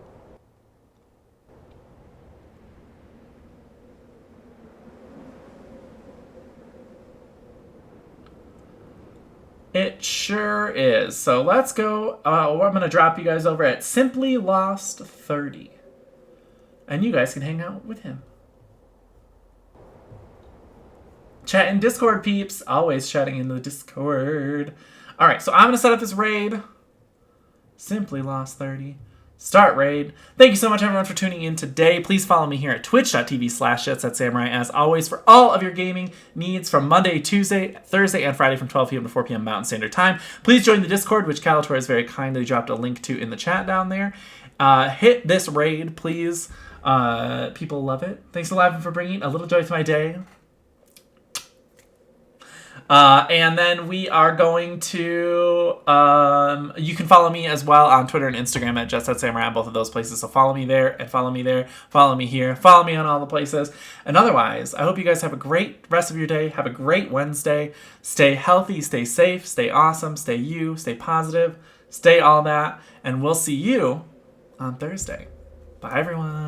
It sure is. So let's go. I'm going to drop you guys over at Simply Lost 30. And you guys can hang out with him. Chat in Discord, peeps. Always chatting in the Discord. Alright, so I'm going to set up this raid. Simply Lost 30. Start raid. Thank you so much, everyone, for tuning in today. Please follow me here at twitch.tv/JetSetSamurai, as always, for all of your gaming needs from Monday, Tuesday, Thursday, and Friday from 12 p.m. to 4 p.m. Mountain Standard Time. Please join the Discord, which Calator has very kindly dropped a link to in the chat down there. Hit this raid, please. People love it. Thanks a lot for bringing a little joy to my day. And then we are going to, you can follow me as well on Twitter and Instagram at JetSetSamurai, both of those places. So follow me there and follow me there. Follow me here. Follow me on all the places. And otherwise, I hope you guys have a great rest of your day. Have a great Wednesday. Stay healthy, stay safe, stay awesome, stay you, stay positive, stay all that. And we'll see you on Thursday. Bye, everyone.